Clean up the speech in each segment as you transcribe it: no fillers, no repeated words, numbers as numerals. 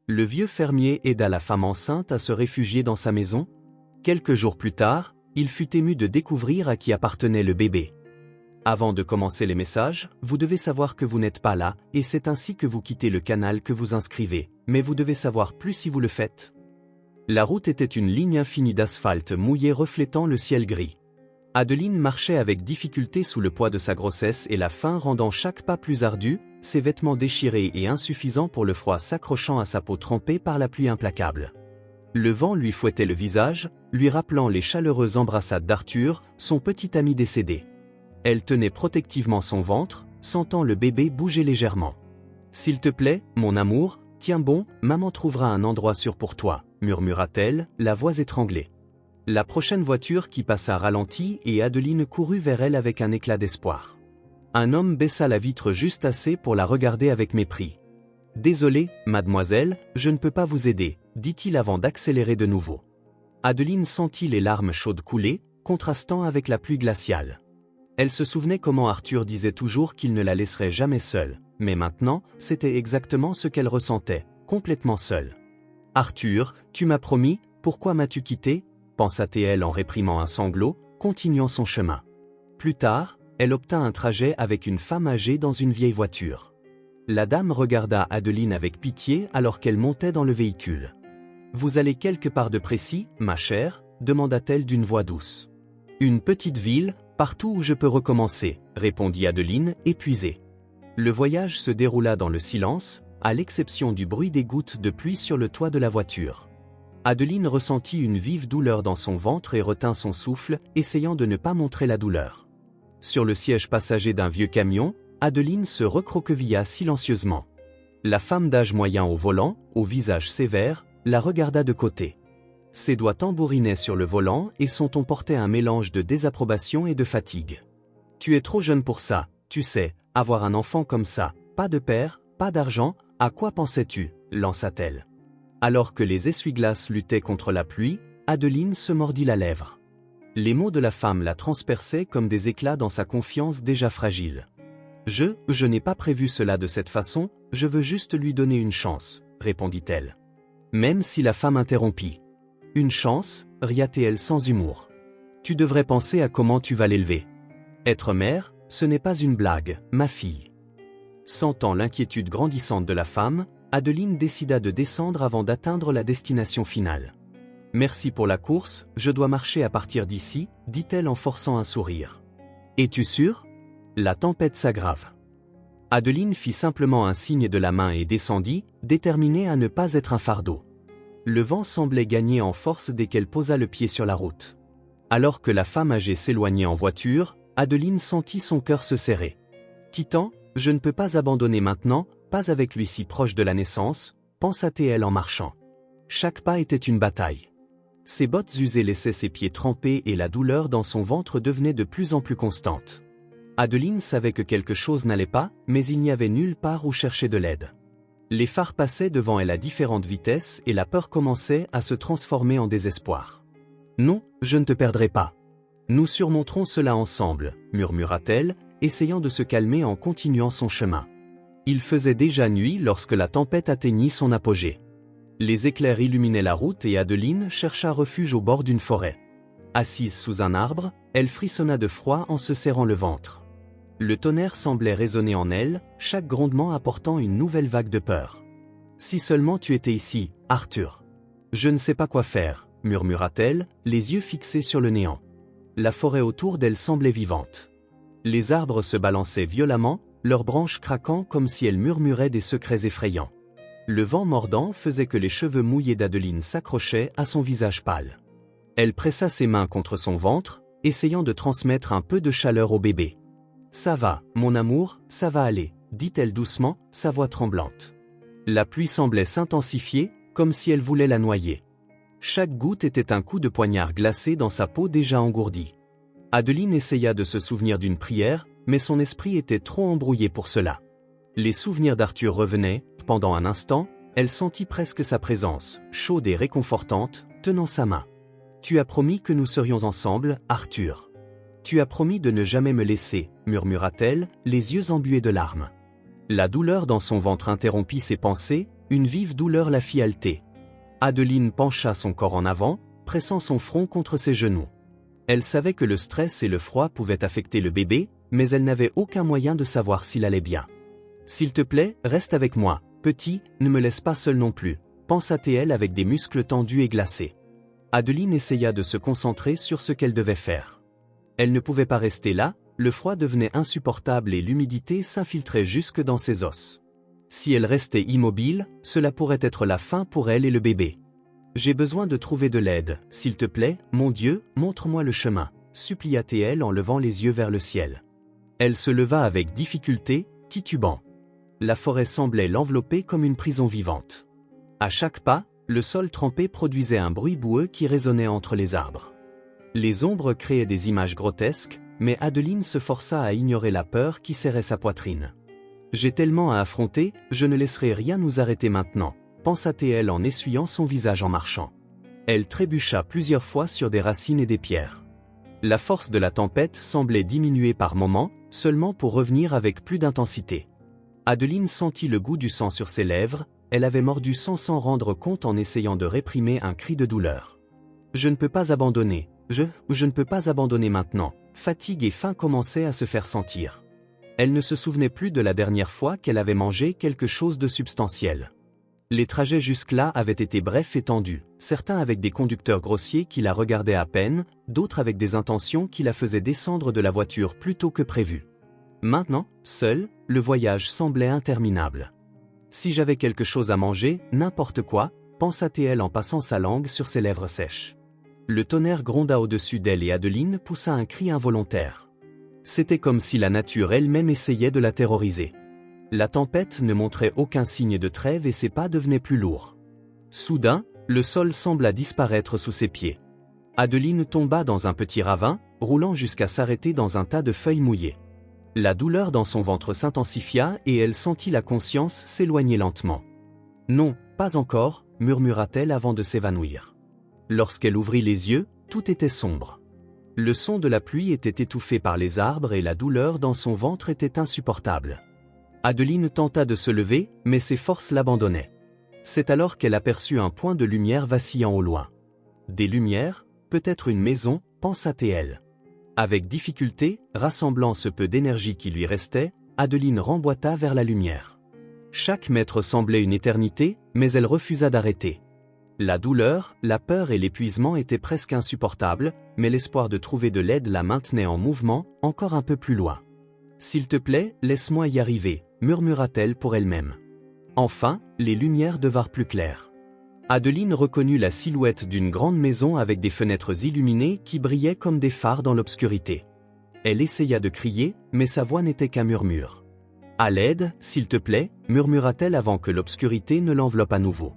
Le vieux fermier aida la femme enceinte à se réfugier dans sa maison. Quelques jours plus tard, il fut ému de découvrir à qui appartenait le bébé. Avant de commencer les messages, vous devez savoir que vous n'êtes pas là, et c'est ainsi que vous quittez le canal que vous inscrivez, mais vous devez savoir plus si vous le faites. La route était une ligne infinie d'asphalte mouillé reflétant le ciel gris. Adeline marchait avec difficulté sous le poids de sa grossesse et la faim rendant chaque pas plus ardu, ses vêtements déchirés et insuffisants pour le froid s'accrochant à sa peau trempée par la pluie implacable. Le vent lui fouettait le visage, lui rappelant les chaleureuses embrassades d'Arthur, son petit ami décédé. Elle tenait protectivement son ventre, sentant le bébé bouger légèrement. « S'il te plaît, mon amour, tiens bon, maman trouvera un endroit sûr pour toi », murmura-t-elle, la voix étranglée. La prochaine voiture qui passa ralentit et Adeline courut vers elle avec un éclat d'espoir. Un homme baissa la vitre juste assez pour la regarder avec mépris. « Désolé, mademoiselle, je ne peux pas vous aider », dit-il avant d'accélérer de nouveau. Adeline sentit les larmes chaudes couler, contrastant avec la pluie glaciale. Elle se souvenait comment Arthur disait toujours qu'il ne la laisserait jamais seule, mais maintenant, c'était exactement ce qu'elle ressentait, complètement seule. « Arthur, tu m'as promis, pourquoi m'as-tu quitté ?» pensa-t-elle en réprimant un sanglot, continuant son chemin. Plus tard, elle obtint un trajet avec une femme âgée dans une vieille voiture. La dame regarda Adeline avec pitié alors qu'elle montait dans le véhicule. « Vous allez quelque part de précis, ma chère ?» demanda-t-elle d'une voix douce. « Une petite ville, partout où je peux recommencer », répondit Adeline, épuisée. Le voyage se déroula dans le silence, à l'exception du bruit des gouttes de pluie sur le toit de la voiture. Adeline ressentit une vive douleur dans son ventre et retint son souffle, essayant de ne pas montrer la douleur. Sur le siège passager d'un vieux camion, Adeline se recroquevilla silencieusement. La femme d'âge moyen au volant, au visage sévère, la regarda de côté. Ses doigts tambourinaient sur le volant et son ton portait un mélange de désapprobation et de fatigue. « Tu es trop jeune pour ça, tu sais, avoir un enfant comme ça, pas de père, pas d'argent, à quoi pensais-tu » lança-t-elle. Alors que les essuie-glaces luttaient contre la pluie, Adeline se mordit la lèvre. Les mots de la femme la transperçaient comme des éclats dans sa confiance déjà fragile. « Je n'ai pas prévu cela de cette façon, je veux juste lui donner une chance, » répondit-elle. Même si la femme interrompit. « Une chance » ria-t-elle sans humour. « Tu devrais penser à comment tu vas l'élever. Être mère, ce n'est pas une blague, ma fille. » Sentant l'inquiétude grandissante de la femme, Adeline décida de descendre avant d'atteindre la destination finale. « Merci pour la course, je dois marcher à partir d'ici, » dit-elle en forçant un sourire. « Es-tu sûr ? La tempête s'aggrave. » Adeline fit simplement un signe de la main et descendit, déterminée à ne pas être un fardeau. Le vent semblait gagner en force dès qu'elle posa le pied sur la route. Alors que la femme âgée s'éloignait en voiture, Adeline sentit son cœur se serrer. « Titan, je ne peux pas abandonner maintenant, pas avec lui si proche de la naissance, » pensa-t-elle en marchant. Chaque pas était une bataille. Ses bottes usées laissaient ses pieds trempés et la douleur dans son ventre devenait de plus en plus constante. Adeline savait que quelque chose n'allait pas, mais il n'y avait nulle part où chercher de l'aide. Les phares passaient devant elle à différentes vitesses et la peur commençait à se transformer en désespoir. « Non, je ne te perdrai pas. Nous surmonterons cela ensemble, » murmura-t-elle, essayant de se calmer en continuant son chemin. Il faisait déjà nuit lorsque la tempête atteignit son apogée. Les éclairs illuminaient la route et Adeline chercha refuge au bord d'une forêt. Assise sous un arbre, elle frissonna de froid en se serrant le ventre. Le tonnerre semblait résonner en elle, chaque grondement apportant une nouvelle vague de peur. « Si seulement tu étais ici, Arthur. »« Je ne sais pas quoi faire, » murmura-t-elle, les yeux fixés sur le néant. La forêt autour d'elle semblait vivante. Les arbres se balançaient violemment, leurs branches craquant comme si elles murmuraient des secrets effrayants. Le vent mordant faisait que les cheveux mouillés d'Adeline s'accrochaient à son visage pâle. Elle pressa ses mains contre son ventre, essayant de transmettre un peu de chaleur au bébé. « Ça va, mon amour, ça va aller », dit-elle doucement, sa voix tremblante. La pluie semblait s'intensifier, comme si elle voulait la noyer. Chaque goutte était un coup de poignard glacé dans sa peau déjà engourdie. Adeline essaya de se souvenir d'une prière, mais son esprit était trop embrouillé pour cela. Les souvenirs d'Arthur revenaient, pendant un instant, elle sentit presque sa présence, chaude et réconfortante, tenant sa main. « Tu as promis que nous serions ensemble, Arthur. Tu as promis de ne jamais me laisser, » murmura-t-elle, les yeux embués de larmes. La douleur dans son ventre interrompit ses pensées, une vive douleur la fit halter. Adeline pencha son corps en avant, pressant son front contre ses genoux. Elle savait que le stress et le froid pouvaient affecter le bébé, mais elle n'avait aucun moyen de savoir s'il allait bien. « S'il te plaît, reste avec moi, petit, ne me laisse pas seul non plus », pensa-t-elle avec des muscles tendus et glacés. Adeline essaya de se concentrer sur ce qu'elle devait faire. Elle ne pouvait pas rester là, le froid devenait insupportable et l'humidité s'infiltrait jusque dans ses os. Si elle restait immobile, cela pourrait être la fin pour elle et le bébé. « J'ai besoin de trouver de l'aide, s'il te plaît, mon Dieu, montre-moi le chemin », supplia-t-elle en levant les yeux vers le ciel. Elle se leva avec difficulté, titubant. La forêt semblait l'envelopper comme une prison vivante. À chaque pas, le sol trempé produisait un bruit boueux qui résonnait entre les arbres. Les ombres créaient des images grotesques, mais Adeline se força à ignorer la peur qui serrait sa poitrine. « J'ai tellement à affronter, je ne laisserai rien nous arrêter maintenant », pensa-t-elle en essuyant son visage en marchant. Elle trébucha plusieurs fois sur des racines et des pierres. La force de la tempête semblait diminuer par moments, seulement pour revenir avec plus d'intensité. Adeline sentit le goût du sang sur ses lèvres, elle avait mordu sans s'en rendre compte en essayant de réprimer un cri de douleur. « Je ne peux pas abandonner, je ne peux pas abandonner maintenant », fatigue et faim commençaient à se faire sentir. Elle ne se souvenait plus de la dernière fois qu'elle avait mangé quelque chose de substantiel. Les trajets jusque-là avaient été brefs et tendus, certains avec des conducteurs grossiers qui la regardaient à peine, d'autres avec des intentions qui la faisaient descendre de la voiture plus tôt que prévu. Maintenant, seule, le voyage semblait interminable. « Si j'avais quelque chose à manger, n'importe quoi », pensa-t-elle en passant sa langue sur ses lèvres sèches. Le tonnerre gronda au-dessus d'elle et Adeline poussa un cri involontaire. C'était comme si la nature elle-même essayait de la terroriser. La tempête ne montrait aucun signe de trêve et ses pas devenaient plus lourds. Soudain, le sol sembla disparaître sous ses pieds. Adeline tomba dans un petit ravin, roulant jusqu'à s'arrêter dans un tas de feuilles mouillées. La douleur dans son ventre s'intensifia et elle sentit la conscience s'éloigner lentement. « Non, pas encore », murmura-t-elle avant de s'évanouir. Lorsqu'elle ouvrit les yeux, tout était sombre. Le son de la pluie était étouffé par les arbres et la douleur dans son ventre était insupportable. Adeline tenta de se lever, mais ses forces l'abandonnaient. C'est alors qu'elle aperçut un point de lumière vacillant au loin. Des lumières, peut-être une maison, pensa-t-elle. Avec difficulté, rassemblant ce peu d'énergie qui lui restait, Adeline remboîta vers la lumière. Chaque mètre semblait une éternité, mais elle refusa d'arrêter. La douleur, la peur et l'épuisement étaient presque insupportables, mais l'espoir de trouver de l'aide la maintenait en mouvement, encore un peu plus loin. « S'il te plaît, laisse-moi y arriver », murmura-t-elle pour elle-même. Enfin, les lumières devinrent plus claires. Adeline reconnut la silhouette d'une grande maison avec des fenêtres illuminées qui brillaient comme des phares dans l'obscurité. Elle essaya de crier, mais sa voix n'était qu'un murmure. « À l'aide, s'il te plaît », murmura-t-elle avant que l'obscurité ne l'enveloppe à nouveau.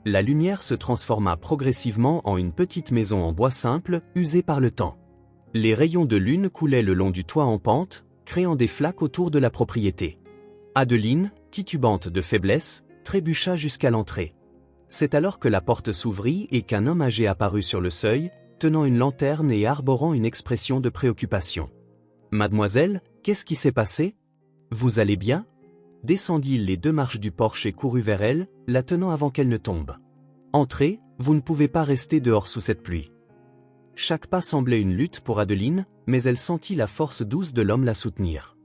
La lumière se transforma progressivement en une petite maison en bois simple, usée par le temps. Les rayons de lune coulaient le long du toit en pente, créant des flaques autour de la propriété. Adeline, titubante de faiblesse, trébucha jusqu'à l'entrée. C'est alors que la porte s'ouvrit et qu'un homme âgé apparut sur le seuil, tenant une lanterne et arborant une expression de préoccupation. « Mademoiselle, qu'est-ce qui s'est passé? Vous allez bien ?» Descendit les 2 marches du porche et courut vers elle, la tenant avant qu'elle ne tombe. « Entrez, vous ne pouvez pas rester dehors sous cette pluie. » Chaque pas semblait une lutte pour Adeline, mais elle sentit la force douce de l'homme la soutenir.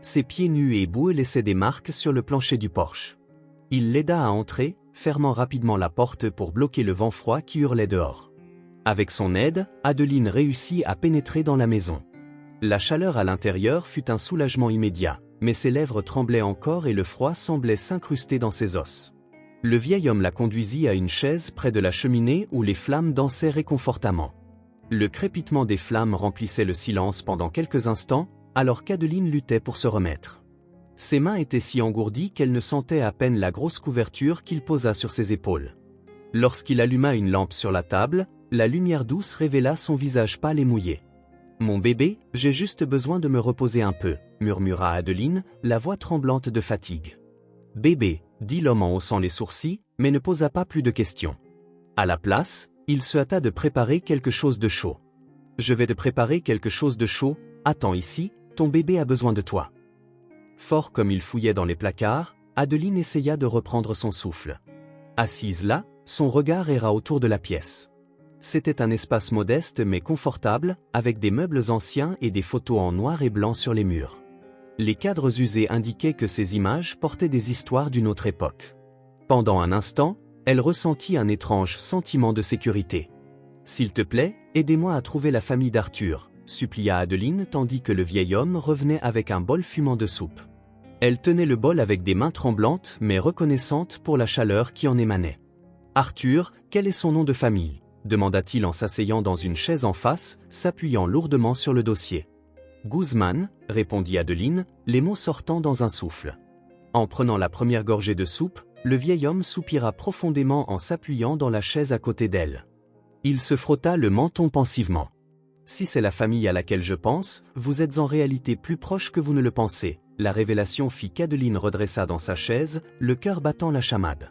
Ses pieds nus et boueux laissaient des marques sur le plancher du porche. Il l'aida à entrer, fermant rapidement la porte pour bloquer le vent froid qui hurlait dehors. Avec son aide, Adeline réussit à pénétrer dans la maison. La chaleur à l'intérieur fut un soulagement immédiat, mais ses lèvres tremblaient encore et le froid semblait s'incruster dans ses os. Le vieil homme la conduisit à une chaise près de la cheminée où les flammes dansaient réconfortamment. Le crépitement des flammes remplissait le silence pendant quelques instants, alors qu'Adeline luttait pour se remettre. Ses mains étaient si engourdies qu'elle ne sentait à peine la grosse couverture qu'il posa sur ses épaules. Lorsqu'il alluma une lampe sur la table, la lumière douce révéla son visage pâle et mouillé. « Mon bébé, j'ai juste besoin de me reposer un peu », murmura Adeline, la voix tremblante de fatigue. « Bébé », dit l'homme en haussant les sourcils, mais ne posa pas plus de questions. À la place, il se hâta de préparer quelque chose de chaud. « Je vais te préparer quelque chose de chaud, attends ici, ton bébé a besoin de toi. » Fort comme il fouillait dans les placards, Adeline essaya de reprendre son souffle. Assise là, son regard erra autour de la pièce. C'était un espace modeste mais confortable, avec des meubles anciens et des photos en noir et blanc sur les murs. Les cadres usés indiquaient que ces images portaient des histoires d'une autre époque. Pendant un instant, elle ressentit un étrange sentiment de sécurité. « S'il te plaît, aidez-moi à trouver la famille d'Arthur », supplia Adeline tandis que le vieil homme revenait avec un bol fumant de soupe. Elle tenait le bol avec des mains tremblantes mais reconnaissantes pour la chaleur qui en émanait. « Arthur, quel est son nom de famille ?» demanda-t-il en s'asseyant dans une chaise en face, s'appuyant lourdement sur le dossier. « Guzman », répondit Adeline, les mots sortant dans un souffle. En prenant la première gorgée de soupe, le vieil homme soupira profondément en s'appuyant dans la chaise à côté d'elle. Il se frotta le menton pensivement. « Si c'est la famille à laquelle je pense, vous êtes en réalité plus proche que vous ne le pensez. » La révélation fit qu'Adeline redressa dans sa chaise, le cœur battant la chamade.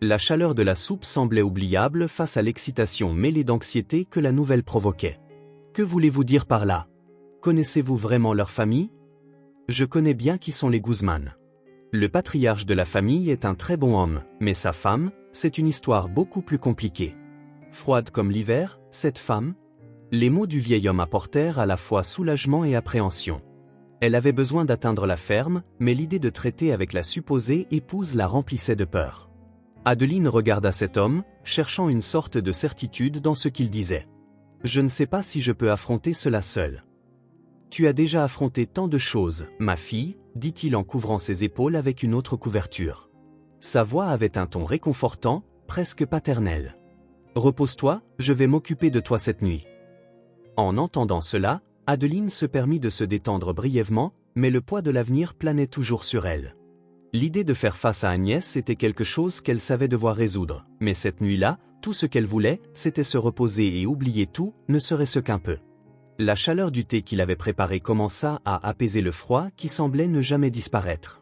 La chaleur de la soupe semblait oubliable face à l'excitation mêlée d'anxiété que la nouvelle provoquait. « Que voulez-vous dire par là? Connaissez-vous vraiment leur famille? » « Je connais bien qui sont les Guzman. Le patriarche de la famille est un très bon homme, mais sa femme, c'est une histoire beaucoup plus compliquée. Froide comme l'hiver, cette femme? » Les mots du vieil homme apportèrent à la fois soulagement et appréhension. Elle avait besoin d'atteindre la ferme, mais l'idée de traiter avec la supposée épouse la remplissait de peur. Adeline regarda cet homme, cherchant une sorte de certitude dans ce qu'il disait. « Je ne sais pas si je peux affronter cela seul. »« Tu as déjà affronté tant de choses, ma fille, » dit-il en couvrant ses épaules avec une autre couverture. Sa voix avait un ton réconfortant, presque paternel. « Repose-toi, je vais m'occuper de toi cette nuit. » En entendant cela, Adeline se permit de se détendre brièvement, mais le poids de l'avenir planait toujours sur elle. L'idée de faire face à Agnès était quelque chose qu'elle savait devoir résoudre, mais cette nuit-là, tout ce qu'elle voulait, c'était se reposer et oublier tout, ne serait-ce qu'un peu. La chaleur du thé qu'il avait préparé commença à apaiser le froid qui semblait ne jamais disparaître.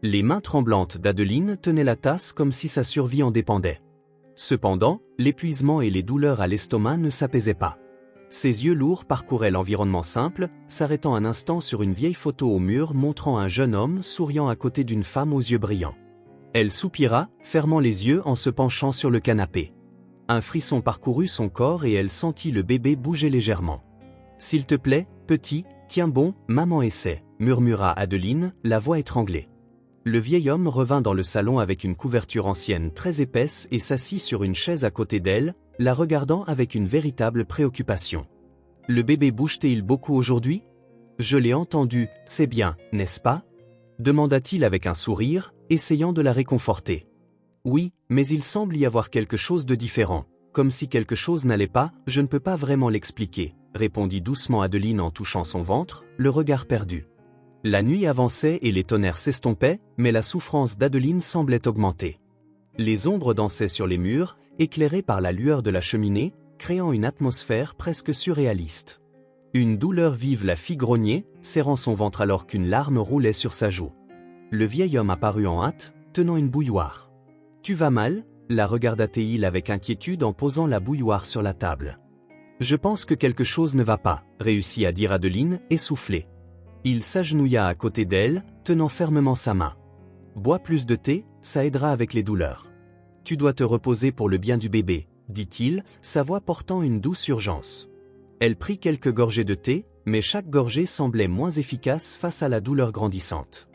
Les mains tremblantes d'Adeline tenaient la tasse comme si sa survie en dépendait. Cependant, l'épuisement et les douleurs à l'estomac ne s'apaisaient pas. Ses yeux lourds parcouraient l'environnement simple, s'arrêtant un instant sur une vieille photo au mur montrant un jeune homme souriant à côté d'une femme aux yeux brillants. Elle soupira, fermant les yeux en se penchant sur le canapé. Un frisson parcourut son corps et elle sentit le bébé bouger légèrement. « S'il te plaît, petit, tiens bon, maman essaie », murmura Adeline, la voix étranglée. Le vieil homme revint dans le salon avec une couverture ancienne très épaisse et s'assit sur une chaise à côté d'elle, la regardant avec une véritable préoccupation. « Le bébé bouge-t-il beaucoup aujourd'hui ? Je l'ai entendu, c'est bien, n'est-ce pas ? » demanda-t-il avec un sourire, essayant de la réconforter. « Oui, mais il semble y avoir quelque chose de différent, comme si quelque chose n'allait pas, je ne peux pas vraiment l'expliquer, » répondit doucement Adeline en touchant son ventre, le regard perdu. La nuit avançait et les tonnerres s'estompaient, mais la souffrance d'Adeline semblait augmenter. Les ombres dansaient sur les murs, éclairées par la lueur de la cheminée, créant une atmosphère presque surréaliste. Une douleur vive la fit grogner, serrant son ventre alors qu'une larme roulait sur sa joue. Le vieil homme apparut en hâte, tenant une bouilloire. « Tu vas mal ?» la regarda-t-il avec inquiétude en posant la bouilloire sur la table. « Je pense que quelque chose ne va pas », réussit à dire Adeline, essoufflée. Il s'agenouilla à côté d'elle, tenant fermement sa main. « Bois plus de thé, ça aidera avec les douleurs. Tu dois te reposer pour le bien du bébé, » dit-il, sa voix portant une douce urgence. Elle prit quelques gorgées de thé, mais chaque gorgée semblait moins efficace face à la douleur grandissante.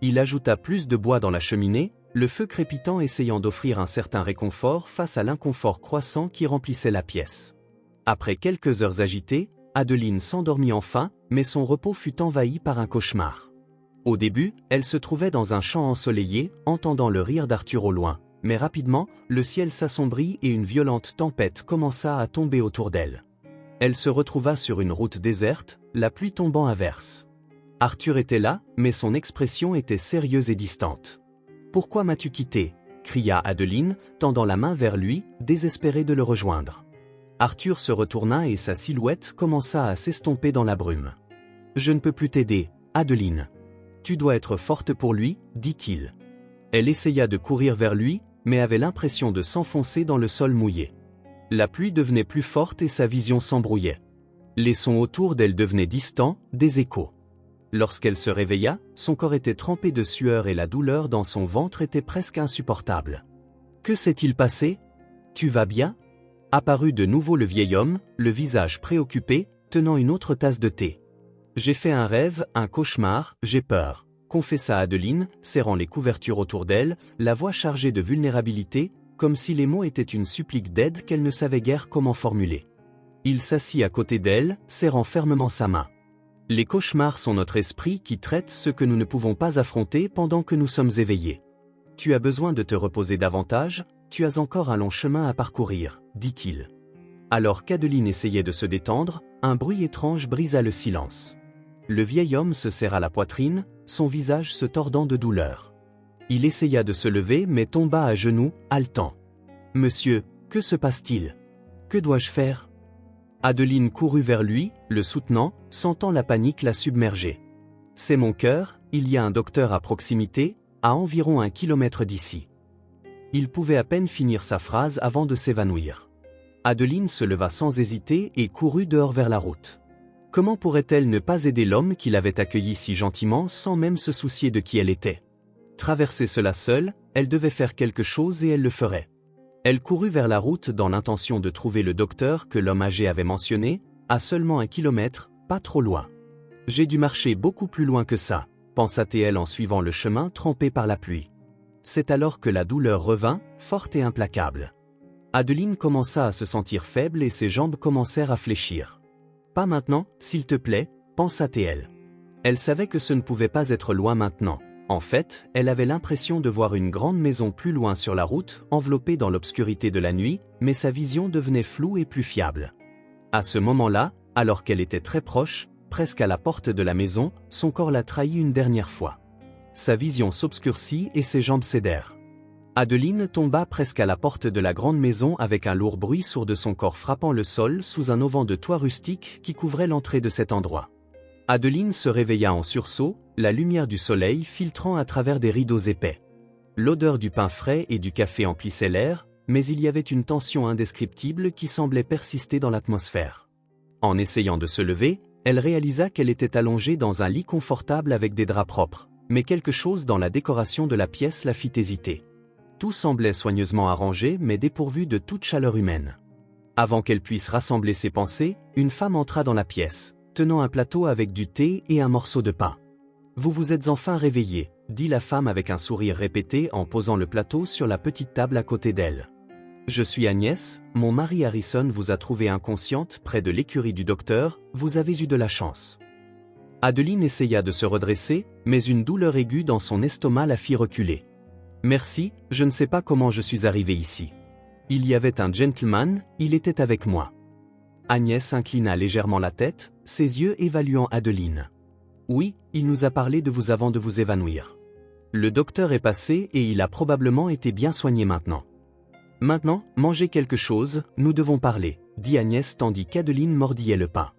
Il ajouta plus de bois dans la cheminée, le feu crépitant essayant d'offrir un certain réconfort face à l'inconfort croissant qui remplissait la pièce. Après quelques heures agitées, Adeline s'endormit enfin, mais son repos fut envahi par un cauchemar. Au début, elle se trouvait dans un champ ensoleillé, entendant le rire d'Arthur au loin, mais rapidement, le ciel s'assombrit et une violente tempête commença à tomber autour d'elle. Elle se retrouva sur une route déserte, la pluie tombant à verse. Arthur était là, mais son expression était sérieuse et distante. « Pourquoi m'as-tu quitté ?» cria Adeline, tendant la main vers lui, désespérée de le rejoindre. Arthur se retourna et sa silhouette commença à s'estomper dans la brume. « Je ne peux plus t'aider, Adeline. Tu dois être forte pour lui, dit-il. » Elle essaya de courir vers lui, mais avait l'impression de s'enfoncer dans le sol mouillé. La pluie devenait plus forte et sa vision s'embrouillait. Les sons autour d'elle devenaient distants, des échos. Lorsqu'elle se réveilla, son corps était trempé de sueur et la douleur dans son ventre était presque insupportable. « Que s'est-il passé? Tu vas bien ?» Apparut de nouveau le vieil homme, le visage préoccupé, tenant une autre tasse de thé. « J'ai fait un rêve, un cauchemar, j'ai peur », confessa Adeline, serrant les couvertures autour d'elle, la voix chargée de vulnérabilité, comme si les mots étaient une supplique d'aide qu'elle ne savait guère comment formuler. Il s'assit à côté d'elle, serrant fermement sa main. « Les cauchemars sont notre esprit qui traite ce que nous ne pouvons pas affronter pendant que nous sommes éveillés. Tu as besoin de te reposer davantage, tu as encore un long chemin à parcourir, dit-il. » Alors qu'Adeline essayait de se détendre, un bruit étrange brisa le silence. Le vieil homme se serra la poitrine, son visage se tordant de douleur. Il essaya de se lever mais tomba à genoux, haletant. « Monsieur, que se passe-t-il? Que dois-je faire ?» Adeline courut vers lui, le soutenant, sentant la panique la submerger. « C'est mon cœur, il y a un docteur à proximité, à environ 1 kilomètre d'ici. » Il pouvait à peine finir sa phrase avant de s'évanouir. Adeline se leva sans hésiter et courut dehors vers la route. Comment pourrait-elle ne pas aider l'homme qui l'avait accueillie si gentiment sans même se soucier de qui elle était? Traverser cela seule, elle devait faire quelque chose et elle le ferait. Elle courut vers la route dans l'intention de trouver le docteur que l'homme âgé avait mentionné, à seulement 1 kilomètre, pas trop loin. « J'ai dû marcher beaucoup plus loin que ça », pensa-t-elle en suivant le chemin trempé par la pluie. C'est alors que la douleur revint, forte et implacable. Adeline commença à se sentir faible et ses jambes commencèrent à fléchir. « Pas maintenant, s'il te plaît », pensa-t-elle. Elle savait que ce ne pouvait pas être loin maintenant. En fait, elle avait l'impression de voir une grande maison plus loin sur la route, enveloppée dans l'obscurité de la nuit, mais sa vision devenait floue et plus fiable. À ce moment-là, alors qu'elle était très proche, presque à la porte de la maison, son corps la trahit une dernière fois. Sa vision s'obscurcit et ses jambes cédèrent. Adeline tomba presque à la porte de la grande maison avec un lourd bruit sourd de son corps frappant le sol sous un auvent de toit rustique qui couvrait l'entrée de cet endroit. Adeline se réveilla en sursaut, la lumière du soleil filtrant à travers des rideaux épais. L'odeur du pain frais et du café emplissait l'air, mais il y avait une tension indescriptible qui semblait persister dans l'atmosphère. En essayant de se lever, elle réalisa qu'elle était allongée dans un lit confortable avec des draps propres, mais quelque chose dans la décoration de la pièce la fit hésiter. Tout semblait soigneusement arrangé mais dépourvu de toute chaleur humaine. Avant qu'elle puisse rassembler ses pensées, une femme entra dans la pièce, tenant un plateau avec du thé et un morceau de pain. « Vous vous êtes enfin réveillée », dit la femme avec un sourire répété en posant le plateau sur la petite table à côté d'elle. « Je suis Agnès, mon mari Harrison vous a trouvée inconsciente près de l'écurie du docteur, vous avez eu de la chance. » Adeline essaya de se redresser, mais une douleur aiguë dans son estomac la fit reculer. « Merci, je ne sais pas comment je suis arrivée ici. Il y avait un gentleman, il était avec moi. » Agnès inclina légèrement la tête, ses yeux évaluant Adeline. « Oui, il nous a parlé de vous avant de vous évanouir. Le docteur est passé et il a probablement été bien soigné maintenant. Maintenant, mangez quelque chose, nous devons parler, » dit Agnès tandis qu'Adeline mordillait le pain.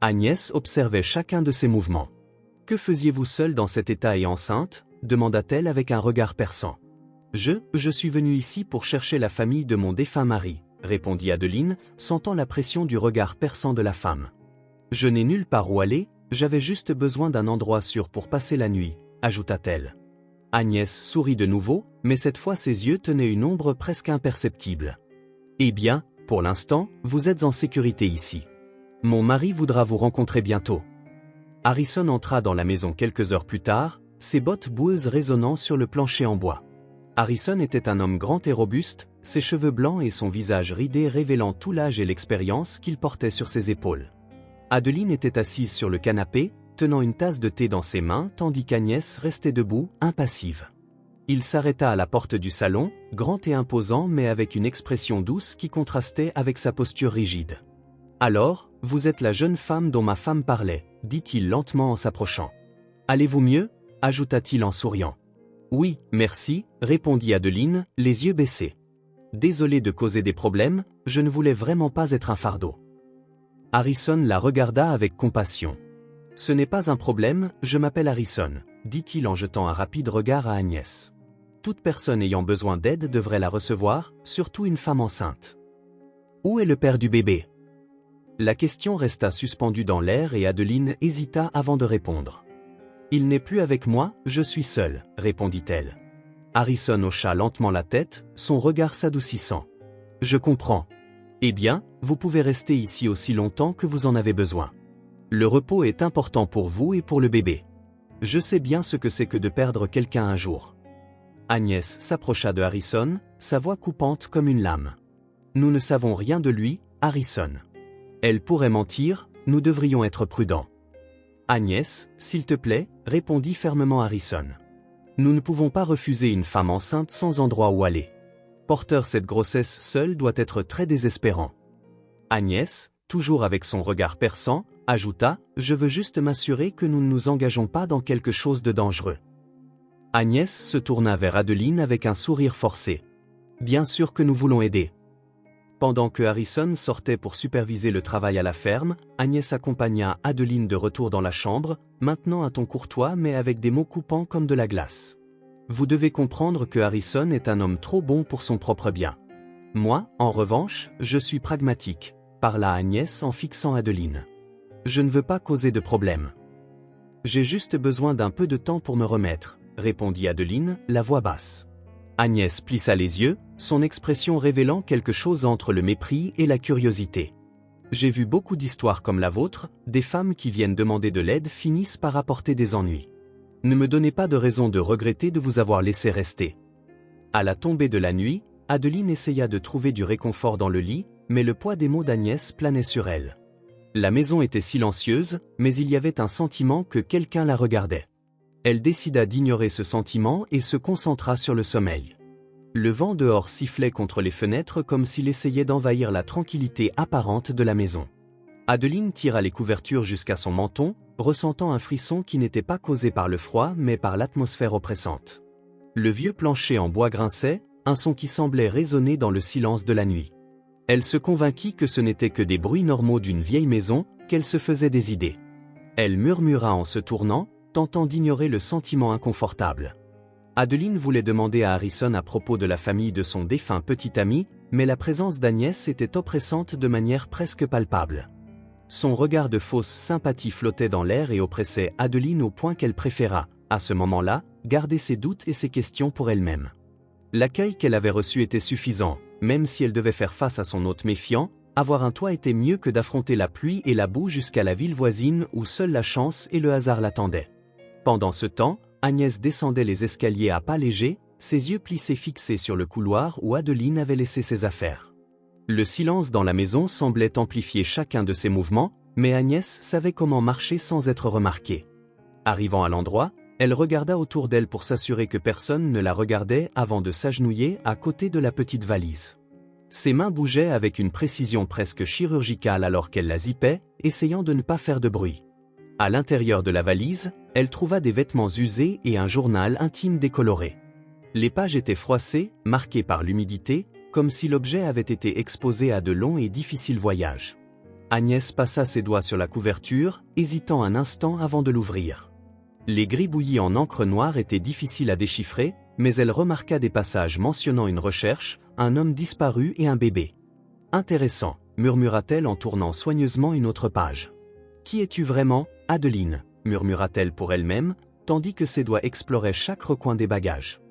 Agnès observait chacun de ses mouvements. « Que faisiez-vous seule dans cet état et enceinte ?» demanda-t-elle avec un regard perçant. « Je suis venue ici pour chercher la famille de mon défunt mari, » répondit Adeline, sentant la pression du regard perçant de la femme. « Je n'ai nulle part où aller, j'avais juste besoin d'un endroit sûr pour passer la nuit, » ajouta-t-elle. Agnès sourit de nouveau, mais cette fois ses yeux tenaient une ombre presque imperceptible. « Eh bien, pour l'instant, vous êtes en sécurité ici. Mon mari voudra vous rencontrer bientôt. » Harrison entra dans la maison quelques heures plus tard, ses bottes boueuses résonnant sur le plancher en bois. Harrison était un homme grand et robuste, ses cheveux blancs et son visage ridé révélant tout l'âge et l'expérience qu'il portait sur ses épaules. Adeline était assise sur le canapé, tenant une tasse de thé dans ses mains tandis qu'Agnès restait debout, impassive. Il s'arrêta à la porte du salon, grand et imposant mais avec une expression douce qui contrastait avec sa posture rigide. « Alors, vous êtes la jeune femme dont ma femme parlait, » dit-il lentement en s'approchant. « Allez-vous mieux ?» ajouta-t-il en souriant. « Oui, merci, » répondit Adeline, les yeux baissés. « Désolé de causer des problèmes, je ne voulais vraiment pas être un fardeau. » Harrison la regarda avec compassion. « Ce n'est pas un problème, je m'appelle Harrison, » dit-il en jetant un rapide regard à Agnès. « Toute personne ayant besoin d'aide devrait la recevoir, surtout une femme enceinte. »« Où est le père du bébé ?» La question resta suspendue dans l'air et Adeline hésita avant de répondre. Il n'est plus avec moi, je suis seule, répondit-elle. Harrison hocha lentement la tête, son regard s'adoucissant. Je comprends. Eh bien, vous pouvez rester ici aussi longtemps que vous en avez besoin. Le repos est important pour vous et pour le bébé. Je sais bien ce que c'est que de perdre quelqu'un un jour. Agnès s'approcha de Harrison, sa voix coupante comme une lame. Nous ne savons rien de lui, Harrison. Elle pourrait mentir, nous devrions être prudents. Agnès, s'il te plaît, répondit fermement Harrison. Nous ne pouvons pas refuser une femme enceinte sans endroit où aller. Porter cette grossesse seule doit être très désespérant. Agnès, toujours avec son regard perçant, ajouta, je veux juste m'assurer que nous ne nous engageons pas dans quelque chose de dangereux. Agnès se tourna vers Adeline avec un sourire forcé. Bien sûr que nous voulons aider. Pendant que Harrison sortait pour superviser le travail à la ferme, Agnès accompagna Adeline de retour dans la chambre, maintenant un ton courtois mais avec des mots coupants comme de la glace. Vous devez comprendre que Harrison est un homme trop bon pour son propre bien. Moi, en revanche, je suis pragmatique, parla Agnès en fixant Adeline. Je ne veux pas causer de problème. J'ai juste besoin d'un peu de temps pour me remettre, répondit Adeline, la voix basse. Agnès plissa les yeux, son expression révélant quelque chose entre le mépris et la curiosité. J'ai vu beaucoup d'histoires comme la vôtre, des femmes qui viennent demander de l'aide finissent par apporter des ennuis. Ne me donnez pas de raison de regretter de vous avoir laissé rester. À la tombée de la nuit, Adeline essaya de trouver du réconfort dans le lit, mais le poids des mots d'Agnès planait sur elle. La maison était silencieuse, mais il y avait un sentiment que quelqu'un la regardait. Elle décida d'ignorer ce sentiment et se concentra sur le sommeil. Le vent dehors sifflait contre les fenêtres comme s'il essayait d'envahir la tranquillité apparente de la maison. Adeline tira les couvertures jusqu'à son menton, ressentant un frisson qui n'était pas causé par le froid mais par l'atmosphère oppressante. Le vieux plancher en bois grinçait, un son qui semblait résonner dans le silence de la nuit. Elle se convainquit que ce n'étaient que des bruits normaux d'une vieille maison, qu'elle se faisait des idées. Elle murmura en se tournant, tentant d'ignorer le sentiment inconfortable. Adeline voulait demander à Harrison à propos de la famille de son défunt petit ami, mais la présence d'Agnès était oppressante de manière presque palpable. Son regard de fausse sympathie flottait dans l'air et oppressait Adeline au point qu'elle préféra, à ce moment-là, garder ses doutes et ses questions pour elle-même. L'accueil qu'elle avait reçu était suffisant, même si elle devait faire face à son hôte méfiant, avoir un toit était mieux que d'affronter la pluie et la boue jusqu'à la ville voisine où seule la chance et le hasard l'attendaient. Pendant ce temps, Agnès descendait les escaliers à pas légers, ses yeux plissés fixés sur le couloir où Adeline avait laissé ses affaires. Le silence dans la maison semblait amplifier chacun de ses mouvements, mais Agnès savait comment marcher sans être remarquée. Arrivant à l'endroit, elle regarda autour d'elle pour s'assurer que personne ne la regardait avant de s'agenouiller à côté de la petite valise. Ses mains bougeaient avec une précision presque chirurgicale alors qu'elle la zippait, essayant de ne pas faire de bruit. À l'intérieur de la valise, elle trouva des vêtements usés et un journal intime décoloré. Les pages étaient froissées, marquées par l'humidité, comme si l'objet avait été exposé à de longs et difficiles voyages. Agnès passa ses doigts sur la couverture, hésitant un instant avant de l'ouvrir. Les gribouillis en encre noire étaient difficiles à déchiffrer, mais elle remarqua des passages mentionnant une recherche, un homme disparu et un bébé. « Intéressant », murmura-t-elle en tournant soigneusement une autre page. « Qui es-tu vraiment, Adeline » murmura-t-elle pour elle-même, tandis que ses doigts exploraient chaque recoin des bagages.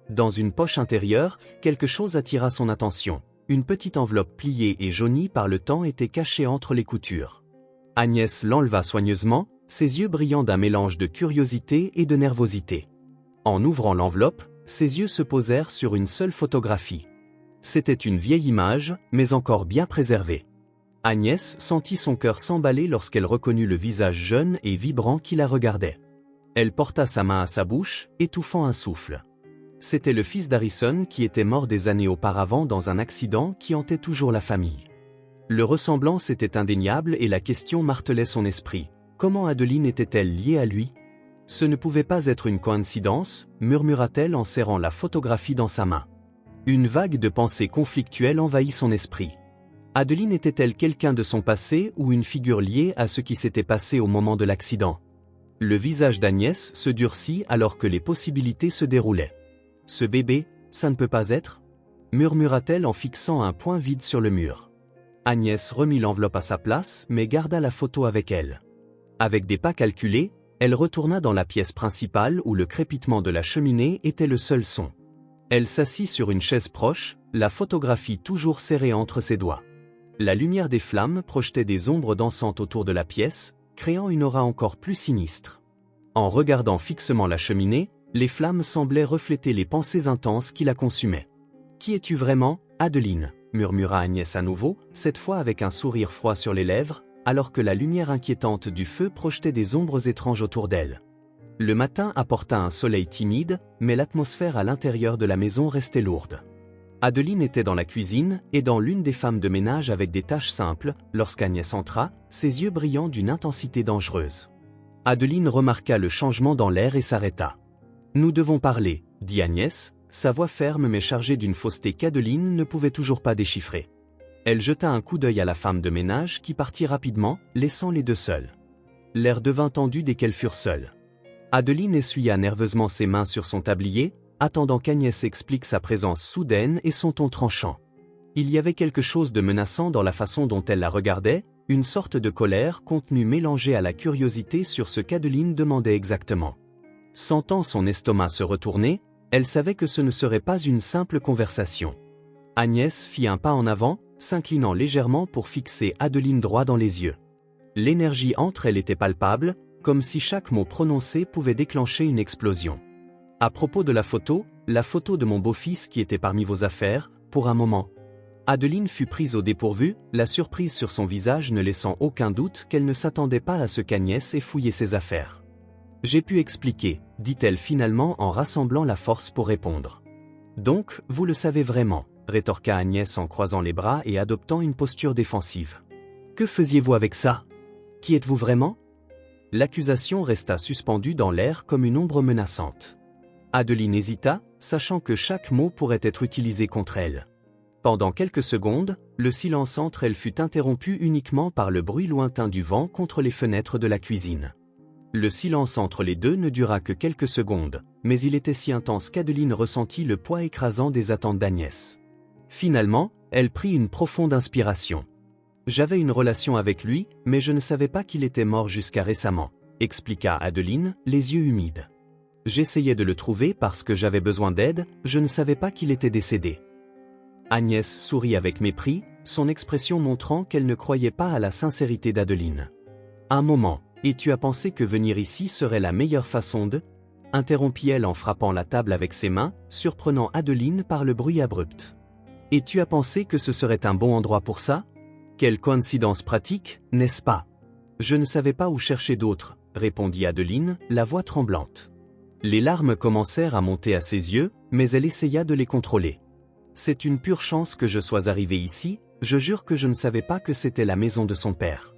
Dans une poche intérieure, quelque chose attira son attention. Une petite enveloppe pliée et jaunie par le temps était cachée entre les coutures. Agnès l'enleva soigneusement, ses yeux brillant d'un mélange de curiosité et de nervosité. En ouvrant l'enveloppe, ses yeux se posèrent sur une seule photographie. C'était une vieille image, mais encore bien préservée. Agnès sentit son cœur s'emballer lorsqu'elle reconnut le visage jeune et vibrant qui la regardait. Elle porta sa main à sa bouche, étouffant un souffle. C'était le fils d'Harrison qui était mort des années auparavant dans un accident qui hantait toujours la famille. Leur ressemblance était indéniable et la question martelait son esprit. Comment Adeline était-elle liée à lui? Ce ne pouvait pas être une coïncidence, murmura-t-elle en serrant la photographie dans sa main. Une vague de pensées conflictuelles envahit son esprit. Adeline était-elle quelqu'un de son passé ou une figure liée à ce qui s'était passé au moment de l'accident? Le visage d'Agnès se durcit alors que les possibilités se déroulaient. « Ce bébé, ça ne peut pas être ?» murmura-t-elle en fixant un point vide sur le mur. Agnès remit l'enveloppe à sa place mais garda la photo avec elle. Avec des pas calculés, elle retourna dans la pièce principale où le crépitement de la cheminée était le seul son. Elle s'assit sur une chaise proche, la photographie toujours serrée entre ses doigts. La lumière des flammes projetait des ombres dansantes autour de la pièce, créant une aura encore plus sinistre. En regardant fixement la cheminée, les flammes semblaient refléter les pensées intenses qui la consumaient. « Qui es-tu vraiment, Adeline ?» murmura Agnès à nouveau, cette fois avec un sourire froid sur les lèvres, alors que la lumière inquiétante du feu projetait des ombres étranges autour d'elle. Le matin apporta un soleil timide, mais l'atmosphère à l'intérieur de la maison restait lourde. Adeline était dans la cuisine, aidant l'une des femmes de ménage avec des tâches simples, lorsqu'Agnès entra, ses yeux brillant d'une intensité dangereuse. Adeline remarqua le changement dans l'air et s'arrêta. « Nous devons parler, » dit Agnès, sa voix ferme mais chargée d'une fausseté qu'Adeline ne pouvait toujours pas déchiffrer. Elle jeta un coup d'œil à la femme de ménage qui partit rapidement, laissant les deux seuls. L'air devint tendu dès qu'elles furent seules. Adeline essuya nerveusement ses mains sur son tablier, attendant qu'Agnès explique sa présence soudaine et son ton tranchant. Il y avait quelque chose de menaçant dans la façon dont elle la regardait, une sorte de colère contenue mélangée à la curiosité sur ce qu'Adeline demandait exactement. Sentant son estomac se retourner, elle savait que ce ne serait pas une simple conversation. Agnès fit un pas en avant, s'inclinant légèrement pour fixer Adeline droit dans les yeux. L'énergie entre elles était palpable, comme si chaque mot prononcé pouvait déclencher une explosion. À propos de la photo de mon beau-fils qui était parmi vos affaires, pour un moment. Adeline fut prise au dépourvu, la surprise sur son visage ne laissant aucun doute qu'elle ne s'attendait pas à ce qu'Agnès ait fouillé ses affaires. J'ai pu expliquer, dit-elle finalement en rassemblant la force pour répondre. Donc, vous le savez vraiment, rétorqua Agnès en croisant les bras et adoptant une posture défensive. Que faisiez-vous avec ça? Qui êtes-vous vraiment? L'accusation resta suspendue dans l'air comme une ombre menaçante. Adeline hésita, sachant que chaque mot pourrait être utilisé contre elle. Pendant quelques secondes, le silence entre elles fut interrompu uniquement par le bruit lointain du vent contre les fenêtres de la cuisine. Le silence entre les deux ne dura que quelques secondes, mais il était si intense qu'Adeline ressentit le poids écrasant des attentes d'Agnès. Finalement, elle prit une profonde inspiration. « J'avais une relation avec lui, mais je ne savais pas qu'il était mort jusqu'à récemment, » expliqua Adeline, les yeux humides. « J'essayais de le trouver parce que j'avais besoin d'aide, je ne savais pas qu'il était décédé. » Agnès sourit avec mépris, son expression montrant qu'elle ne croyait pas à la sincérité d'Adeline. « Un moment, et tu as pensé que venir ici serait la meilleure façon de… » interrompit-elle en frappant la table avec ses mains, surprenant Adeline par le bruit abrupt. « Et tu as pensé que ce serait un bon endroit pour ça? Quelle coïncidence pratique, n'est-ce pas? Je ne savais pas où chercher d'autre, » répondit Adeline, la voix tremblante. Les larmes commencèrent à monter à ses yeux, mais elle essaya de les contrôler. « C'est une pure chance que je sois arrivée ici, je jure que je ne savais pas que c'était la maison de son père. »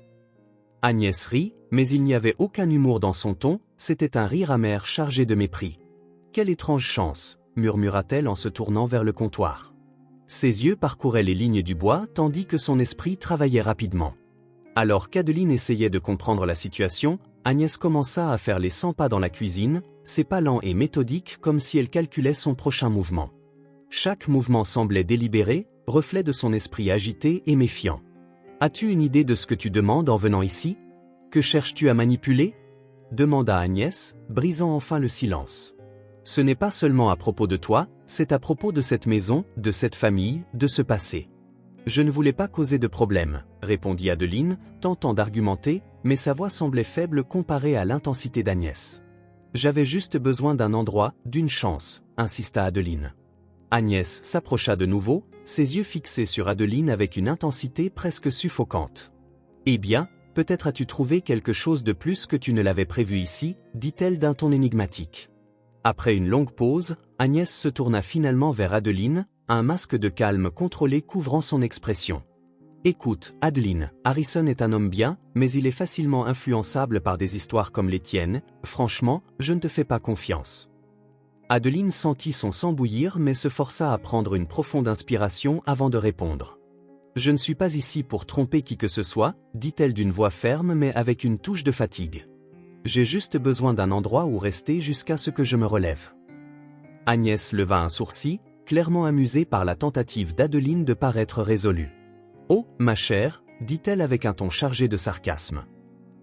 Agnès rit, mais il n'y avait aucun humour dans son ton, c'était un rire amer chargé de mépris. « Quelle étrange chance, » murmura-t-elle en se tournant vers le comptoir. Ses yeux parcouraient les lignes du bois tandis que son esprit travaillait rapidement. Alors qu'Adeline essayait de comprendre la situation, Agnès commença à faire les 100 pas dans la cuisine, ses pas lents et méthodiques comme si elle calculait son prochain mouvement. Chaque mouvement semblait délibéré, reflet de son esprit agité et méfiant. « As-tu une idée de ce que tu demandes en venant ici? Que cherches-tu à manipuler ?» demanda Agnès, brisant enfin le silence. « Ce n'est pas seulement à propos de toi, c'est à propos de cette maison, de cette famille, de ce passé. » « Je ne voulais pas causer de problème, » répondit Adeline, tentant d'argumenter, mais sa voix semblait faible comparée à l'intensité d'Agnès. « J'avais juste besoin d'un endroit, d'une chance, » insista Adeline. Agnès s'approcha de nouveau, ses yeux fixés sur Adeline avec une intensité presque suffocante. « Eh bien, peut-être as-tu trouvé quelque chose de plus que tu ne l'avais prévu ici, » dit-elle d'un ton énigmatique. Après une longue pause, Agnès se tourna finalement vers Adeline, un masque de calme contrôlé couvrant son expression. « Écoute, Adeline, Harrison est un homme bien, mais il est facilement influençable par des histoires comme les tiennes, franchement, je ne te fais pas confiance. » Adeline sentit son sang bouillir mais se força à prendre une profonde inspiration avant de répondre. « Je ne suis pas ici pour tromper qui que ce soit, » dit-elle d'une voix ferme mais avec une touche de fatigue. « J'ai juste besoin d'un endroit où rester jusqu'à ce que je me relève. » Agnès leva un sourcil, clairement amusée par la tentative d'Adeline de paraître résolue. « Oh, ma chère, dit-elle avec un ton chargé de sarcasme.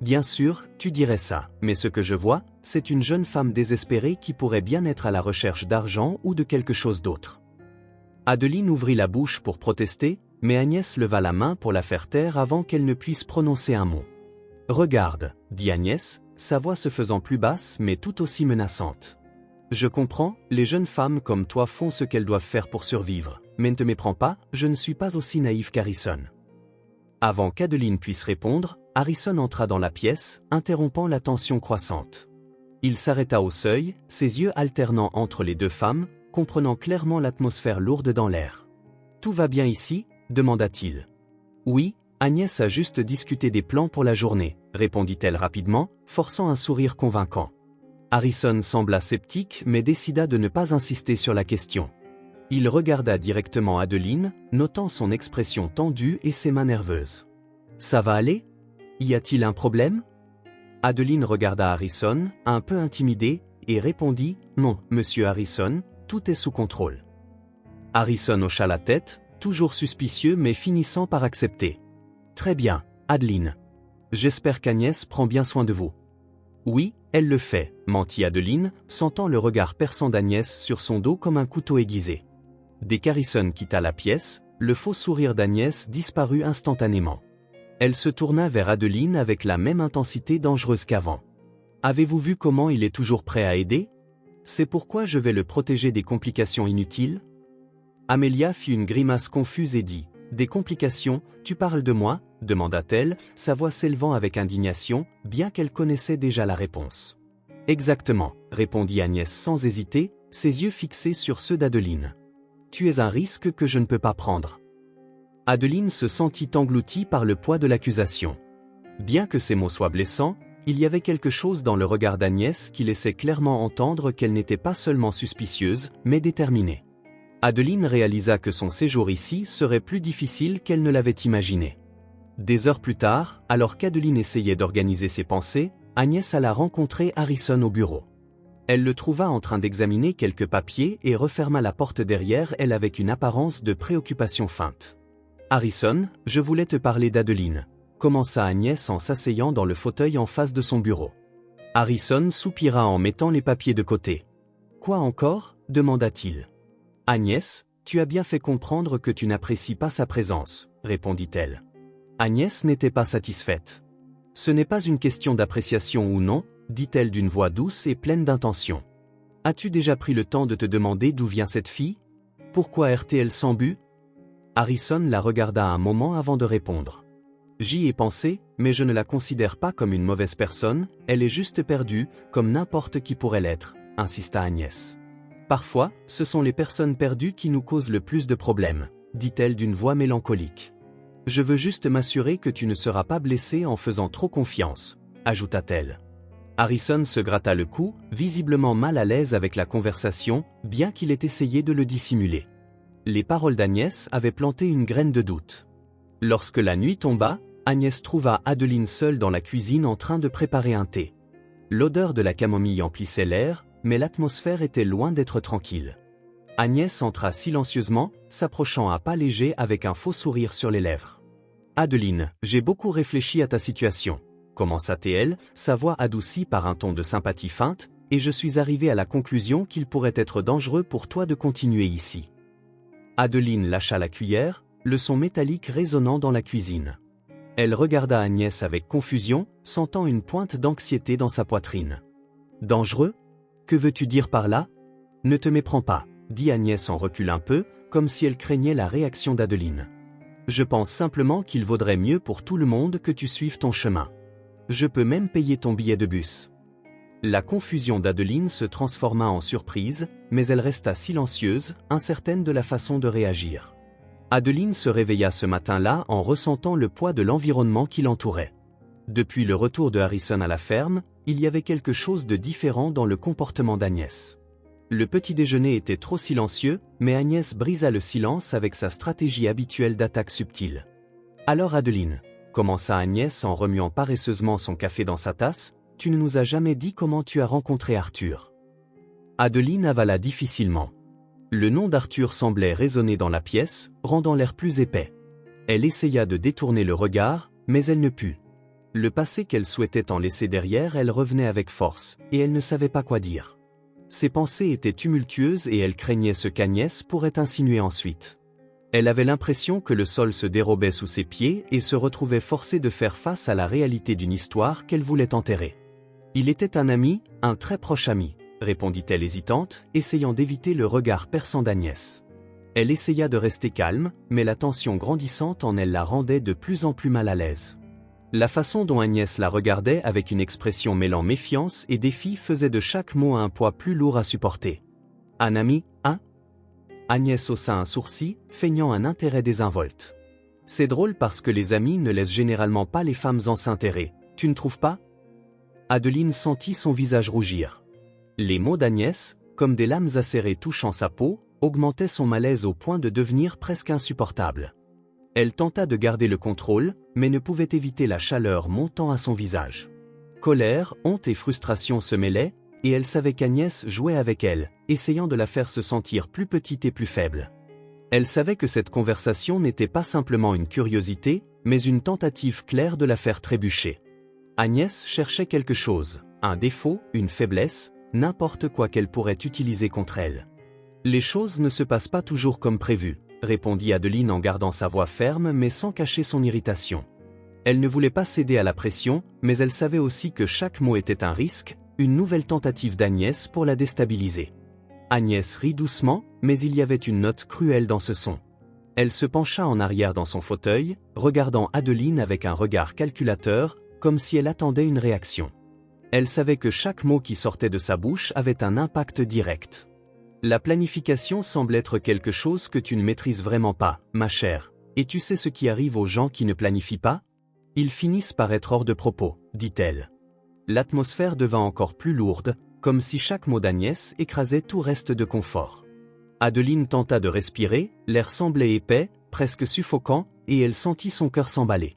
Bien sûr, tu dirais ça, mais ce que je vois, c'est une jeune femme désespérée qui pourrait bien être à la recherche d'argent ou de quelque chose d'autre. Adeline ouvrit la bouche pour protester, mais Agnès leva la main pour la faire taire avant qu'elle ne puisse prononcer un mot. « Regarde, » dit Agnès, sa voix se faisant plus basse mais tout aussi menaçante. « Je comprends, les jeunes femmes comme toi font ce qu'elles doivent faire pour survivre, mais ne te méprends pas, je ne suis pas aussi naïf qu'Harrison. » Avant qu'Adeline puisse répondre, Harrison entra dans la pièce, interrompant la tension croissante. Il s'arrêta au seuil, ses yeux alternant entre les deux femmes, comprenant clairement l'atmosphère lourde dans l'air. « Tout va bien ici ?» demanda-t-il. « Oui, Agnès a juste discuté des plans pour la journée », répondit-elle rapidement, forçant un sourire convaincant. Harrison sembla sceptique mais décida de ne pas insister sur la question. Il regarda directement Adeline, notant son expression tendue et ses mains nerveuses. « Ça va aller ? Y a-t-il un problème ?» Adeline regarda Harrison, un peu intimidée, et répondit « Non, monsieur Harrison, tout est sous contrôle. » Harrison hocha la tête, toujours suspicieux mais finissant par accepter. « Très bien, Adeline. J'espère qu'Agnès prend bien soin de vous. » « Oui, elle le fait, » mentit Adeline, sentant le regard perçant d'Agnès sur son dos comme un couteau aiguisé. Dès qu'Harrison quitta la pièce, le faux sourire d'Agnès disparut instantanément. Elle se tourna vers Adeline avec la même intensité dangereuse qu'avant. « Avez-vous vu comment il est toujours prêt à aider ? C'est pourquoi je vais le protéger des complications inutiles ?» Amélia fit une grimace confuse et dit « Des complications, tu parles de moi ?» demanda-t-elle, sa voix s'élevant avec indignation, bien qu'elle connaissait déjà la réponse. « Exactement, » répondit Agnès sans hésiter, ses yeux fixés sur ceux d'Adeline. « Tu es un risque que je ne peux pas prendre. » Adeline se sentit engloutie par le poids de l'accusation. Bien que ces mots soient blessants, il y avait quelque chose dans le regard d'Agnès qui laissait clairement entendre qu'elle n'était pas seulement suspicieuse, mais déterminée. Adeline réalisa que son séjour ici serait plus difficile qu'elle ne l'avait imaginé. Des heures plus tard, alors qu'Adeline essayait d'organiser ses pensées, Agnès alla rencontrer Harrison au bureau. Elle le trouva en train d'examiner quelques papiers et referma la porte derrière elle avec une apparence de préoccupation feinte. « Harrison, je voulais te parler d'Adeline », commença Agnès en s'asseyant dans le fauteuil en face de son bureau. Harrison soupira en mettant les papiers de côté. « Quoi encore ? demanda-t-il. « Agnès, tu as bien fait comprendre que tu n'apprécies pas sa présence, » répondit-elle. Agnès n'était pas satisfaite. « Ce n'est pas une question d'appréciation ou non, » dit-elle d'une voix douce et pleine d'intention. « As-tu déjà pris le temps de te demander d'où vient cette fille ? Pourquoi RTL sans but ?» Harrison la regarda un moment avant de répondre. « J'y ai pensé, mais je ne la considère pas comme une mauvaise personne, elle est juste perdue, comme n'importe qui pourrait l'être, » insista Agnès. « Parfois, ce sont les personnes perdues qui nous causent le plus de problèmes, » dit-elle d'une voix mélancolique. « Je veux juste m'assurer que tu ne seras pas blessé en faisant trop confiance, » ajouta-t-elle. Harrison se gratta le cou, visiblement mal à l'aise avec la conversation, bien qu'il ait essayé de le dissimuler. Les paroles d'Agnès avaient planté une graine de doute. Lorsque la nuit tomba, Agnès trouva Adeline seule dans la cuisine en train de préparer un thé. L'odeur de la camomille emplissait l'air, mais l'atmosphère était loin d'être tranquille. Agnès entra silencieusement, s'approchant à pas légers avec un faux sourire sur les lèvres. « Adeline, j'ai beaucoup réfléchi à ta situation, » commença-t-elle, sa voix adoucie par un ton de sympathie feinte, « et je suis arrivée à la conclusion qu'il pourrait être dangereux pour toi de continuer ici. » Adeline lâcha la cuillère, le son métallique résonnant dans la cuisine. Elle regarda Agnès avec confusion, sentant une pointe d'anxiété dans sa poitrine. « Dangereux ? Que veux-tu dire par là ? Ne te méprends pas, » dit Agnès en recul un peu, comme si elle craignait la réaction d'Adeline. « Je pense simplement qu'il vaudrait mieux pour tout le monde que tu suives ton chemin. Je peux même payer ton billet de bus. » La confusion d'Adeline se transforma en surprise, mais elle resta silencieuse, incertaine de la façon de réagir. Adeline se réveilla ce matin-là en ressentant le poids de l'environnement qui l'entourait. Depuis le retour de Harrison à la ferme, il y avait quelque chose de différent dans le comportement d'Agnès. Le petit déjeuner était trop silencieux, mais Agnès brisa le silence avec sa stratégie habituelle d'attaque subtile. « Alors Adeline, » commença Agnès en remuant paresseusement son café dans sa tasse, « tu ne nous as jamais dit comment tu as rencontré Arthur. » Adeline avala difficilement. Le nom d'Arthur semblait résonner dans la pièce, rendant l'air plus épais. Elle essaya de détourner le regard, mais elle ne put. Le passé qu'elle souhaitait en laisser derrière, elle revenait avec force, et elle ne savait pas quoi dire. Ses pensées étaient tumultueuses et elle craignait ce qu'Agnès pourrait insinuer ensuite. Elle avait l'impression que le sol se dérobait sous ses pieds et se retrouvait forcée de faire face à la réalité d'une histoire qu'elle voulait enterrer. Il était un ami, un très proche ami, répondit-elle hésitante, essayant d'éviter le regard perçant d'Agnès. Elle essaya de rester calme, mais la tension grandissante en elle la rendait de plus en plus mal à l'aise. La façon dont Agnès la regardait avec une expression mêlant méfiance et défi faisait de chaque mot un poids plus lourd à supporter. « Un ami, hein ?» Agnès haussa un sourcil, feignant un intérêt désinvolte. « C'est drôle parce que les amis ne laissent généralement pas les femmes enceintes errer, tu ne trouves pas ?» Adeline sentit son visage rougir. Les mots d'Agnès, comme des lames acérées touchant sa peau, augmentaient son malaise au point de devenir presque insupportable. Elle tenta de garder le contrôle, mais ne pouvait éviter la chaleur montant à son visage. Colère, honte et frustration se mêlaient, et elle savait qu'Agnès jouait avec elle, essayant de la faire se sentir plus petite et plus faible. Elle savait que cette conversation n'était pas simplement une curiosité, mais une tentative claire de la faire trébucher. Agnès cherchait quelque chose, un défaut, une faiblesse, n'importe quoi qu'elle pourrait utiliser contre elle. Les choses ne se passent pas toujours comme prévu, répondit Adeline en gardant sa voix ferme mais sans cacher son irritation. Elle ne voulait pas céder à la pression, mais elle savait aussi que chaque mot était un risque, une nouvelle tentative d'Agnès pour la déstabiliser. Agnès rit doucement, mais il y avait une note cruelle dans ce son. Elle se pencha en arrière dans son fauteuil, regardant Adeline avec un regard calculateur, comme si elle attendait une réaction. Elle savait que chaque mot qui sortait de sa bouche avait un impact direct. La planification semble être quelque chose que tu ne maîtrises vraiment pas, ma chère. Et tu sais ce qui arrive aux gens qui ne planifient pas? Ils finissent par être hors de propos, dit-elle. L'atmosphère devint encore plus lourde, comme si chaque mot d'Agnès écrasait tout reste de confort. Adeline tenta de respirer, l'air semblait épais, presque suffocant, et elle sentit son cœur s'emballer.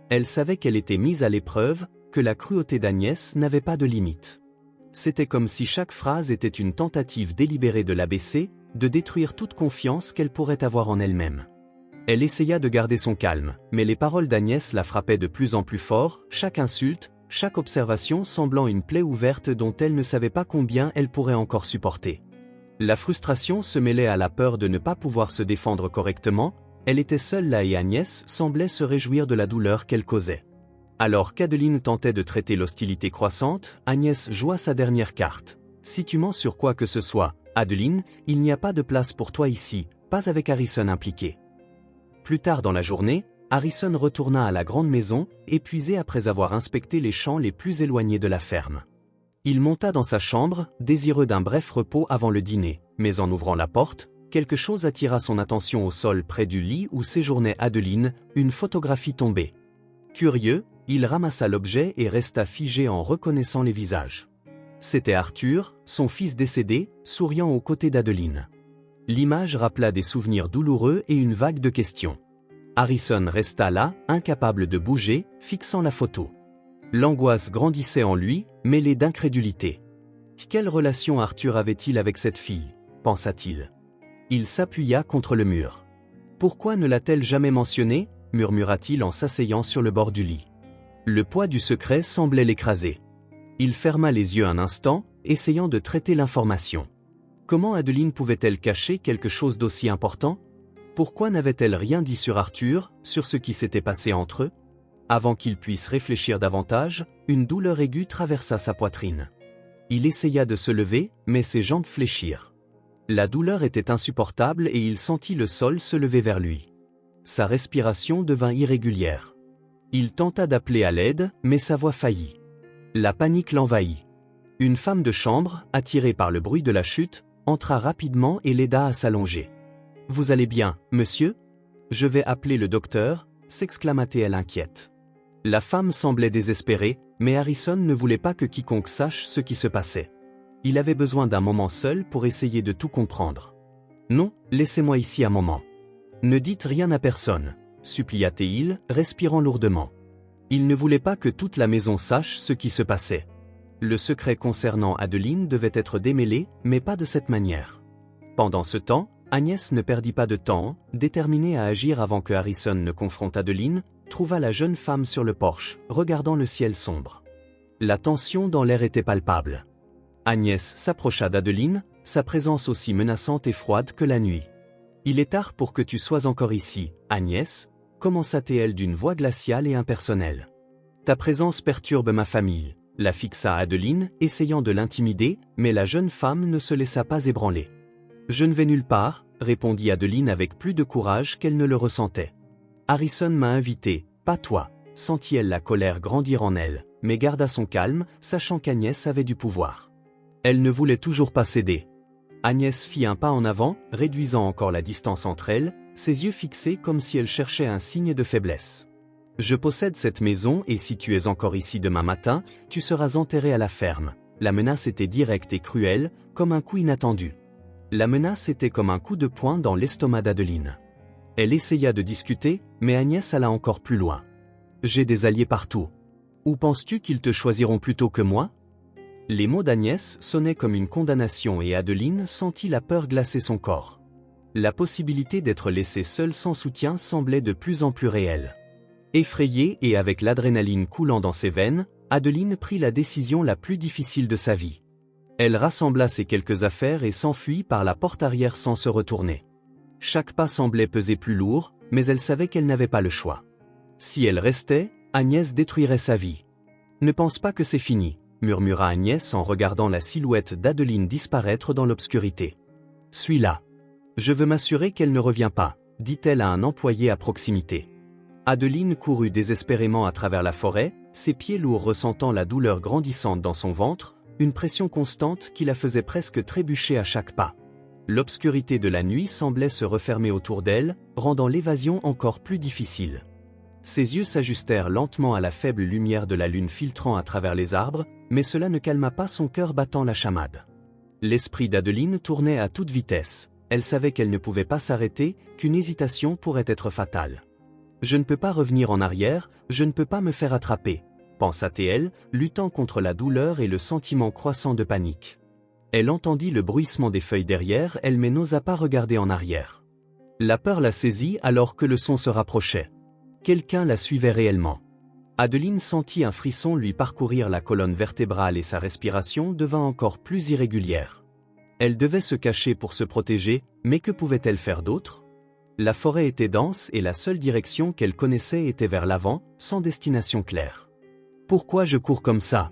Elle savait qu'elle était mise à l'épreuve, que la cruauté d'Agnès n'avait pas de limite. C'était comme si chaque phrase était une tentative délibérée de l'abaisser, de détruire toute confiance qu'elle pourrait avoir en elle-même. Elle essaya de garder son calme, mais les paroles d'Agnès la frappaient de plus en plus fort, chaque insulte, chaque observation semblant une plaie ouverte dont elle ne savait pas combien elle pourrait encore supporter. La frustration se mêlait à la peur de ne pas pouvoir se défendre correctement, elle était seule là et Agnès semblait se réjouir de la douleur qu'elle causait. Alors qu'Adeline tentait de traiter l'hostilité croissante, Agnès joua sa dernière carte. « Si tu mens sur quoi que ce soit, Adeline, il n'y a pas de place pour toi ici, pas avec Harrison impliqué. » Plus tard dans la journée, Harrison retourna à la grande maison, épuisé après avoir inspecté les champs les plus éloignés de la ferme. Il monta dans sa chambre, désireux d'un bref repos avant le dîner, mais en ouvrant la porte, quelque chose attira son attention au sol près du lit où séjournait Adeline, une photographie tombée. Curieux, il ramassa l'objet et resta figé en reconnaissant les visages. C'était Arthur, son fils décédé, souriant aux côtés d'Adeline. L'image rappela des souvenirs douloureux et une vague de questions. Harrison resta là, incapable de bouger, fixant la photo. L'angoisse grandissait en lui, mêlée d'incrédulité. Quelle relation Arthur avait-il avec cette fille, pensa-t-il. Il s'appuya contre le mur. Pourquoi ne l'a-t-elle jamais mentionné, murmura-t-il en s'asseyant sur le bord du lit. Le poids du secret semblait l'écraser. Il ferma les yeux un instant, essayant de traiter l'information. Comment Adeline pouvait-elle cacher quelque chose d'aussi important? Pourquoi n'avait-elle rien dit sur Arthur, sur ce qui s'était passé entre eux? Avant qu'il puisse réfléchir davantage, une douleur aiguë traversa sa poitrine. Il essaya de se lever, mais ses jambes fléchirent. La douleur était insupportable et il sentit le sol se lever vers lui. Sa respiration devint irrégulière. Il tenta d'appeler à l'aide, mais sa voix faillit. La panique l'envahit. Une femme de chambre, attirée par le bruit de la chute, entra rapidement et l'aida à s'allonger. « Vous allez bien, monsieur? Je vais appeler le docteur » s'exclama-t-elle inquiète. La femme semblait désespérée, mais Harrison ne voulait pas que quiconque sache ce qui se passait. Il avait besoin d'un moment seul pour essayer de tout comprendre. « Non, laissez-moi ici un moment. Ne dites rien à personne » supplia-t-il, respirant lourdement. Il ne voulait pas que toute la maison sache ce qui se passait. Le secret concernant Adeline devait être démêlé, mais pas de cette manière. Pendant ce temps, Agnès ne perdit pas de temps, déterminée à agir avant que Harrison ne confronte Adeline, trouva la jeune femme sur le porche, regardant le ciel sombre. La tension dans l'air était palpable. Agnès s'approcha d'Adeline, sa présence aussi menaçante et froide que la nuit. « Il est tard pour que tu sois encore ici, Agnès », commença-t-elle d'une voix glaciale et impersonnelle. « Ta présence perturbe ma famille », la fixa Adeline, essayant de l'intimider, mais la jeune femme ne se laissa pas ébranler. « Je ne vais nulle part », répondit Adeline avec plus de courage qu'elle ne le ressentait. « Harrison m'a invité, pas toi », sentit-elle la colère grandir en elle, mais garda son calme, sachant qu'Agnès avait du pouvoir. Elle ne voulait toujours pas céder. Agnès fit un pas en avant, réduisant encore la distance entre elles, ses yeux fixés comme si elle cherchait un signe de faiblesse. « Je possède cette maison et si tu es encore ici demain matin, tu seras enterré à la ferme. » La menace était directe et cruelle, comme un coup inattendu. La menace était comme un coup de poing dans l'estomac d'Adeline. Elle essaya de discuter, mais Agnès alla encore plus loin. « J'ai des alliés partout. Ou penses-tu qu'ils te choisiront plutôt que moi ?» Les mots d'Agnès sonnaient comme une condamnation et Adeline sentit la peur glacer son corps. La possibilité d'être laissée seule sans soutien semblait de plus en plus réelle. Effrayée et avec l'adrénaline coulant dans ses veines, Adeline prit la décision la plus difficile de sa vie. Elle rassembla ses quelques affaires et s'enfuit par la porte arrière sans se retourner. Chaque pas semblait peser plus lourd, mais elle savait qu'elle n'avait pas le choix. Si elle restait, Agnès détruirait sa vie. « Ne pense pas que c'est fini », murmura Agnès en regardant la silhouette d'Adeline disparaître dans l'obscurité. « Suis-la. Je veux m'assurer qu'elle ne revient pas », dit-elle à un employé à proximité. Adeline courut désespérément à travers la forêt, ses pieds lourds ressentant la douleur grandissante dans son ventre, une pression constante qui la faisait presque trébucher à chaque pas. L'obscurité de la nuit semblait se refermer autour d'elle, rendant l'évasion encore plus difficile. Ses yeux s'ajustèrent lentement à la faible lumière de la lune filtrant à travers les arbres, mais cela ne calma pas son cœur battant la chamade. L'esprit d'Adeline tournait à toute vitesse. Elle savait qu'elle ne pouvait pas s'arrêter, qu'une hésitation pourrait être fatale. « Je ne peux pas revenir en arrière, je ne peux pas me faire attraper », pensa-t-elle, luttant contre la douleur et le sentiment croissant de panique. Elle entendit le bruissement des feuilles derrière elle mais n'osa pas regarder en arrière. La peur la saisit alors que le son se rapprochait. Quelqu'un la suivait réellement. Adeline sentit un frisson lui parcourir la colonne vertébrale et sa respiration devint encore plus irrégulière. Elle devait se cacher pour se protéger, mais que pouvait-elle faire d'autre ? La forêt était dense et la seule direction qu'elle connaissait était vers l'avant, sans destination claire. Pourquoi je cours comme ça ?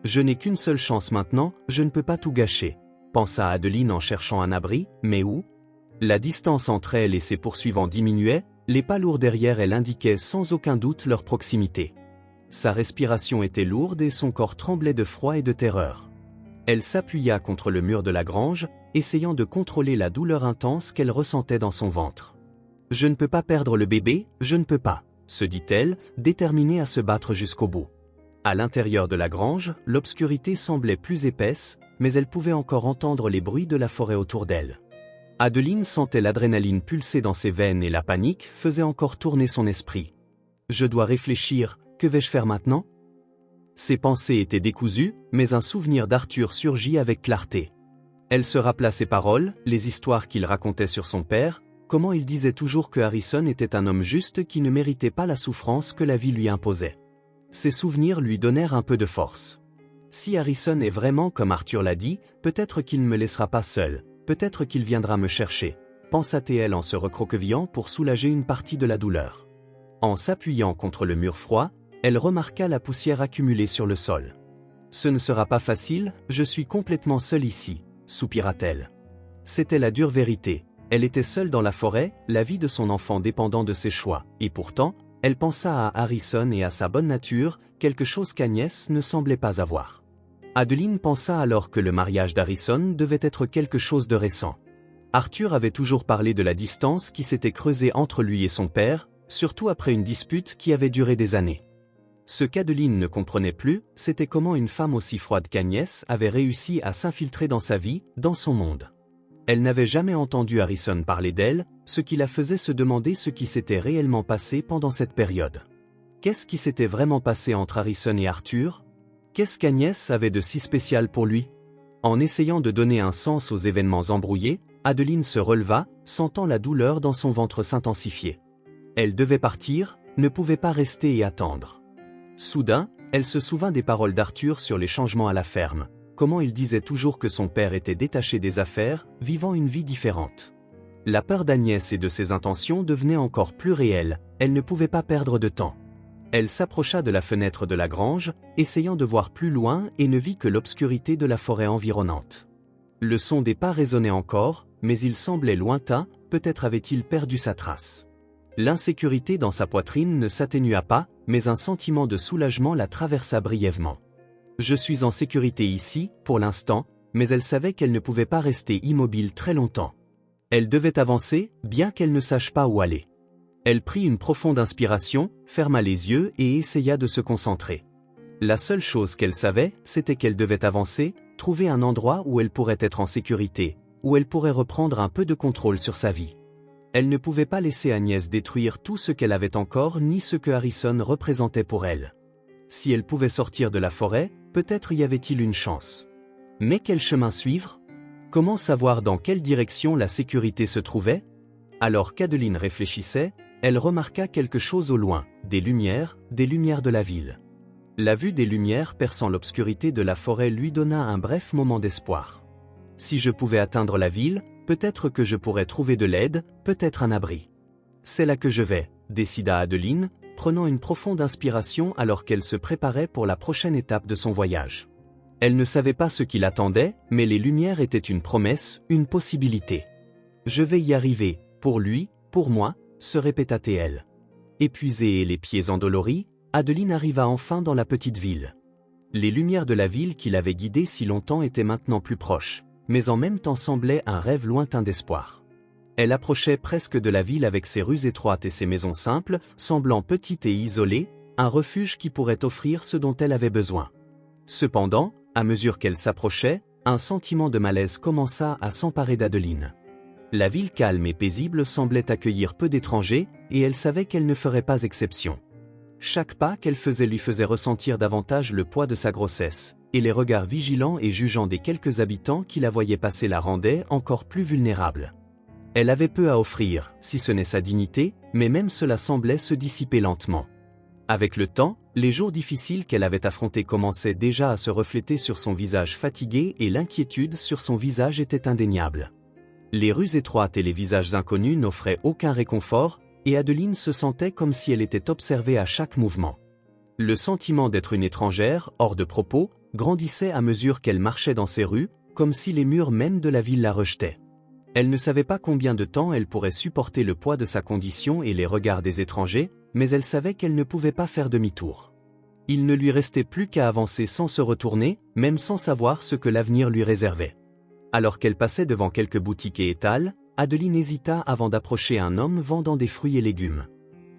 Je n'ai qu'une seule chance maintenant, je ne peux pas tout gâcher, pensa Adeline en cherchant un abri, mais où ? La distance entre elle et ses poursuivants diminuait, les pas lourds derrière elle indiquaient sans aucun doute leur proximité. Sa respiration était lourde et son corps tremblait de froid et de terreur. Elle s'appuya contre le mur de la grange, essayant de contrôler la douleur intense qu'elle ressentait dans son ventre. « Je ne peux pas perdre le bébé, je ne peux pas », se dit-elle, déterminée à se battre jusqu'au bout. À l'intérieur de la grange, l'obscurité semblait plus épaisse, mais elle pouvait encore entendre les bruits de la forêt autour d'elle. Adeline sentait l'adrénaline pulser dans ses veines et la panique faisait encore tourner son esprit. « Je dois réfléchir, que vais-je faire maintenant ?» Ses pensées étaient décousues, mais un souvenir d'Arthur surgit avec clarté. Elle se rappela ses paroles, les histoires qu'il racontait sur son père, comment il disait toujours que Harrison était un homme juste qui ne méritait pas la souffrance que la vie lui imposait. Ces souvenirs lui donnèrent un peu de force. Si Harrison est vraiment comme Arthur l'a dit, peut-être qu'il ne me laissera pas seul, peut-être qu'il viendra me chercher, pensa-t-elle en se recroquevillant pour soulager une partie de la douleur. En s'appuyant contre le mur froid, elle remarqua la poussière accumulée sur le sol. « Ce ne sera pas facile, je suis complètement seule ici », soupira-t-elle. C'était la dure vérité, elle était seule dans la forêt, la vie de son enfant dépendant de ses choix, et pourtant, elle pensa à Harrison et à sa bonne nature, quelque chose qu'Agnès ne semblait pas avoir. Adeline pensa alors que le mariage d'Harrison devait être quelque chose de récent. Arthur avait toujours parlé de la distance qui s'était creusée entre lui et son père, surtout après une dispute qui avait duré des années. Ce qu'Adeline ne comprenait plus, c'était comment une femme aussi froide qu'Agnès avait réussi à s'infiltrer dans sa vie, dans son monde. Elle n'avait jamais entendu Harrison parler d'elle, ce qui la faisait se demander ce qui s'était réellement passé pendant cette période. Qu'est-ce qui s'était vraiment passé entre Harrison et Arthur ? Qu'est-ce qu'Agnès avait de si spécial pour lui ? En essayant de donner un sens aux événements embrouillés, Adeline se releva, sentant la douleur dans son ventre s'intensifier. Elle devait partir, ne pouvait pas rester et attendre. Soudain, elle se souvint des paroles d'Arthur sur les changements à la ferme, comment il disait toujours que son père était détaché des affaires, vivant une vie différente. La peur d'Agnès et de ses intentions devenait encore plus réelle, elle ne pouvait pas perdre de temps. Elle s'approcha de la fenêtre de la grange, essayant de voir plus loin et ne vit que l'obscurité de la forêt environnante. Le son des pas résonnait encore, mais il semblait lointain, peut-être avait-il perdu sa trace. L'insécurité dans sa poitrine ne s'atténua pas, mais un sentiment de soulagement la traversa brièvement. Je suis en sécurité ici, pour l'instant, mais elle savait qu'elle ne pouvait pas rester immobile très longtemps. Elle devait avancer, bien qu'elle ne sache pas où aller. Elle prit une profonde inspiration, ferma les yeux et essaya de se concentrer. La seule chose qu'elle savait, c'était qu'elle devait avancer, trouver un endroit où elle pourrait être en sécurité, où elle pourrait reprendre un peu de contrôle sur sa vie. Elle ne pouvait pas laisser Agnès détruire tout ce qu'elle avait encore ni ce que Harrison représentait pour elle. Si elle pouvait sortir de la forêt, peut-être y avait-il une chance. Mais quel chemin suivre? Comment savoir dans quelle direction la sécurité se trouvait? Alors qu'Adeline réfléchissait, elle remarqua quelque chose au loin, des lumières de la ville. La vue des lumières perçant l'obscurité de la forêt lui donna un bref moment d'espoir. Si je pouvais atteindre la ville, peut-être que je pourrais trouver de l'aide, peut-être un abri. C'est là que je vais, décida Adeline, prenant une profonde inspiration alors qu'elle se préparait pour la prochaine étape de son voyage. Elle ne savait pas ce qui l'attendait, mais les lumières étaient une promesse, une possibilité. Je vais y arriver, pour lui, pour moi, se répéta-t-elle. Épuisée et les pieds endoloris, Adeline arriva enfin dans la petite ville. Les lumières de la ville qui l'avaient guidée si longtemps étaient maintenant plus proches, mais en même temps semblaient un rêve lointain d'espoir. Elle approchait presque de la ville avec ses rues étroites et ses maisons simples, semblant petites et isolées, un refuge qui pourrait offrir ce dont elle avait besoin. Cependant, à mesure qu'elle s'approchait, un sentiment de malaise commença à s'emparer d'Adeline. La ville calme et paisible semblait accueillir peu d'étrangers, et elle savait qu'elle ne ferait pas exception. Chaque pas qu'elle faisait lui faisait ressentir davantage le poids de sa grossesse, et les regards vigilants et jugeants des quelques habitants qui la voyaient passer la rendaient encore plus vulnérable. Elle avait peu à offrir, si ce n'est sa dignité, mais même cela semblait se dissiper lentement. Avec le temps, les jours difficiles qu'elle avait affrontés commençaient déjà à se refléter sur son visage fatigué et l'inquiétude sur son visage était indéniable. Les rues étroites et les visages inconnus n'offraient aucun réconfort, et Adeline se sentait comme si elle était observée à chaque mouvement. Le sentiment d'être une étrangère, hors de propos, grandissait à mesure qu'elle marchait dans ces rues, comme si les murs même de la ville la rejetaient. Elle ne savait pas combien de temps elle pourrait supporter le poids de sa condition et les regards des étrangers, mais elle savait qu'elle ne pouvait pas faire demi-tour. Il ne lui restait plus qu'à avancer sans se retourner, même sans savoir ce que l'avenir lui réservait. Alors qu'elle passait devant quelques boutiques et étals, Adeline hésita avant d'approcher un homme vendant des fruits et légumes.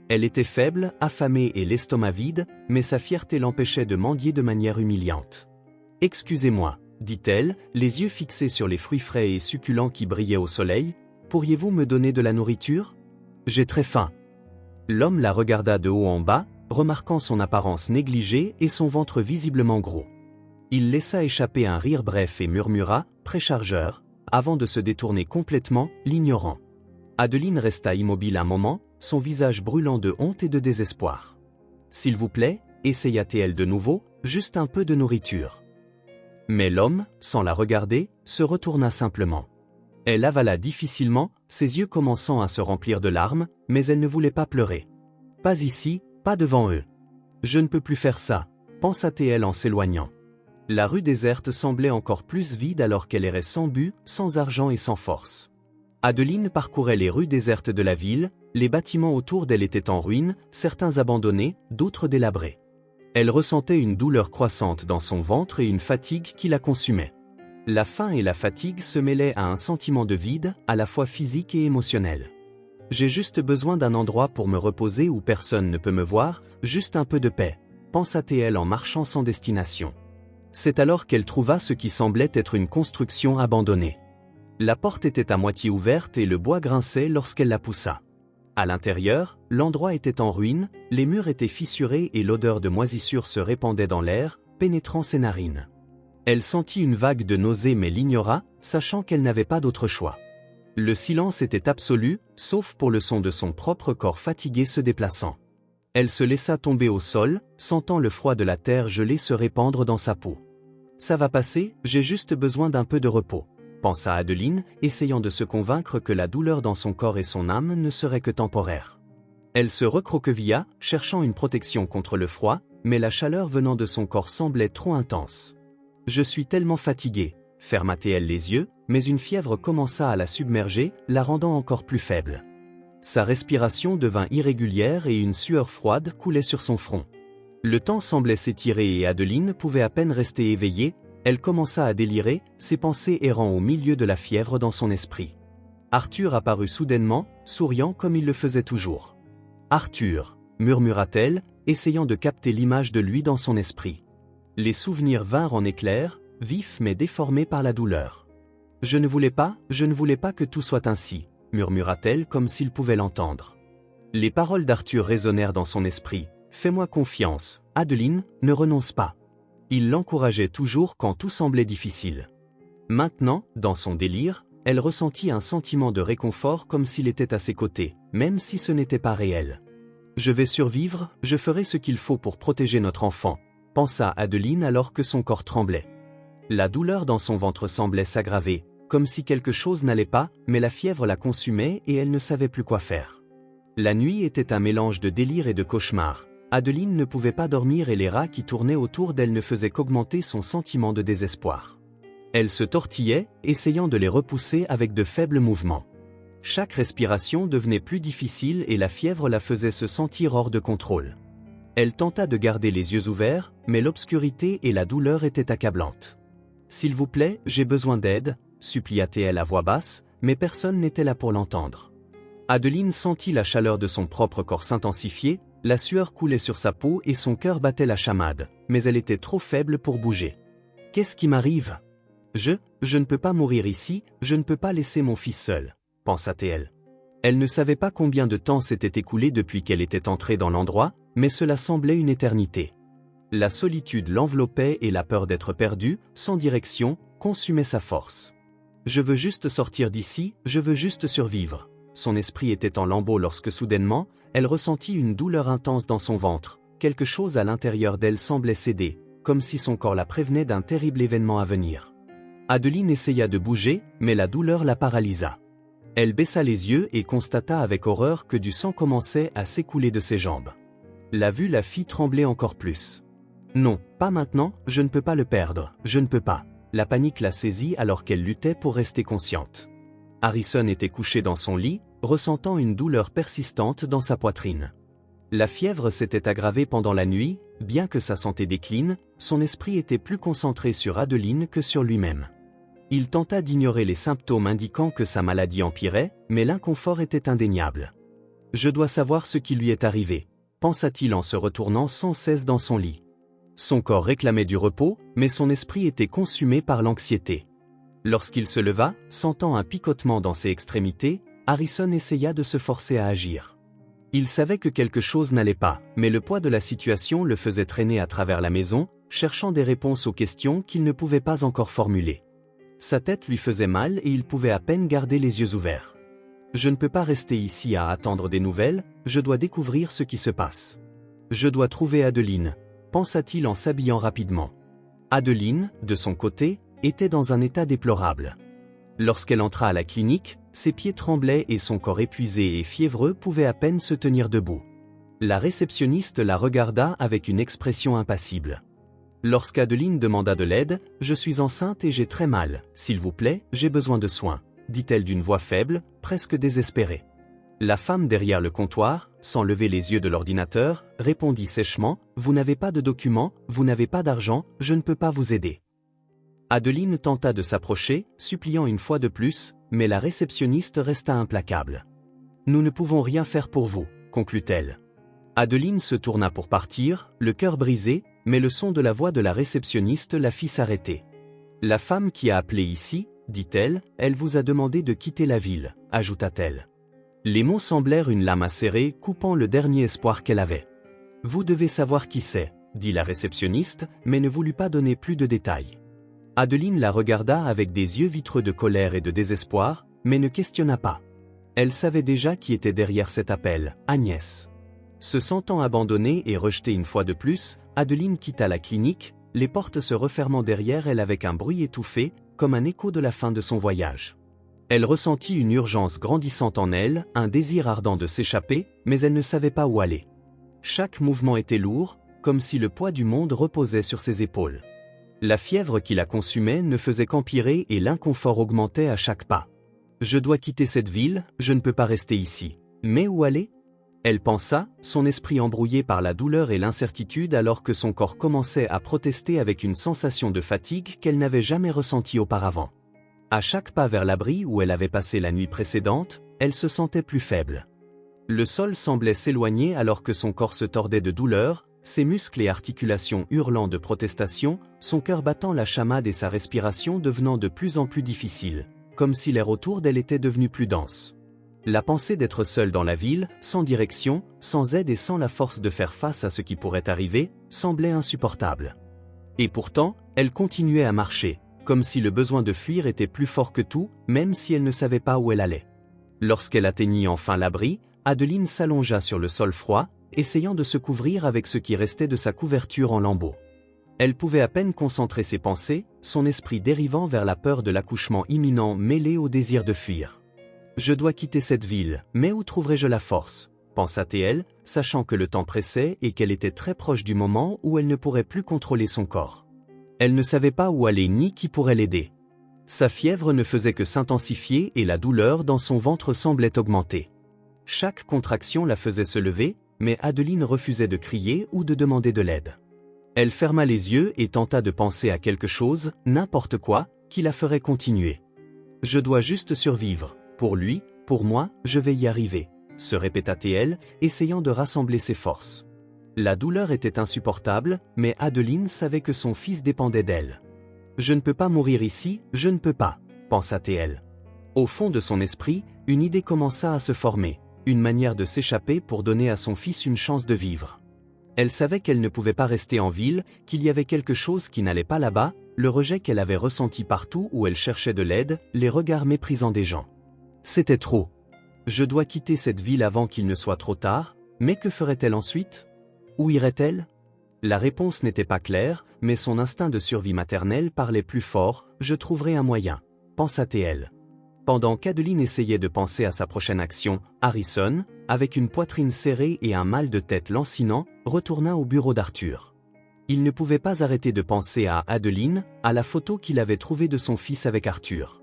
Elle était faible, affamée et l'estomac vide, mais sa fierté l'empêchait de mendier de manière humiliante. « Excusez-moi, » dit-elle, les yeux fixés sur les fruits frais et succulents qui brillaient au soleil, « pourriez-vous me donner de la nourriture? J'ai très faim. » L'homme la regarda de haut en bas, remarquant son apparence négligée et son ventre visiblement gros. Il laissa échapper un rire bref et murmura « préchargeur », avant de se détourner complètement, l'ignorant. Adeline resta immobile un moment, son visage brûlant de honte et de désespoir. « S'il vous plaît », essaya-t-elle de nouveau, « juste un peu de nourriture. » Mais l'homme, sans la regarder, se retourna simplement. Elle avala difficilement, ses yeux commençant à se remplir de larmes, mais elle ne voulait pas pleurer. « Pas ici, pas devant eux. Je ne peux plus faire ça », pensa-t-elle en s'éloignant. La rue déserte semblait encore plus vide alors qu'elle errait sans but, sans argent et sans force. Adeline parcourait les rues désertes de la ville, les bâtiments autour d'elle étaient en ruine, certains abandonnés, d'autres délabrés. Elle ressentait une douleur croissante dans son ventre et une fatigue qui la consumait. La faim et la fatigue se mêlaient à un sentiment de vide, à la fois physique et émotionnel. « J'ai juste besoin d'un endroit pour me reposer où personne ne peut me voir, juste un peu de paix », pensa-t-elle en marchant sans destination. C'est alors qu'elle trouva ce qui semblait être une construction abandonnée. La porte était à moitié ouverte et le bois grinçait lorsqu'elle la poussa. À l'intérieur, l'endroit était en ruine, les murs étaient fissurés et l'odeur de moisissure se répandait dans l'air, pénétrant ses narines. Elle sentit une vague de nausée mais l'ignora, sachant qu'elle n'avait pas d'autre choix. Le silence était absolu, sauf pour le son de son propre corps fatigué se déplaçant. Elle se laissa tomber au sol, sentant le froid de la terre gelée se répandre dans sa peau. « Ça va passer, j'ai juste besoin d'un peu de repos », pensa Adeline, essayant de se convaincre que la douleur dans son corps et son âme ne serait que temporaire. Elle se recroquevilla, cherchant une protection contre le froid, mais la chaleur venant de son corps semblait trop intense. « Je suis tellement fatiguée », ferma-t-elle les yeux, mais une fièvre commença à la submerger, la rendant encore plus faible. Sa respiration devint irrégulière et une sueur froide coulait sur son front. Le temps semblait s'étirer et Adeline pouvait à peine rester éveillée, elle commença à délirer, ses pensées errant au milieu de la fièvre dans son esprit. Arthur apparut soudainement, souriant comme il le faisait toujours. « Arthur » murmura-t-elle, essayant de capter l'image de lui dans son esprit. Les souvenirs vinrent en éclairs, vifs mais déformés par la douleur. « je ne voulais pas que tout soit ainsi », murmura-t-elle comme s'il pouvait l'entendre. Les paroles d'Arthur résonnèrent dans son esprit. « Fais-moi confiance, Adeline, ne renonce pas. » Il l'encourageait toujours quand tout semblait difficile. Maintenant, dans son délire, elle ressentit un sentiment de réconfort comme s'il était à ses côtés, même si ce n'était pas réel. « Je vais survivre, je ferai ce qu'il faut pour protéger notre enfant », pensa Adeline alors que son corps tremblait. La douleur dans son ventre semblait s'aggraver, comme si quelque chose n'allait pas, mais la fièvre la consumait et elle ne savait plus quoi faire. La nuit était un mélange de délire et de cauchemar. Adeline ne pouvait pas dormir et les rats qui tournaient autour d'elle ne faisaient qu'augmenter son sentiment de désespoir. Elle se tortillait, essayant de les repousser avec de faibles mouvements. Chaque respiration devenait plus difficile et la fièvre la faisait se sentir hors de contrôle. Elle tenta de garder les yeux ouverts, mais l'obscurité et la douleur étaient accablantes. « S'il vous plaît, j'ai besoin d'aide », supplia-t-elle à voix basse, mais personne n'était là pour l'entendre. Adeline sentit la chaleur de son propre corps s'intensifier, la sueur coulait sur sa peau et son cœur battait la chamade, mais elle était trop faible pour bouger. « Qu'est-ce qui m'arrive ? Je ne peux pas mourir ici, je ne peux pas laisser mon fils seul », pensa-t-elle. Elle ne savait pas combien de temps s'était écoulé depuis qu'elle était entrée dans l'endroit, mais cela semblait une éternité. La solitude l'enveloppait et la peur d'être perdue, sans direction, consumait sa force. « Je veux juste sortir d'ici, je veux juste survivre ». Son esprit était en lambeaux lorsque soudainement, elle ressentit une douleur intense dans son ventre, quelque chose à l'intérieur d'elle semblait céder, comme si son corps la prévenait d'un terrible événement à venir. Adeline essaya de bouger, mais la douleur la paralysa. Elle baissa les yeux et constata avec horreur que du sang commençait à s'écouler de ses jambes. La vue la fit trembler encore plus. « Non, pas maintenant, je ne peux pas le perdre, je ne peux pas ». La panique la saisit alors qu'elle luttait pour rester consciente. Harrison était couché dans son lit, ressentant une douleur persistante dans sa poitrine. La fièvre s'était aggravée pendant la nuit, bien que sa santé décline, son esprit était plus concentré sur Adeline que sur lui-même. Il tenta d'ignorer les symptômes indiquant que sa maladie empirait, mais l'inconfort était indéniable. « Je dois savoir ce qui lui est arrivé », pensa-t-il en se retournant sans cesse dans son lit. Son corps réclamait du repos, mais son esprit était consumé par l'anxiété. Lorsqu'il se leva, sentant un picotement dans ses extrémités, Harrison essaya de se forcer à agir. Il savait que quelque chose n'allait pas, mais le poids de la situation le faisait traîner à travers la maison, cherchant des réponses aux questions qu'il ne pouvait pas encore formuler. Sa tête lui faisait mal et il pouvait à peine garder les yeux ouverts. « Je ne peux pas rester ici à attendre des nouvelles, je dois découvrir ce qui se passe. Je dois trouver Adeline », pensa-t-il en s'habillant rapidement. Adeline, de son côté, était dans un état déplorable. Lorsqu'elle entra à la clinique, ses pieds tremblaient et son corps épuisé et fiévreux pouvait à peine se tenir debout. La réceptionniste la regarda avec une expression impassible. Lorsqu'Adeline demanda de l'aide, « Je suis enceinte et j'ai très mal, s'il vous plaît, j'ai besoin de soins », dit-elle d'une voix faible, presque désespérée. La femme derrière le comptoir, sans lever les yeux de l'ordinateur, répondit sèchement, « Vous n'avez pas de documents, vous n'avez pas d'argent, je ne peux pas vous aider. » Adeline tenta de s'approcher, suppliant une fois de plus, mais la réceptionniste resta implacable. « Nous ne pouvons rien faire pour vous », conclut-elle. Adeline se tourna pour partir, le cœur brisé, mais le son de la voix de la réceptionniste la fit s'arrêter. « La femme qui a appelé ici, dit-elle, elle vous a demandé de quitter la ville, ajouta-t-elle. Les mots semblèrent une lame acérée, coupant le dernier espoir qu'elle avait. « Vous devez savoir qui c'est, dit la réceptionniste, mais ne voulut pas donner plus de détails. Adeline la regarda avec des yeux vitreux de colère et de désespoir, mais ne questionna pas. Elle savait déjà qui était derrière cet appel, Agnès. Se sentant abandonnée et rejetée une fois de plus, Adeline quitta la clinique, les portes se refermant derrière elle avec un bruit étouffé, comme un écho de la fin de son voyage. Elle ressentit une urgence grandissante en elle, un désir ardent de s'échapper, mais elle ne savait pas où aller. Chaque mouvement était lourd, comme si le poids du monde reposait sur ses épaules. La fièvre qui la consumait ne faisait qu'empirer et l'inconfort augmentait à chaque pas. « Je dois quitter cette ville, je ne peux pas rester ici. Mais où aller ?» Elle pensa, son esprit embrouillé par la douleur et l'incertitude alors que son corps commençait à protester avec une sensation de fatigue qu'elle n'avait jamais ressentie auparavant. À chaque pas vers l'abri où elle avait passé la nuit précédente, elle se sentait plus faible. Le sol semblait s'éloigner alors que son corps se tordait de douleur, ses muscles et articulations hurlant de protestation, son cœur battant la chamade et sa respiration devenant de plus en plus difficile, comme si l'air autour d'elle était devenu plus dense. La pensée d'être seule dans la ville, sans direction, sans aide et sans la force de faire face à ce qui pourrait arriver, semblait insupportable. Et pourtant, elle continuait à marcher, comme si le besoin de fuir était plus fort que tout, même si elle ne savait pas où elle allait. Lorsqu'elle atteignit enfin l'abri, Adeline s'allongea sur le sol froid, essayant de se couvrir avec ce qui restait de sa couverture en lambeaux. Elle pouvait à peine concentrer ses pensées, son esprit dérivant vers la peur de l'accouchement imminent mêlé au désir de fuir. « Je dois quitter cette ville, mais où trouverai-je la force ?» pensa-t-elle, sachant que le temps pressait et qu'elle était très proche du moment où elle ne pourrait plus contrôler son corps. Elle ne savait pas où aller ni qui pourrait l'aider. Sa fièvre ne faisait que s'intensifier et la douleur dans son ventre semblait augmenter. Chaque contraction la faisait se lever, mais Adeline refusait de crier ou de demander de l'aide. Elle ferma les yeux et tenta de penser à quelque chose, n'importe quoi, qui la ferait continuer. « Je dois juste survivre. Pour lui, pour moi, je vais y arriver », se répéta-t-elle, essayant de rassembler ses forces. La douleur était insupportable, mais Adeline savait que son fils dépendait d'elle. « Je ne peux pas mourir ici, je ne peux pas », pensa-t-elle. Au fond de son esprit, une idée commença à se former, une manière de s'échapper pour donner à son fils une chance de vivre. Elle savait qu'elle ne pouvait pas rester en ville, qu'il y avait quelque chose qui n'allait pas là-bas, le rejet qu'elle avait ressenti partout où elle cherchait de l'aide, les regards méprisants des gens. C'était trop. Je dois quitter cette ville avant qu'il ne soit trop tard, mais que ferait-elle ensuite? Où irait-elle? La réponse n'était pas claire, mais son instinct de survie maternelle parlait plus fort, je trouverai un moyen, pensa-t-elle. Pendant qu'Adeline essayait de penser à sa prochaine action, Harrison, avec une poitrine serrée et un mal de tête lancinant, retourna au bureau d'Arthur. Il ne pouvait pas arrêter de penser à Adeline, à la photo qu'il avait trouvée de son fils avec Arthur.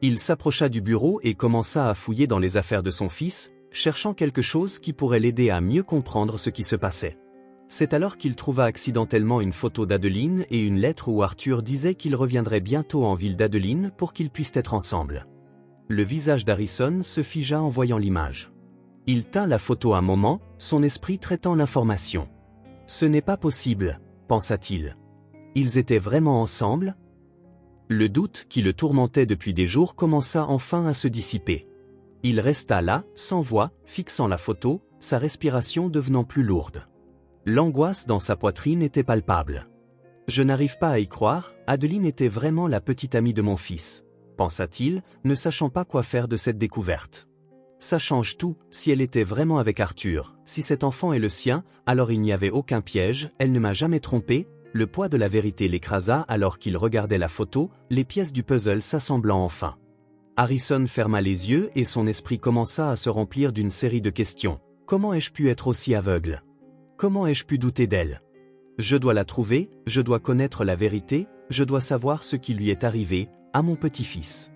Il s'approcha du bureau et commença à fouiller dans les affaires de son fils, cherchant quelque chose qui pourrait l'aider à mieux comprendre ce qui se passait. C'est alors qu'il trouva accidentellement une photo d'Adeline et une lettre où Arthur disait qu'il reviendrait bientôt en ville d'Adeline pour qu'ils puissent être ensemble. Le visage d'Harrison se figea en voyant l'image. Il tint la photo un moment, son esprit traitant l'information. « Ce n'est pas possible, » pensa-t-il. Ils étaient vraiment ensemble? Le doute qui le tourmentait depuis des jours commença enfin à se dissiper. Il resta là, sans voix, fixant la photo, sa respiration devenant plus lourde. L'angoisse dans sa poitrine était palpable. « Je n'arrive pas à y croire, Adeline était vraiment la petite amie de mon fils, » pensa-t-il, ne sachant pas quoi faire de cette découverte. Ça change tout, si elle était vraiment avec Arthur, si cet enfant est le sien, alors il n'y avait aucun piège, elle ne m'a jamais trompé. Le poids de la vérité l'écrasa alors qu'il regardait la photo, les pièces du puzzle s'assemblant enfin. Harrison ferma les yeux et son esprit commença à se remplir d'une série de questions. Comment ai-je pu être aussi aveugle? Comment ai-je pu douter d'elle? Je dois la trouver, je dois connaître la vérité, je dois savoir ce qui lui est arrivé, à mon petit-fils.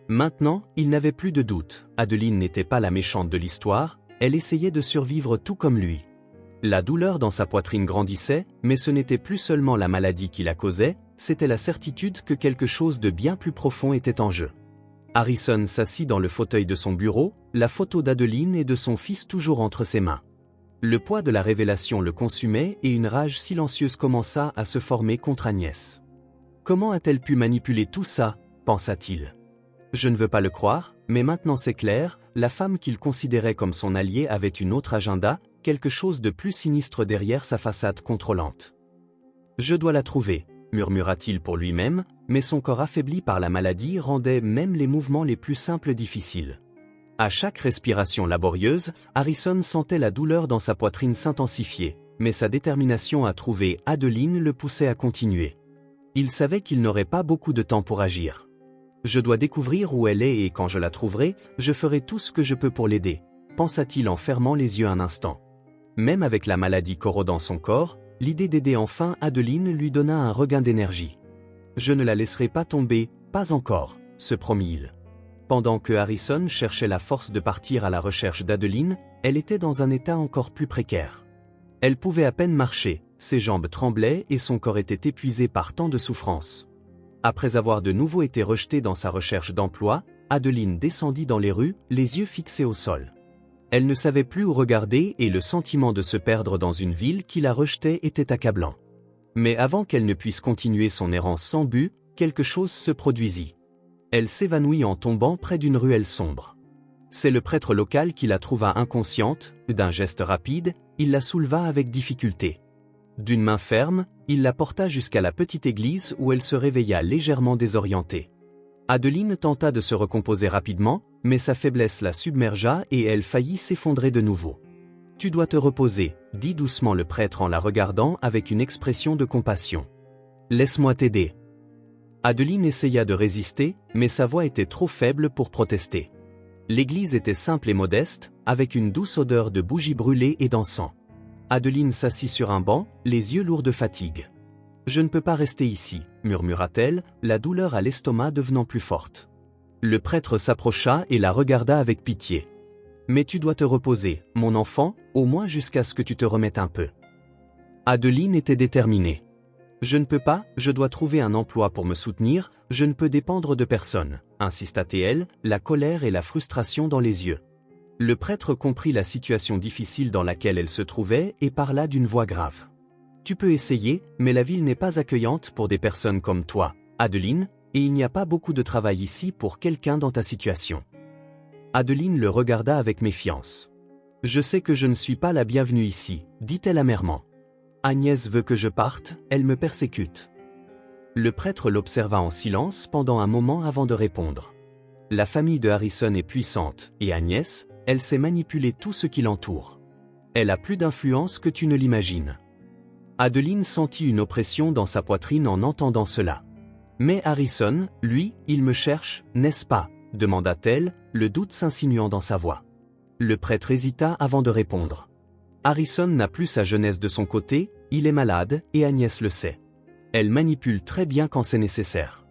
Maintenant, il n'avait plus de doute, Adeline n'était pas la méchante de l'histoire, elle essayait de survivre tout comme lui. La douleur dans sa poitrine grandissait, mais ce n'était plus seulement la maladie qui la causait, c'était la certitude que quelque chose de bien plus profond était en jeu. Harrison s'assit dans le fauteuil de son bureau, la photo d'Adeline et de son fils toujours entre ses mains. Le poids de la révélation le consumait et une rage silencieuse commença à se former contre Agnès. Comment a-t-elle pu manipuler tout ça, pensa-t-il. Je ne veux pas le croire, mais maintenant c'est clair, la femme qu'il considérait comme son allié avait une autre agenda, quelque chose de plus sinistre derrière sa façade contrôlante. « Je dois la trouver », murmura-t-il pour lui-même, mais son corps affaibli par la maladie rendait même les mouvements les plus simples difficiles. À chaque respiration laborieuse, Harrison sentait la douleur dans sa poitrine s'intensifier, mais sa détermination à trouver Adeline le poussait à continuer. Il savait qu'il n'aurait pas beaucoup de temps pour agir. « Je dois découvrir où elle est et quand je la trouverai, je ferai tout ce que je peux pour l'aider », pensa-t-il en fermant les yeux un instant. Même avec la maladie corrodant son corps, l'idée d'aider enfin Adeline lui donna un regain d'énergie. « Je ne la laisserai pas tomber, pas encore », se promit-il. Pendant que Harrison cherchait la force de partir à la recherche d'Adeline, elle était dans un état encore plus précaire. Elle pouvait à peine marcher, ses jambes tremblaient et son corps était épuisé par tant de souffrances. Après avoir de nouveau été rejetée dans sa recherche d'emploi, Adeline descendit dans les rues, les yeux fixés au sol. Elle ne savait plus où regarder et le sentiment de se perdre dans une ville qui la rejetait était accablant. Mais avant qu'elle ne puisse continuer son errance sans but, quelque chose se produisit. Elle s'évanouit en tombant près d'une ruelle sombre. C'est le prêtre local qui la trouva inconsciente, d'un geste rapide, il la souleva avec difficulté. D'une main ferme, il la porta jusqu'à la petite église où elle se réveilla légèrement désorientée. Adeline tenta de se recomposer rapidement, mais sa faiblesse la submergea et elle faillit s'effondrer de nouveau. « Tu dois te reposer », dit doucement le prêtre en la regardant avec une expression de compassion. « Laisse-moi t'aider. » Adeline essaya de résister, mais sa voix était trop faible pour protester. L'église était simple et modeste, avec une douce odeur de bougies brûlées et d'encens. Adeline s'assit sur un banc, les yeux lourds de fatigue. « Je ne peux pas rester ici », murmura-t-elle, la douleur à l'estomac devenant plus forte. Le prêtre s'approcha et la regarda avec pitié. « Mais tu dois te reposer, mon enfant, au moins jusqu'à ce que tu te remettes un peu. » Adeline était déterminée. « Je ne peux pas, je dois trouver un emploi pour me soutenir, je ne peux dépendre de personne, » insista-t-elle, la colère et la frustration dans les yeux. Le prêtre comprit la situation difficile dans laquelle elle se trouvait et parla d'une voix grave. « Tu peux essayer, mais la ville n'est pas accueillante pour des personnes comme toi, Adeline, et il n'y a pas beaucoup de travail ici pour quelqu'un dans ta situation. » Adeline le regarda avec méfiance. « Je sais que je ne suis pas la bienvenue ici, » dit-elle amèrement. Agnès veut que je parte, elle me persécute. Le prêtre l'observa en silence pendant un moment avant de répondre. La famille de Harrison est puissante, et Agnès, elle sait manipuler tout ce qui l'entoure. Elle a plus d'influence que tu ne l'imagines. Adeline sentit une oppression dans sa poitrine en entendant cela. Mais Harrison, lui, il me cherche, n'est-ce pas ? Demanda-t-elle, le doute s'insinuant dans sa voix. Le prêtre hésita avant de répondre. Harrison n'a plus sa jeunesse de son côté, il est malade, et Agnès le sait. Elle manipule très bien quand c'est nécessaire.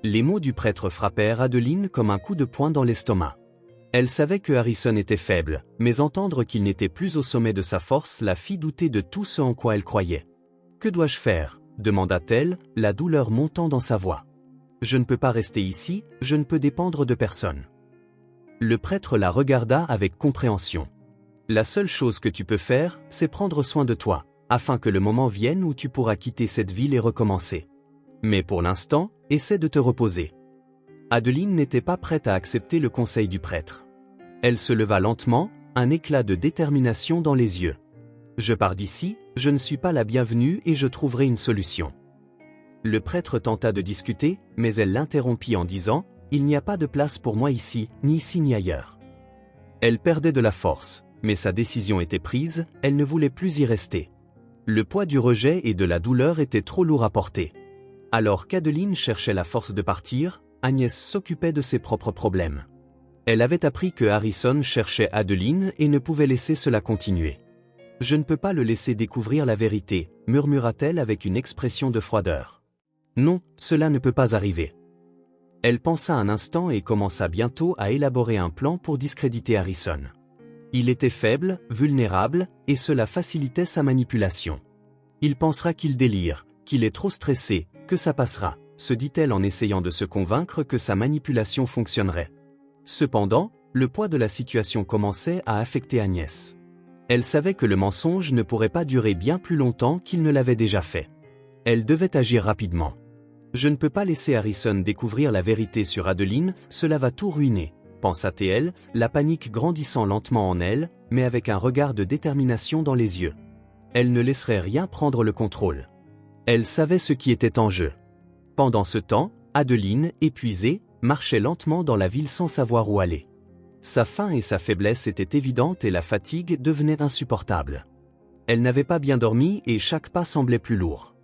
Les mots du prêtre frappèrent Adeline comme un coup de poing dans l'estomac. Elle savait que Harrison était faible, mais entendre qu'il n'était plus au sommet de sa force la fit douter de tout ce en quoi elle croyait. « Que dois-je faire ?» demanda-t-elle, la douleur montant dans sa voix. « Je ne peux pas rester ici, je ne peux dépendre de personne. » Le prêtre la regarda avec compréhension. La seule chose que tu peux faire, c'est prendre soin de toi, afin que le moment vienne où tu pourras quitter cette ville et recommencer. Mais pour l'instant, essaie de te reposer. Adeline n'était pas prête à accepter le conseil du prêtre. Elle se leva lentement, un éclat de détermination dans les yeux. « Je pars d'ici, je ne suis pas la bienvenue et je trouverai une solution. » Le prêtre tenta de discuter, mais elle l'interrompit en disant « Il n'y a pas de place pour moi ici ni ailleurs. » Elle perdait de la force. Mais sa décision était prise, elle ne voulait plus y rester. Le poids du rejet et de la douleur était trop lourd à porter. Alors qu'Adeline cherchait la force de partir, Agnès s'occupait de ses propres problèmes. Elle avait appris que Harrison cherchait Adeline et ne pouvait laisser cela continuer. « Je ne peux pas le laisser découvrir la vérité », murmura-t-elle avec une expression de froideur. « Non, cela ne peut pas arriver. » Elle pensa un instant et commença bientôt à élaborer un plan pour discréditer Harrison. Il était faible, vulnérable, et cela facilitait sa manipulation. Il pensera qu'il délire, qu'il est trop stressé, que ça passera, se dit-elle en essayant de se convaincre que sa manipulation fonctionnerait. Cependant, le poids de la situation commençait à affecter Agnès. Elle savait que le mensonge ne pourrait pas durer bien plus longtemps qu'il ne l'avait déjà fait. Elle devait agir rapidement. « Je ne peux pas laisser Harrison découvrir la vérité sur Adeline, cela va tout ruiner. » pensa-t-elle, la panique grandissant lentement en elle, mais avec un regard de détermination dans les yeux. Elle ne laisserait rien prendre le contrôle. Elle savait ce qui était en jeu. Pendant ce temps, Adeline, épuisée, marchait lentement dans la ville sans savoir où aller. Sa faim et sa faiblesse étaient évidentes et la fatigue devenait insupportable. Elle n'avait pas bien dormi et chaque pas semblait plus lourd.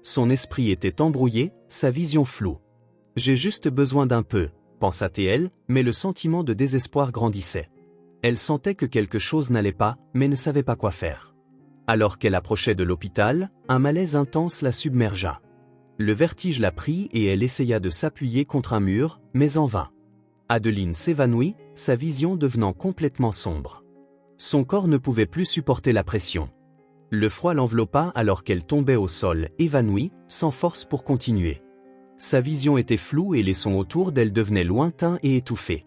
Son esprit était embrouillé, sa vision floue. « J'ai juste besoin d'un peu », pensa-t-elle, mais le sentiment de désespoir grandissait. Elle sentait que quelque chose n'allait pas, mais ne savait pas quoi faire. Alors qu'elle approchait de l'hôpital, un malaise intense la submergea. Le vertige la prit et elle essaya de s'appuyer contre un mur, mais en vain. Adeline s'évanouit, sa vision devenant complètement sombre. Son corps ne pouvait plus supporter la pression. Le froid l'enveloppa alors qu'elle tombait au sol, évanouie, sans force pour continuer. Sa vision était floue et les sons autour d'elle devenaient lointains et étouffés.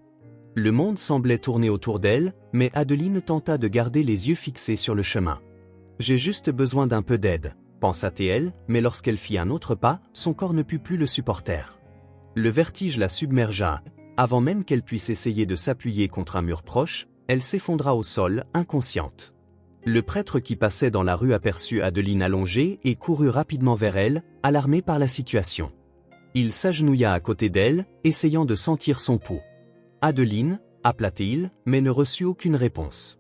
Le monde semblait tourner autour d'elle, mais Adeline tenta de garder les yeux fixés sur le chemin. « J'ai juste besoin d'un peu d'aide », pensa-t-elle, mais lorsqu'elle fit un autre pas, son corps ne put plus le supporter. Le vertige la submergea. Avant même qu'elle puisse essayer de s'appuyer contre un mur proche, elle s'effondra au sol, inconsciente. Le prêtre qui passait dans la rue aperçut Adeline allongée et courut rapidement vers elle, alarmé par la situation. Il s'agenouilla à côté d'elle, essayant de sentir son pouls. « Adeline » appela-t-il, mais ne reçut aucune réponse.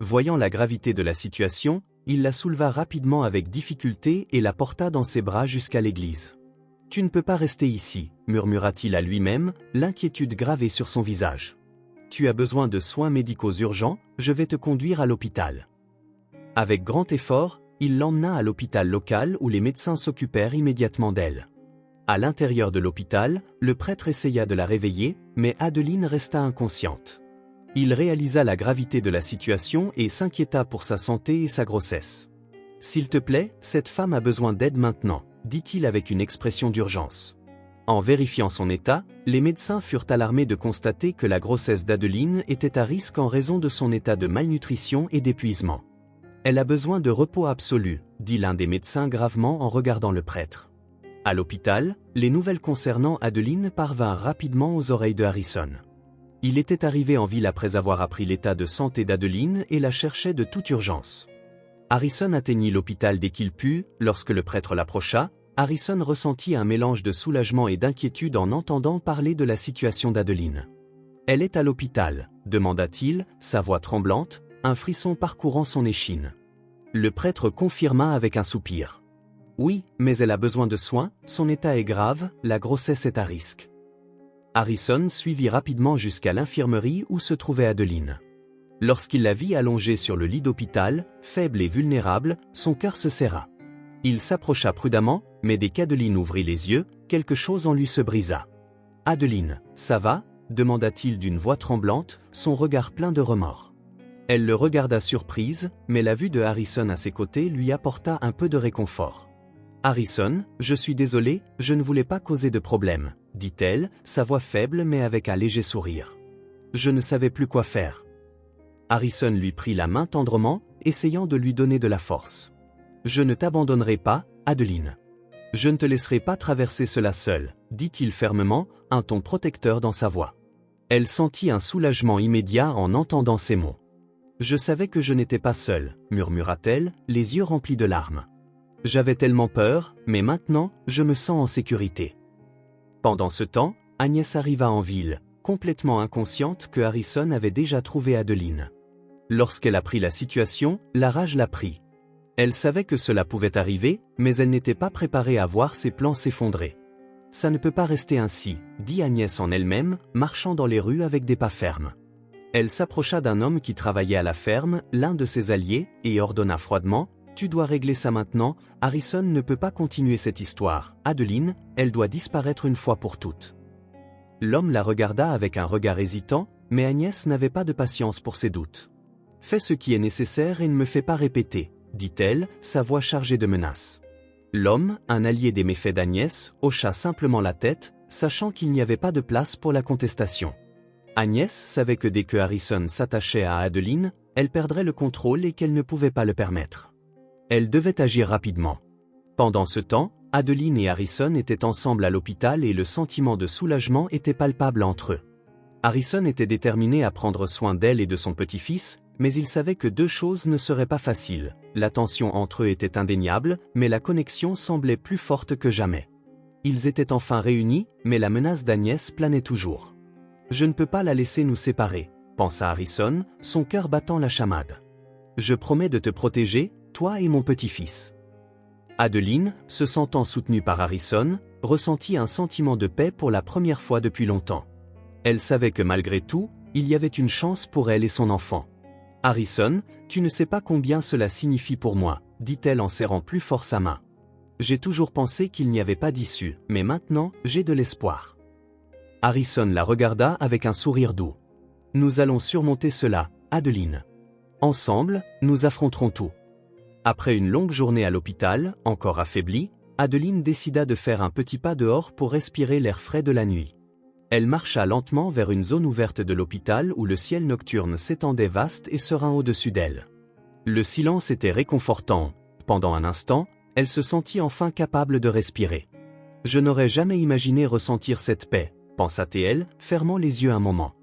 Voyant la gravité de la situation, il la souleva rapidement avec difficulté et la porta dans ses bras jusqu'à l'église. « Tu ne peux pas rester ici » murmura-t-il à lui-même, l'inquiétude gravée sur son visage. « Tu as besoin de soins médicaux urgents, je vais te conduire à l'hôpital. » Avec grand effort, il l'emmena à l'hôpital local où les médecins s'occupèrent immédiatement d'elle. À l'intérieur de l'hôpital, le prêtre essaya de la réveiller, mais Adeline resta inconsciente. Il réalisa la gravité de la situation et s'inquiéta pour sa santé et sa grossesse. « S'il te plaît, cette femme a besoin d'aide maintenant », dit-il avec une expression d'urgence. En vérifiant son état, les médecins furent alarmés de constater que la grossesse d'Adeline était à risque en raison de son état de malnutrition et d'épuisement. « Elle a besoin de repos absolu », dit l'un des médecins gravement en regardant le prêtre. À l'hôpital, les nouvelles concernant Adeline parvinrent rapidement aux oreilles de Harrison. Il était arrivé en ville après avoir appris l'état de santé d'Adeline et la cherchait de toute urgence. Harrison atteignit l'hôpital dès qu'il put. Lorsque le prêtre l'approcha, Harrison ressentit un mélange de soulagement et d'inquiétude en entendant parler de la situation d'Adeline. « Elle est à l'hôpital » demanda-t-il, sa voix tremblante, un frisson parcourant son échine. Le prêtre confirma avec un soupir. « Oui, mais elle a besoin de soins, son état est grave, la grossesse est à risque. » Harrison suivit rapidement jusqu'à l'infirmerie où se trouvait Adeline. Lorsqu'il la vit allongée sur le lit d'hôpital, faible et vulnérable, son cœur se serra. Il s'approcha prudemment, mais dès qu'Adeline ouvrit les yeux, quelque chose en lui se brisa. « Adeline, ça va » demanda-t-il d'une voix tremblante, son regard plein de remords. Elle le regarda surprise, mais la vue de Harrison à ses côtés lui apporta un peu de réconfort. « Harrison, je suis désolée, je ne voulais pas causer de problème », dit-elle, sa voix faible mais avec un léger sourire. « Je ne savais plus quoi faire. » Harrison lui prit la main tendrement, essayant de lui donner de la force. « Je ne t'abandonnerai pas, Adeline. Je ne te laisserai pas traverser cela seule, » dit-il fermement, un ton protecteur dans sa voix. Elle sentit un soulagement immédiat en entendant ces mots. « Je savais que je n'étais pas seule, » murmura-t-elle, les yeux remplis de larmes. « J'avais tellement peur, mais maintenant, je me sens en sécurité. » Pendant ce temps, Agnès arriva en ville, complètement inconsciente que Harrison avait déjà trouvé Adeline. Lorsqu'elle apprit la situation, la rage la prit. Elle savait que cela pouvait arriver, mais elle n'était pas préparée à voir ses plans s'effondrer. « Ça ne peut pas rester ainsi », dit Agnès en elle-même, marchant dans les rues avec des pas fermes. Elle s'approcha d'un homme qui travaillait à la ferme, l'un de ses alliés, et ordonna froidement, « Tu dois régler ça maintenant, Harrison ne peut pas continuer cette histoire. Adeline, elle doit disparaître une fois pour toutes. » L'homme la regarda avec un regard hésitant, mais Agnès n'avait pas de patience pour ses doutes. « Fais ce qui est nécessaire et ne me fais pas répéter, » dit-elle, sa voix chargée de menaces. L'homme, un allié des méfaits d'Agnès, hocha simplement la tête, sachant qu'il n'y avait pas de place pour la contestation. Agnès savait que dès que Harrison s'attachait à Adeline, elle perdrait le contrôle et qu'elle ne pouvait pas le permettre. Elle devait agir rapidement. Pendant ce temps, Adeline et Harrison étaient ensemble à l'hôpital et le sentiment de soulagement était palpable entre eux. Harrison était déterminé à prendre soin d'elle et de son petit-fils, mais il savait que deux choses ne seraient pas faciles. La tension entre eux était indéniable, mais la connexion semblait plus forte que jamais. Ils étaient enfin réunis, mais la menace d'Agnès planait toujours. Je ne peux pas la laisser nous séparer, pensa Harrison, son cœur battant la chamade. Je promets de te protéger, toi et mon petit-fils. Adeline, se sentant soutenue par Harrison, ressentit un sentiment de paix pour la première fois depuis longtemps. Elle savait que malgré tout, il y avait une chance pour elle et son enfant. Harrison, tu ne sais pas combien cela signifie pour moi, dit-elle en serrant plus fort sa main. J'ai toujours pensé qu'il n'y avait pas d'issue, mais maintenant, j'ai de l'espoir. Harrison la regarda avec un sourire doux. Nous allons surmonter cela, Adeline. Ensemble, nous affronterons tout. Après une longue journée à l'hôpital, encore affaiblie, Adeline décida de faire un petit pas dehors pour respirer l'air frais de la nuit. Elle marcha lentement vers une zone ouverte de l'hôpital où le ciel nocturne s'étendait vaste et serein au-dessus d'elle. Le silence était réconfortant. Pendant un instant, elle se sentit enfin capable de respirer. Je n'aurais jamais imaginé ressentir cette paix, pensa-t-elle, fermant les yeux un moment.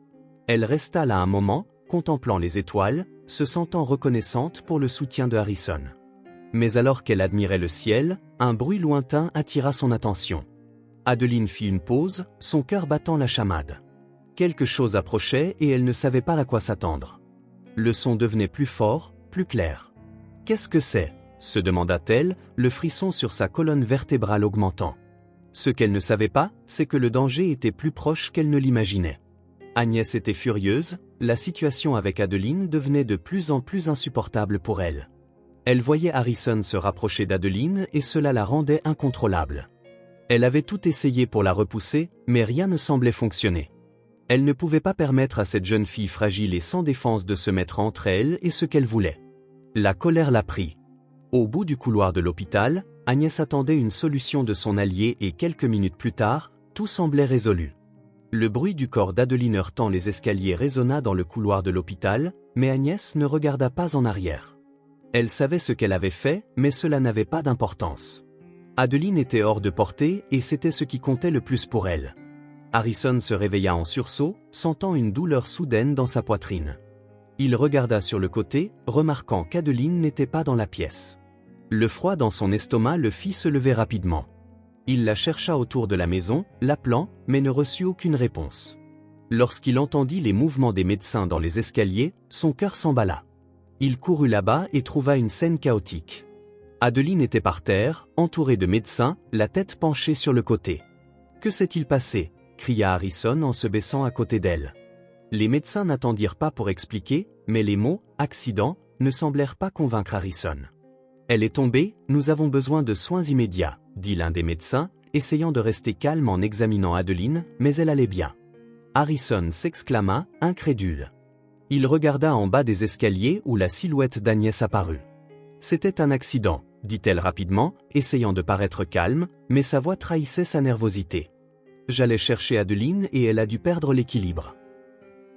Elle resta là un moment, contemplant les étoiles, se sentant reconnaissante pour le soutien de Harrison. Mais alors qu'elle admirait le ciel, un bruit lointain attira son attention. Adeline fit une pause, son cœur battant la chamade. Quelque chose approchait et elle ne savait pas à quoi s'attendre. Le son devenait plus fort, plus clair. « Qu'est-ce que c'est ?» se demanda-t-elle, le frisson sur sa colonne vertébrale augmentant. Ce qu'elle ne savait pas, c'est que le danger était plus proche qu'elle ne l'imaginait. Agnès était furieuse, la situation avec Adeline devenait de plus en plus insupportable pour elle. Elle voyait Harrison se rapprocher d'Adeline et cela la rendait incontrôlable. Elle avait tout essayé pour la repousser, mais rien ne semblait fonctionner. Elle ne pouvait pas permettre à cette jeune fille fragile et sans défense de se mettre entre elle et ce qu'elle voulait. La colère la prit. Au bout du couloir de l'hôpital, Agnès attendait une solution de son allié et quelques minutes plus tard, tout semblait résolu. Le bruit du corps d'Adeline heurtant les escaliers résonna dans le couloir de l'hôpital, mais Agnès ne regarda pas en arrière. Elle savait ce qu'elle avait fait, mais cela n'avait pas d'importance. Adeline était hors de portée et c'était ce qui comptait le plus pour elle. Harrison se réveilla en sursaut, sentant une douleur soudaine dans sa poitrine. Il regarda sur le côté, remarquant qu'Adeline n'était pas dans la pièce. Le froid dans son estomac le fit se lever rapidement. Il la chercha autour de la maison, l'appelant, mais ne reçut aucune réponse. Lorsqu'il entendit les mouvements des médecins dans les escaliers, son cœur s'emballa. Il courut là-bas et trouva une scène chaotique. Adeline était par terre, entourée de médecins, la tête penchée sur le côté. « Que s'est-il passé ?» cria Harrison en se baissant à côté d'elle. Les médecins n'attendirent pas pour expliquer, mais les mots « accident » ne semblèrent pas convaincre Harrison. « Elle est tombée, nous avons besoin de soins immédiats », dit l'un des médecins, essayant de rester calme en examinant Adeline, mais elle allait bien. Harrison s'exclama, incrédule. Il regarda en bas des escaliers où la silhouette d'Agnès apparut. C'était un accident, dit-elle rapidement, essayant de paraître calme, mais sa voix trahissait sa nervosité. J'allais chercher Adeline et elle a dû perdre l'équilibre.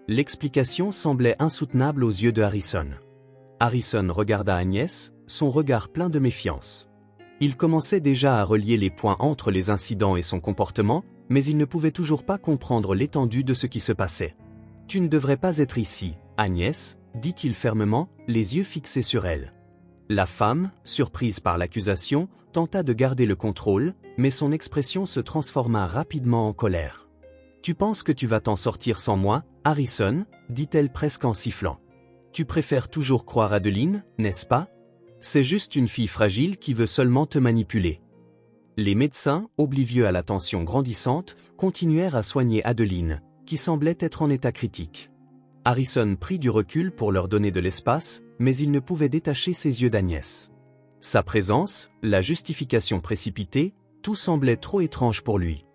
L'explication semblait insoutenable aux yeux de Harrison. Harrison regarda Agnès, son regard plein de méfiance. Il commençait déjà à relier les points entre les incidents et son comportement, mais il ne pouvait toujours pas comprendre l'étendue de ce qui se passait. « Tu ne devrais pas être ici, Agnès, » dit-il fermement, les yeux fixés sur elle. La femme, surprise par l'accusation, tenta de garder le contrôle, mais son expression se transforma rapidement en colère. « Tu penses que tu vas t'en sortir sans moi, Harrison ?» dit-elle presque en sifflant. « Tu préfères toujours croire Adeline, n'est-ce pas? C'est juste une fille fragile qui veut seulement te manipuler. » Les médecins, oblivieux à la tension grandissante, continuèrent à soigner Adeline, qui semblait être en état critique. Harrison prit du recul pour leur donner de l'espace, mais il ne pouvait détacher ses yeux d'Agnès. Sa présence, la justification précipitée, tout semblait trop étrange pour lui.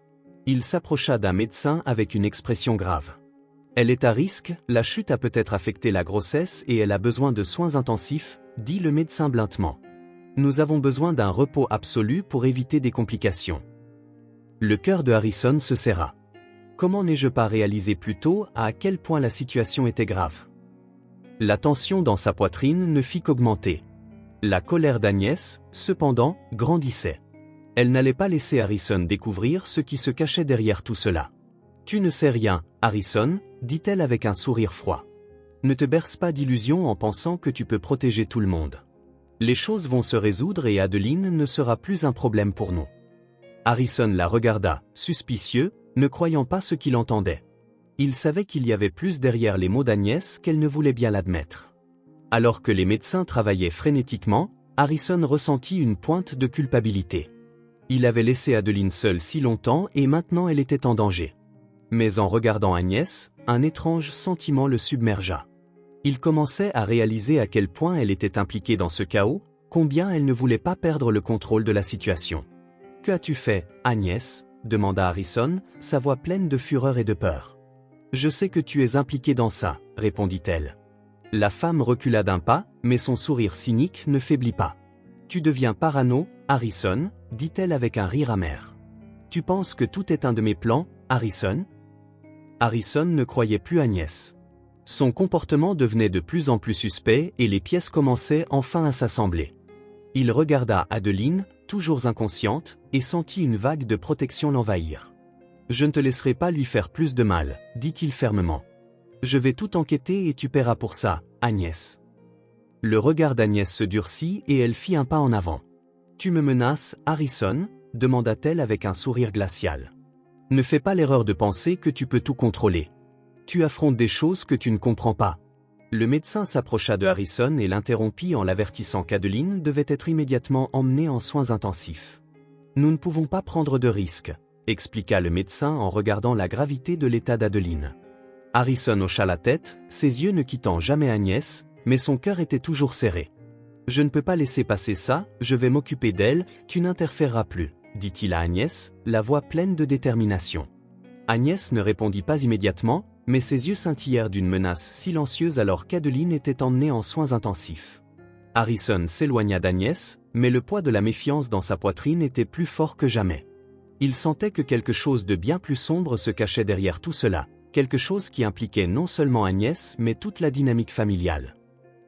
Il s'approcha d'un médecin avec une expression grave. « Elle est à risque, la chute a peut-être affecté la grossesse et elle a besoin de soins intensifs, » dit le médecin blindement. « Nous avons besoin d'un repos absolu pour éviter des complications. » Le cœur de Harrison se serra. Comment n'ai-je pas réalisé plus tôt à quel point la situation était grave? La tension dans sa poitrine ne fit qu'augmenter. La colère d'Agnès, cependant, grandissait. Elle n'allait pas laisser Harrison découvrir ce qui se cachait derrière tout cela. « Tu ne sais rien, Harrison, » dit-elle avec un sourire froid. « Ne te berce pas d'illusions en pensant que tu peux protéger tout le monde. Les choses vont se résoudre et Adeline ne sera plus un problème pour nous. » Harrison la regarda, suspicieux, ne croyant pas ce qu'il entendait. Il savait qu'il y avait plus derrière les mots d'Agnès qu'elle ne voulait bien l'admettre. Alors que les médecins travaillaient frénétiquement, Harrison ressentit une pointe de culpabilité. Il avait laissé Adeline seule si longtemps et maintenant elle était en danger. Mais en regardant Agnès, un étrange sentiment le submergea. Il commençait à réaliser à quel point elle était impliquée dans ce chaos, combien elle ne voulait pas perdre le contrôle de la situation. « Que as-tu fait, Agnès » demanda Harrison, sa voix pleine de fureur et de peur. « Je sais que tu es impliquée dans ça, » répondit-elle. La femme recula d'un pas, mais son sourire cynique ne faiblit pas. « Tu deviens parano, Harrison » dit-elle avec un rire amer. « Tu penses que tout est un de mes plans, Harrison ?» Harrison ne croyait plus Agnès. Son comportement devenait de plus en plus suspect et les pièces commençaient enfin à s'assembler. Il regarda Adeline, toujours inconsciente, et sentit une vague de protection l'envahir. « Je ne te laisserai pas lui faire plus de mal, » dit-il fermement. « Je vais tout enquêter et tu paieras pour ça, Agnès. » Le regard d'Agnès se durcit et elle fit un pas en avant. « Tu me menaces, Harrison » demanda-t-elle avec un sourire glacial. « Ne fais pas l'erreur de penser que tu peux tout contrôler. Tu affrontes des choses que tu ne comprends pas. » Le médecin s'approcha de Harrison et l'interrompit en l'avertissant qu'Adeline devait être immédiatement emmenée en soins intensifs. « Nous ne pouvons pas prendre de risques, » expliqua le médecin en regardant la gravité de l'état d'Adeline. Harrison hocha la tête, ses yeux ne quittant jamais Agnès, mais son cœur était toujours serré. « Je ne peux pas laisser passer ça, je vais m'occuper d'elle, tu n'interféreras plus, » dit-il à Agnès, la voix pleine de détermination. Agnès ne répondit pas immédiatement, mais ses yeux scintillèrent d'une menace silencieuse alors qu'Adeline était emmenée en soins intensifs. Harrison s'éloigna d'Agnès, mais le poids de la méfiance dans sa poitrine était plus fort que jamais. Il sentait que quelque chose de bien plus sombre se cachait derrière tout cela, quelque chose qui impliquait non seulement Agnès mais toute la dynamique familiale.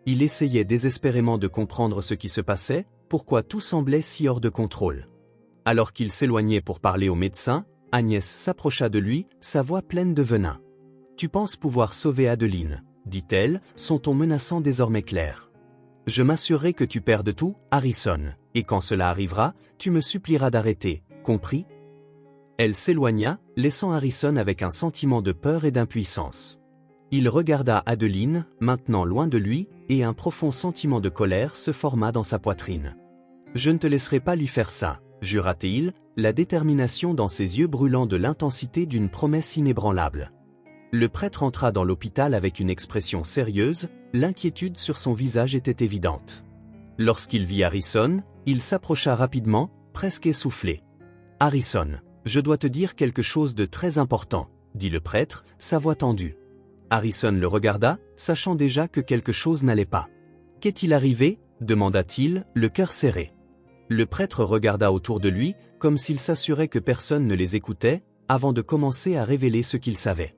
Il essayait désespérément de comprendre ce qui se passait, pourquoi tout semblait si hors de contrôle. Alors qu'il s'éloignait pour parler au médecin, Agnès s'approcha de lui, sa voix pleine de venin. « Tu penses pouvoir sauver Adeline » dit-elle, son ton menaçant désormais clair. « Je m'assurerai que tu perdes tout, Harrison, et quand cela arrivera, tu me supplieras d'arrêter, compris ?» Elle s'éloigna, laissant Harrison avec un sentiment de peur et d'impuissance. Il regarda Adeline, maintenant loin de lui, et un profond sentiment de colère se forma dans sa poitrine. « Je ne te laisserai pas lui faire ça, » jura-t-il, la détermination dans ses yeux brûlant de l'intensité d'une promesse inébranlable. Le prêtre entra dans l'hôpital avec une expression sérieuse, l'inquiétude sur son visage était évidente. Lorsqu'il vit Harrison, il s'approcha rapidement, presque essoufflé. « Harrison, je dois te dire quelque chose de très important, » dit le prêtre, sa voix tendue. Harrison le regarda, sachant déjà que quelque chose n'allait pas. « Qu'est-il arrivé » demanda-t-il, le cœur serré. Le prêtre regarda autour de lui, comme s'il s'assurait que personne ne les écoutait, avant de commencer à révéler ce qu'il savait.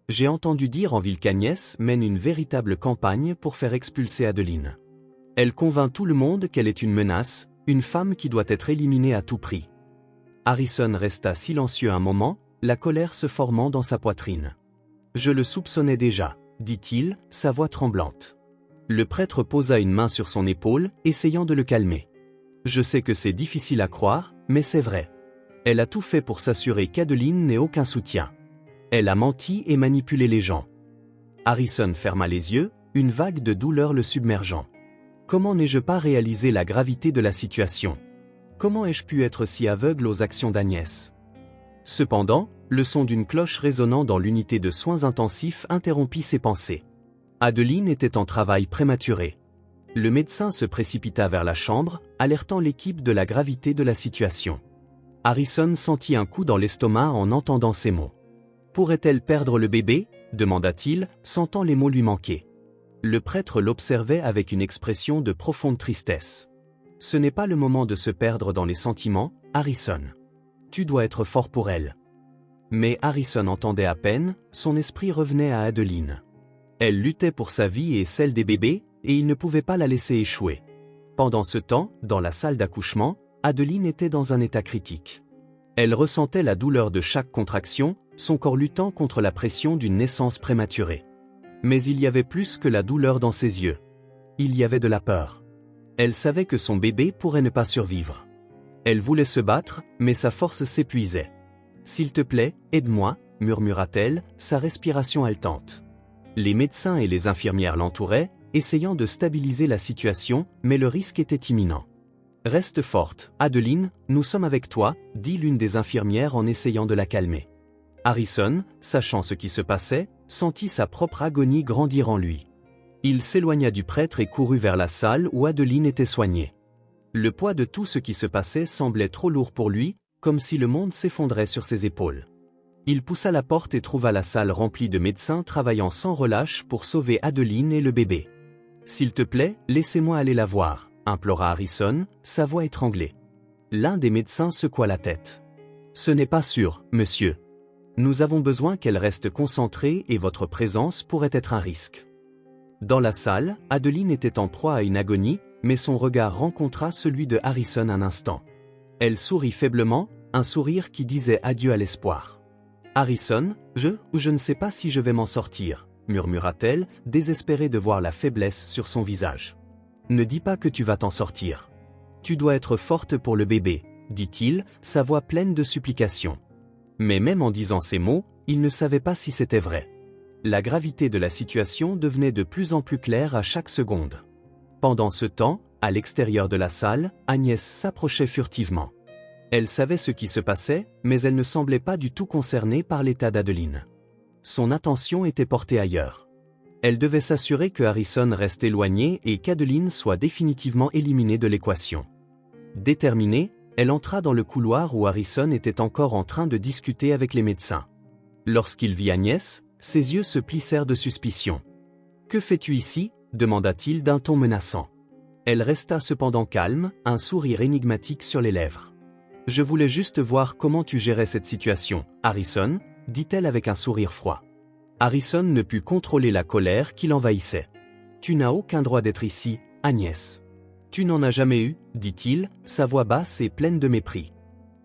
« J'ai entendu dire en ville qu'Agnès mène une véritable campagne pour faire expulser Adeline. Elle convainc tout le monde qu'elle est une menace, une femme qui doit être éliminée à tout prix. » Harrison resta silencieux un moment, la colère se formant dans sa poitrine. « Je le soupçonnais déjà, » dit-il, sa voix tremblante. Le prêtre posa une main sur son épaule, essayant de le calmer. « Je sais que c'est difficile à croire, mais c'est vrai. Elle a tout fait pour s'assurer qu'Adeline n'ait aucun soutien. Elle a menti et manipulé les gens. » Harrison ferma les yeux, une vague de douleur le submergeant. « Comment n'ai-je pas réalisé la gravité de la situation ? Comment ai-je pu être si aveugle aux actions d'Agnès ?» Cependant, le son d'une cloche résonnant dans l'unité de soins intensifs interrompit ses pensées. Adeline était en travail prématuré. Le médecin se précipita vers la chambre, alertant l'équipe de la gravité de la situation. Harrison sentit un coup dans l'estomac en entendant ces mots. « Pourrait-elle perdre le bébé » demanda-t-il, sentant les mots lui manquer. Le prêtre l'observait avec une expression de profonde tristesse. « Ce n'est pas le moment de se perdre dans les sentiments, Harrison. Tu dois être fort pour elle. » Mais Harrison entendait à peine, son esprit revenait à Adeline. Elle luttait pour sa vie et celle des bébés, et il ne pouvait pas la laisser échouer. Pendant ce temps, dans la salle d'accouchement, Adeline était dans un état critique. Elle ressentait la douleur de chaque contraction, son corps luttant contre la pression d'une naissance prématurée. Mais il y avait plus que la douleur dans ses yeux. Il y avait de la peur. Elle savait que son bébé pourrait ne pas survivre. Elle voulait se battre, mais sa force s'épuisait. « S'il te plaît, aide-moi » murmura-t-elle, sa respiration haletante. Les médecins et les infirmières l'entouraient, essayant de stabiliser la situation, mais le risque était imminent. « Reste forte, Adeline, nous sommes avec toi » dit l'une des infirmières en essayant de la calmer. Harrison, sachant ce qui se passait, sentit sa propre agonie grandir en lui. Il s'éloigna du prêtre et courut vers la salle où Adeline était soignée. Le poids de tout ce qui se passait semblait trop lourd pour lui, comme si le monde s'effondrait sur ses épaules. Il poussa la porte et trouva la salle remplie de médecins travaillant sans relâche pour sauver Adeline et le bébé. « S'il te plaît, laissez-moi aller la voir » implora Harrison, sa voix étranglée. L'un des médecins secoua la tête. « Ce n'est pas sûr, monsieur. Nous avons besoin qu'elle reste concentrée et votre présence pourrait être un risque. » Dans la salle, Adeline était en proie à une agonie, mais son regard rencontra celui de Harrison un instant. Elle sourit faiblement, un sourire qui disait adieu à l'espoir. « Harrison, je ne sais pas si je vais m'en sortir » murmura-t-elle, désespérée de voir la faiblesse sur son visage. « Ne dis pas que tu vas t'en sortir. Tu dois être forte pour le bébé » dit-il, sa voix pleine de supplication. Mais même en disant ces mots, il ne savait pas si c'était vrai. La gravité de la situation devenait de plus en plus claire à chaque seconde. Pendant ce temps, à l'extérieur de la salle, Agnès s'approchait furtivement. Elle savait ce qui se passait, mais elle ne semblait pas du tout concernée par l'état d'Adeline. Son attention était portée ailleurs. Elle devait s'assurer que Harrison reste éloigné et qu'Adeline soit définitivement éliminée de l'équation. Déterminée, elle entra dans le couloir où Harrison était encore en train de discuter avec les médecins. Lorsqu'il vit Agnès, ses yeux se plissèrent de suspicion. « Que fais-tu ici » demanda-t-il d'un ton menaçant. Elle resta cependant calme, un sourire énigmatique sur les lèvres. « Je voulais juste voir comment tu gérais cette situation, Harrison » dit-elle avec un sourire froid. Harrison ne put contrôler la colère qui l'envahissait. « Tu n'as aucun droit d'être ici, Agnès. »« Tu n'en as jamais eu » dit-il, sa voix basse et pleine de mépris.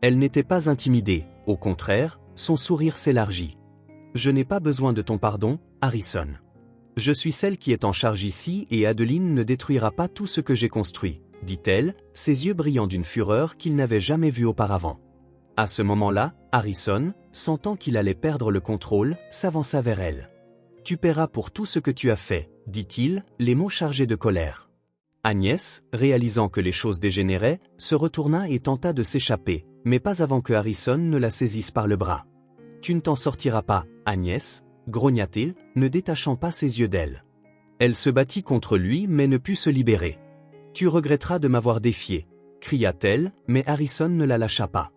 Elle n'était pas intimidée, au contraire, son sourire s'élargit. « Je n'ai pas besoin de ton pardon, Harrison. Je suis celle qui est en charge ici et Adeline ne détruira pas tout ce que j'ai construit, » dit-elle, ses yeux brillant d'une fureur qu'il n'avait jamais vue auparavant. À ce moment-là, Harrison, sentant qu'il allait perdre le contrôle, s'avança vers elle. « Tu paieras pour tout ce que tu as fait, » dit-il, les mots chargés de colère. Agnès, réalisant que les choses dégénéraient, se retourna et tenta de s'échapper, mais pas avant que Harrison ne la saisisse par le bras. « Tu ne t'en sortiras pas, Agnès » grogna-t-il, ne détachant pas ses yeux d'elle. Elle se battit contre lui mais ne put se libérer. « Tu regretteras de m'avoir défié » cria-t-elle, mais Harrison ne la lâcha pas.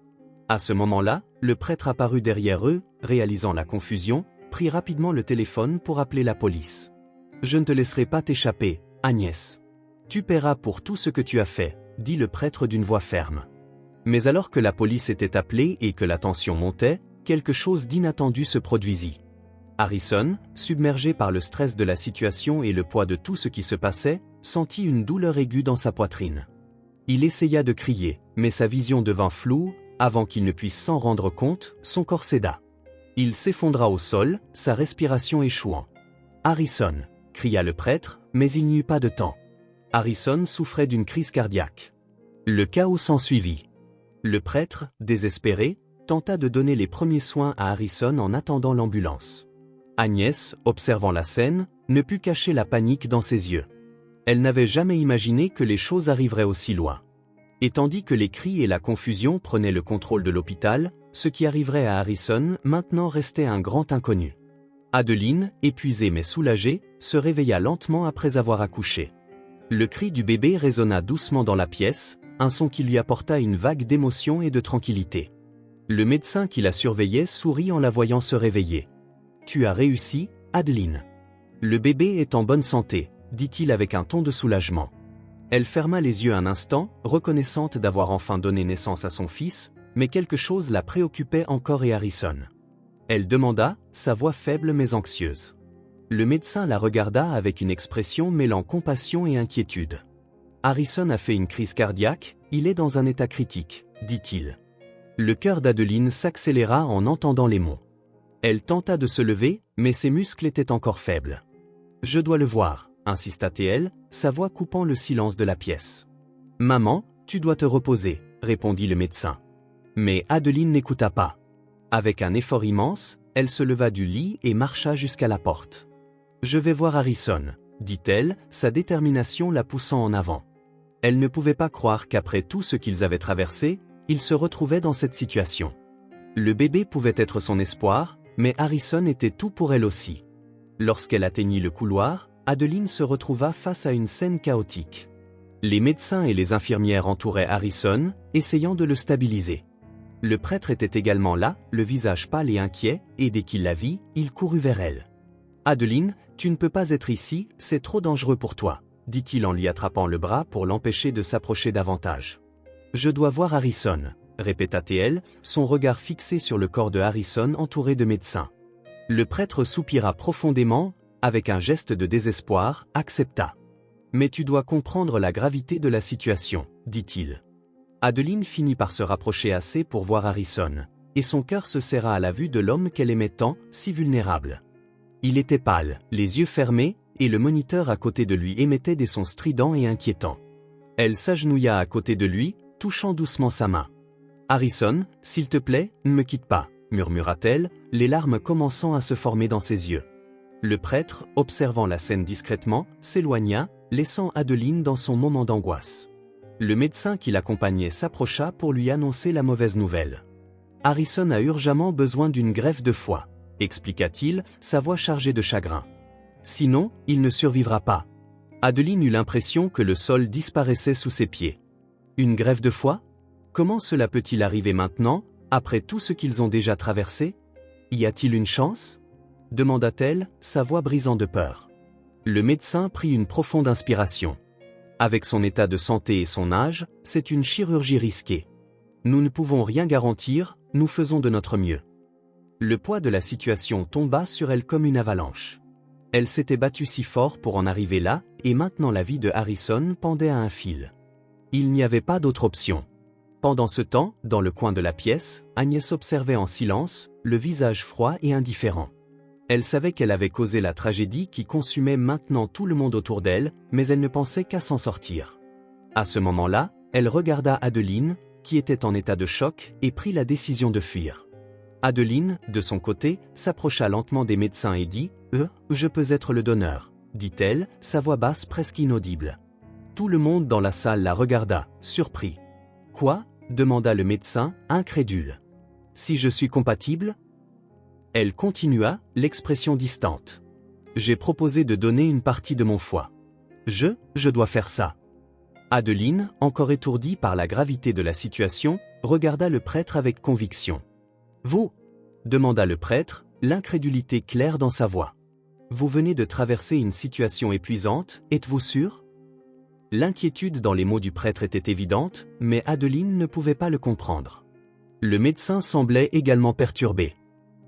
À ce moment-là, le prêtre apparut derrière eux, réalisant la confusion, prit rapidement le téléphone pour appeler la police. « Je ne te laisserai pas t'échapper, Agnès. Tu paieras pour tout ce que tu as fait » dit le prêtre d'une voix ferme. Mais alors que la police était appelée et que la tension montait, quelque chose d'inattendu se produisit. Harrison, submergé par le stress de la situation et le poids de tout ce qui se passait, sentit une douleur aiguë dans sa poitrine. Il essaya de crier, mais sa vision devint floue, avant qu'il ne puisse s'en rendre compte, son corps céda. Il s'effondra au sol, sa respiration échouant. « Harrison » cria le prêtre, mais il n'y eut pas de temps. Harrison souffrait d'une crise cardiaque. Le chaos s'ensuivit. Le prêtre, désespéré, tenta de donner les premiers soins à Harrison en attendant l'ambulance. Agnès, observant la scène, ne put cacher la panique dans ses yeux. Elle n'avait jamais imaginé que les choses arriveraient aussi loin. Et tandis que les cris et la confusion prenaient le contrôle de l'hôpital, ce qui arriverait à Harrison maintenant restait un grand inconnu. Adeline, épuisée mais soulagée, se réveilla lentement après avoir accouché. Le cri du bébé résonna doucement dans la pièce, un son qui lui apporta une vague d'émotion et de tranquillité. Le médecin qui la surveillait sourit en la voyant se réveiller. « Tu as réussi, Adeline. Le bébé est en bonne santé, » dit-il avec un ton de soulagement. Elle ferma les yeux un instant, reconnaissante d'avoir enfin donné naissance à son fils, mais quelque chose la préoccupait encore et Harrison. Elle demanda, sa voix faible mais anxieuse. Le médecin la regarda avec une expression mêlant compassion et inquiétude. « Harrison a fait une crise cardiaque, il est dans un état critique, » dit-il. Le cœur d'Adeline s'accéléra en entendant les mots. Elle tenta de se lever, mais ses muscles étaient encore faibles. « Je dois le voir » insista-t-elle, sa voix coupant le silence de la pièce. « Maman, tu dois te reposer, » répondit le médecin. Mais Adeline n'écouta pas. Avec un effort immense, elle se leva du lit et marcha jusqu'à la porte. « Je vais voir Harrison », dit-elle, sa détermination la poussant en avant. Elle ne pouvait pas croire qu'après tout ce qu'ils avaient traversé, ils se retrouvaient dans cette situation. Le bébé pouvait être son espoir, mais Harrison était tout pour elle aussi. Lorsqu'elle atteignit le couloir, Adeline se retrouva face à une scène chaotique. Les médecins et les infirmières entouraient Harrison, essayant de le stabiliser. Le prêtre était également là, le visage pâle et inquiet, et dès qu'il la vit, il courut vers elle. « Adeline, tu ne peux pas être ici, c'est trop dangereux pour toi, » dit-il en lui attrapant le bras pour l'empêcher de s'approcher davantage. « Je dois voir Harrison, » répéta-t-elle, son regard fixé sur le corps de Harrison entouré de médecins. Le prêtre soupira profondément, avec un geste de désespoir, accepta. « Mais tu dois comprendre la gravité de la situation, » dit-il. Adeline finit par se rapprocher assez pour voir Harrison, et son cœur se serra à la vue de l'homme qu'elle aimait tant, si vulnérable. Il était pâle, les yeux fermés, et le moniteur à côté de lui émettait des sons stridents et inquiétants. Elle s'agenouilla à côté de lui, touchant doucement sa main. « Harrison, s'il te plaît, ne me quitte pas, » murmura-t-elle, les larmes commençant à se former dans ses yeux. Le prêtre, observant la scène discrètement, s'éloigna, laissant Adeline dans son moment d'angoisse. Le médecin qui l'accompagnait s'approcha pour lui annoncer la mauvaise nouvelle. « Harrison a urgemment besoin d'une greffe de foie, » expliqua-t-il, sa voix chargée de chagrin. « Sinon, il ne survivra pas. » Adeline eut l'impression que le sol disparaissait sous ses pieds. « Une greffe de foie ? Comment cela peut-il arriver maintenant, après tout ce qu'ils ont déjà traversé ? Y a-t-il une chance ? » demanda-t-elle, sa voix brisant de peur. Le médecin prit une profonde inspiration. Avec son état de santé et son âge, c'est une chirurgie risquée. Nous ne pouvons rien garantir, nous faisons de notre mieux. Le poids de la situation tomba sur elle comme une avalanche. Elle s'était battue si fort pour en arriver là, et maintenant la vie de Harrison pendait à un fil. Il n'y avait pas d'autre option. Pendant ce temps, dans le coin de la pièce, Agnès observait en silence, le visage froid et indifférent. Elle savait qu'elle avait causé la tragédie qui consumait maintenant tout le monde autour d'elle, mais elle ne pensait qu'à s'en sortir. À ce moment-là, elle regarda Adeline, qui était en état de choc, et prit la décision de fuir. Adeline, de son côté, s'approcha lentement des médecins et dit « Je peux être le donneur », dit-elle, sa voix basse presque inaudible. Tout le monde dans la salle la regarda, surpris. « Quoi ?» demanda le médecin, incrédule. « Si je suis compatible ?» Elle continua, l'expression distante. « J'ai proposé de donner une partie de mon foie. Je dois faire ça. » Adeline, encore étourdie par la gravité de la situation, regarda le prêtre avec conviction. « Vous ?» demanda le prêtre, l'incrédulité claire dans sa voix. « Vous venez de traverser une situation épuisante, êtes-vous sûr ?» L'inquiétude dans les mots du prêtre était évidente, mais Adeline ne pouvait pas le comprendre. Le médecin semblait également perturbé.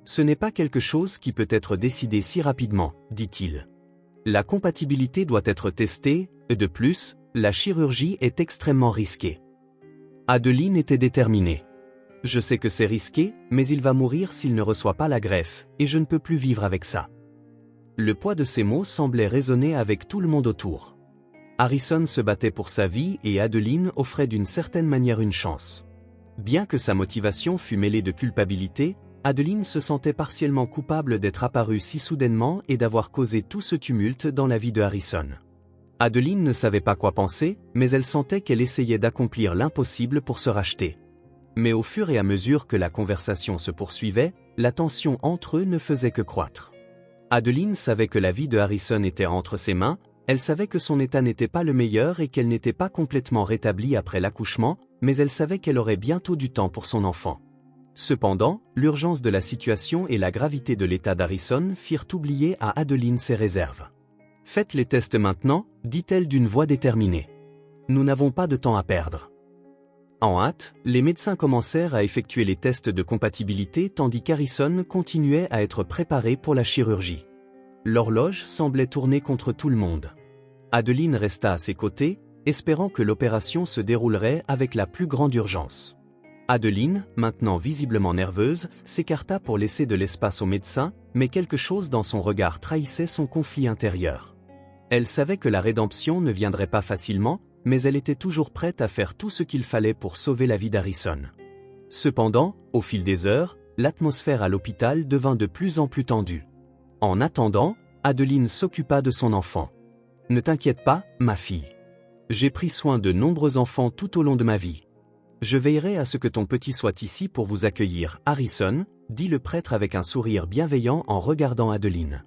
« Ce n'est pas quelque chose qui peut être décidé si rapidement, » dit-il. « La compatibilité doit être testée, et de plus, la chirurgie est extrêmement risquée. » Adeline était déterminée. « Je sais que c'est risqué, mais il va mourir s'il ne reçoit pas la greffe, et je ne peux plus vivre avec ça. » Le poids de ces mots semblait résonner avec tout le monde autour. Harrison se battait pour sa vie et Adeline offrait d'une certaine manière une chance. Bien que sa motivation fût mêlée de culpabilité, Adeline se sentait partiellement coupable d'être apparue si soudainement et d'avoir causé tout ce tumulte dans la vie de Harrison. Adeline ne savait pas quoi penser, mais elle sentait qu'elle essayait d'accomplir l'impossible pour se racheter. Mais au fur et à mesure que la conversation se poursuivait, la tension entre eux ne faisait que croître. Adeline savait que la vie de Harrison était entre ses mains, elle savait que son état n'était pas le meilleur et qu'elle n'était pas complètement rétablie après l'accouchement, mais elle savait qu'elle aurait bientôt du temps pour son enfant. Cependant, l'urgence de la situation et la gravité de l'état d'Harrison firent oublier à Adeline ses réserves. « Faites les tests maintenant, » dit-elle d'une voix déterminée. « Nous n'avons pas de temps à perdre. » En hâte, les médecins commencèrent à effectuer les tests de compatibilité tandis qu'Harrison continuait à être préparé pour la chirurgie. L'horloge semblait tourner contre tout le monde. Adeline resta à ses côtés, espérant que l'opération se déroulerait avec la plus grande urgence. Adeline, maintenant visiblement nerveuse, s'écarta pour laisser de l'espace au médecin, mais quelque chose dans son regard trahissait son conflit intérieur. Elle savait que la rédemption ne viendrait pas facilement, mais elle était toujours prête à faire tout ce qu'il fallait pour sauver la vie d'Harrison. Cependant, au fil des heures, l'atmosphère à l'hôpital devint de plus en plus tendue. En attendant, Adeline s'occupa de son enfant. « Ne t'inquiète pas, ma fille. J'ai pris soin de nombreux enfants tout au long de ma vie. Je veillerai à ce que ton petit soit ici pour vous accueillir, Harrison, » dit le prêtre avec un sourire bienveillant en regardant Adeline.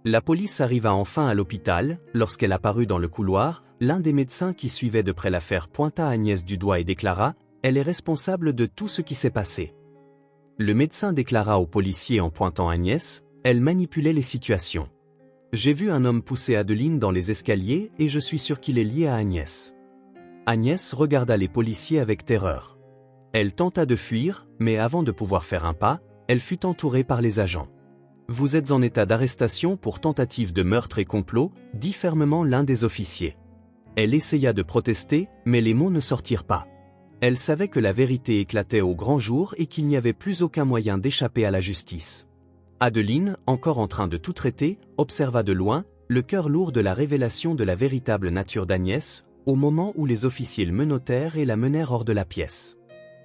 La police arriva enfin à l'hôpital. Lorsqu'elle apparut dans le couloir, l'un des médecins qui suivait de près l'affaire pointa Agnès du doigt et déclara « Elle est responsable de tout ce qui s'est passé. » Le médecin déclara au policier en pointant Agnès « Elle manipulait les situations. J'ai vu un homme pousser Adeline dans les escaliers et je suis sûr qu'il est lié à Agnès. » Agnès regarda les policiers avec terreur. Elle tenta de fuir, mais avant de pouvoir faire un pas, elle fut entourée par les agents. « Vous êtes en état d'arrestation pour tentative de meurtre et complot », dit fermement l'un des officiers. Elle essaya de protester, mais les mots ne sortirent pas. Elle savait que la vérité éclatait au grand jour et qu'il n'y avait plus aucun moyen d'échapper à la justice. Adeline, encore en train de tout traiter, observa de loin, le cœur lourd de la révélation de la véritable nature d'Agnès, au moment où les officiers le menottèrent et la menèrent hors de la pièce.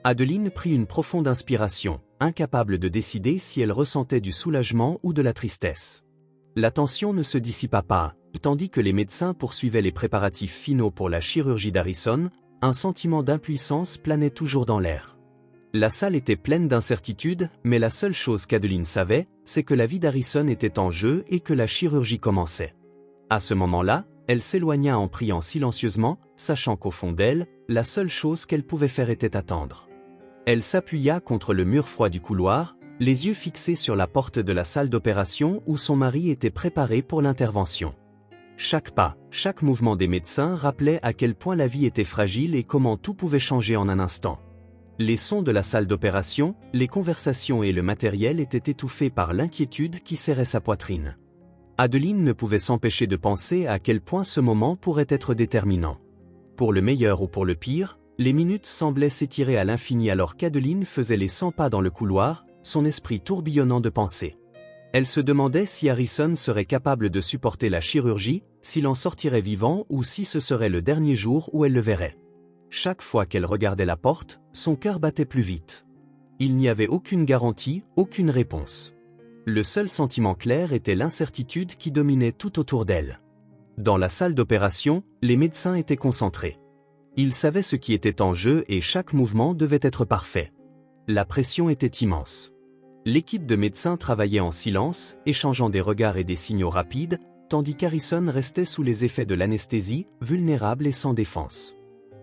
Adeline prit une profonde inspiration, incapable de décider si elle ressentait du soulagement ou de la tristesse. La tension ne se dissipa pas, tandis que les médecins poursuivaient les préparatifs finaux pour la chirurgie d'Harrison, un sentiment d'impuissance planait toujours dans l'air. La salle était pleine d'incertitudes, mais la seule chose qu'Adeline savait, c'est que la vie d'Harrison était en jeu et que la chirurgie commençait. À ce moment-là, elle s'éloigna en priant silencieusement, sachant qu'au fond d'elle, la seule chose qu'elle pouvait faire était attendre. Elle s'appuya contre le mur froid du couloir, les yeux fixés sur la porte de la salle d'opération où son mari était préparé pour l'intervention. Chaque pas, chaque mouvement des médecins rappelait à quel point la vie était fragile et comment tout pouvait changer en un instant. Les sons de la salle d'opération, les conversations et le matériel étaient étouffés par l'inquiétude qui serrait sa poitrine. Adeline ne pouvait s'empêcher de penser à quel point ce moment pourrait être déterminant. Pour le meilleur ou pour le pire, les minutes semblaient s'étirer à l'infini alors qu'Adeline faisait les 100 pas dans le couloir, son esprit tourbillonnant de pensées. Elle se demandait si Harrison serait capable de supporter la chirurgie, s'il en sortirait vivant ou si ce serait le dernier jour où elle le verrait. Chaque fois qu'elle regardait la porte, son cœur battait plus vite. Il n'y avait aucune garantie, aucune réponse. Le seul sentiment clair était l'incertitude qui dominait tout autour d'elle. Dans la salle d'opération, les médecins étaient concentrés. Ils savaient ce qui était en jeu et chaque mouvement devait être parfait. La pression était immense. L'équipe de médecins travaillait en silence, échangeant des regards et des signaux rapides, tandis qu'Harrison restait sous les effets de l'anesthésie, vulnérable et sans défense.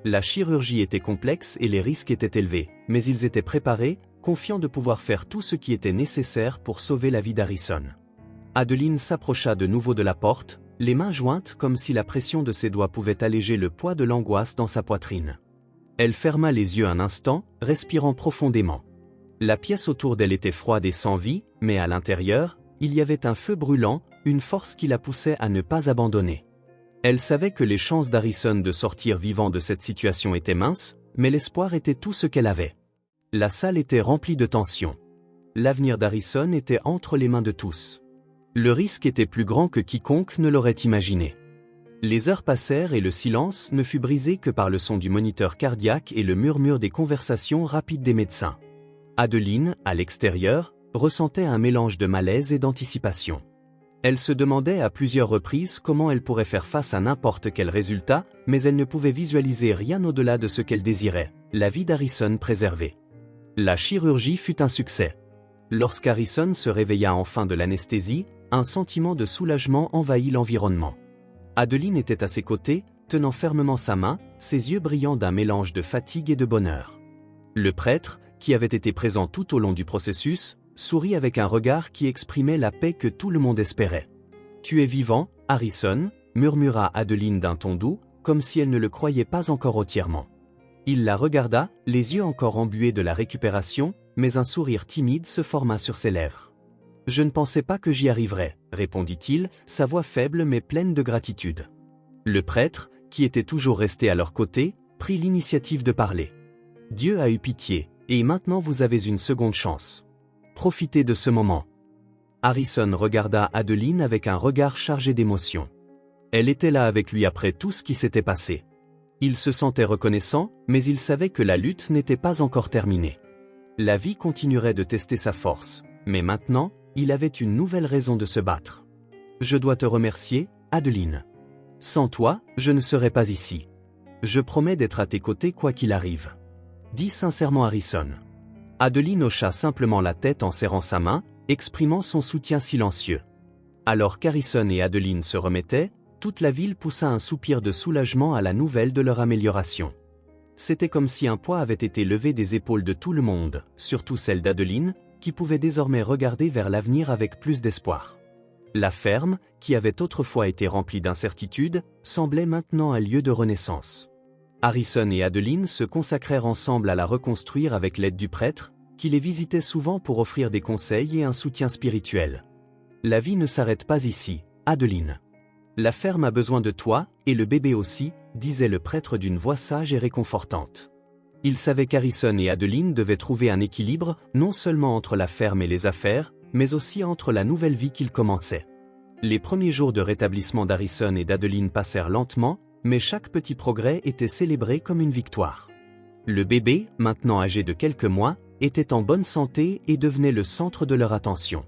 La chirurgie était complexe et les risques étaient élevés, mais ils étaient préparés, confiants de pouvoir faire tout ce qui était nécessaire pour sauver la vie d'Harrison. Adeline s'approcha de nouveau de la porte, les mains jointes comme si la pression de ses doigts pouvait alléger le poids de l'angoisse dans sa poitrine. Elle ferma les yeux un instant, respirant profondément. La pièce autour d'elle était froide et sans vie, mais à l'intérieur, il y avait un feu brûlant, une force qui la poussait à ne pas abandonner. Elle savait que les chances d'Harrison de sortir vivant de cette situation étaient minces, mais l'espoir était tout ce qu'elle avait. La salle était remplie de tension. L'avenir d'Harrison était entre les mains de tous. Le risque était plus grand que quiconque ne l'aurait imaginé. Les heures passèrent et le silence ne fut brisé que par le son du moniteur cardiaque et le murmure des conversations rapides des médecins. Adeline, à l'extérieur, ressentait un mélange de malaise et d'anticipation. Elle se demandait à plusieurs reprises comment elle pourrait faire face à n'importe quel résultat, mais elle ne pouvait visualiser rien au-delà de ce qu'elle désirait, la vie d'Harrison préservée. La chirurgie fut un succès. Lorsqu'Harrison se réveilla enfin de l'anesthésie, un sentiment de soulagement envahit l'environnement. Adeline était à ses côtés, tenant fermement sa main, ses yeux brillant d'un mélange de fatigue et de bonheur. Le prêtre, qui avait été présent tout au long du processus, sourit avec un regard qui exprimait la paix que tout le monde espérait. « Tu es vivant, Harrison », murmura Adeline d'un ton doux, comme si elle ne le croyait pas encore entièrement. Il la regarda, les yeux encore embués de la récupération, mais un sourire timide se forma sur ses lèvres. « Je ne pensais pas que j'y arriverais », répondit-il, sa voix faible mais pleine de gratitude. Le prêtre, qui était toujours resté à leur côté, prit l'initiative de parler. « Dieu a eu pitié, et maintenant vous avez une seconde chance. Profitez de ce moment. » Harrison regarda Adeline avec un regard chargé d'émotion. Elle était là avec lui après tout ce qui s'était passé. Il se sentait reconnaissant, mais il savait que la lutte n'était pas encore terminée. La vie continuerait de tester sa force, mais maintenant, il avait une nouvelle raison de se battre. Je dois te remercier, Adeline. Sans toi, je ne serais pas ici. Je promets d'être à tes côtés quoi qu'il arrive. Dit sincèrement Harrison. Adeline hocha simplement la tête en serrant sa main, exprimant son soutien silencieux. Alors qu'Harrison et Adeline se remettaient, toute la ville poussa un soupir de soulagement à la nouvelle de leur amélioration. C'était comme si un poids avait été levé des épaules de tout le monde, surtout celle d'Adeline, qui pouvait désormais regarder vers l'avenir avec plus d'espoir. La ferme, qui avait autrefois été remplie d'incertitudes, semblait maintenant un lieu de renaissance. Harrison et Adeline se consacrèrent ensemble à la reconstruire avec l'aide du prêtre, qui les visitait souvent pour offrir des conseils et un soutien spirituel. La vie ne s'arrête pas ici, Adeline. La ferme a besoin de toi, et le bébé aussi, disait le prêtre d'une voix sage et réconfortante. Il savait qu'Harrison et Adeline devaient trouver un équilibre, non seulement entre la ferme et les affaires, mais aussi entre la nouvelle vie qu'ils commençaient. Les premiers jours de rétablissement d'Harrison et d'Adeline passèrent lentement, mais chaque petit progrès était célébré comme une victoire. Le bébé, maintenant âgé de quelques mois, était en bonne santé et devenait le centre de leur attention.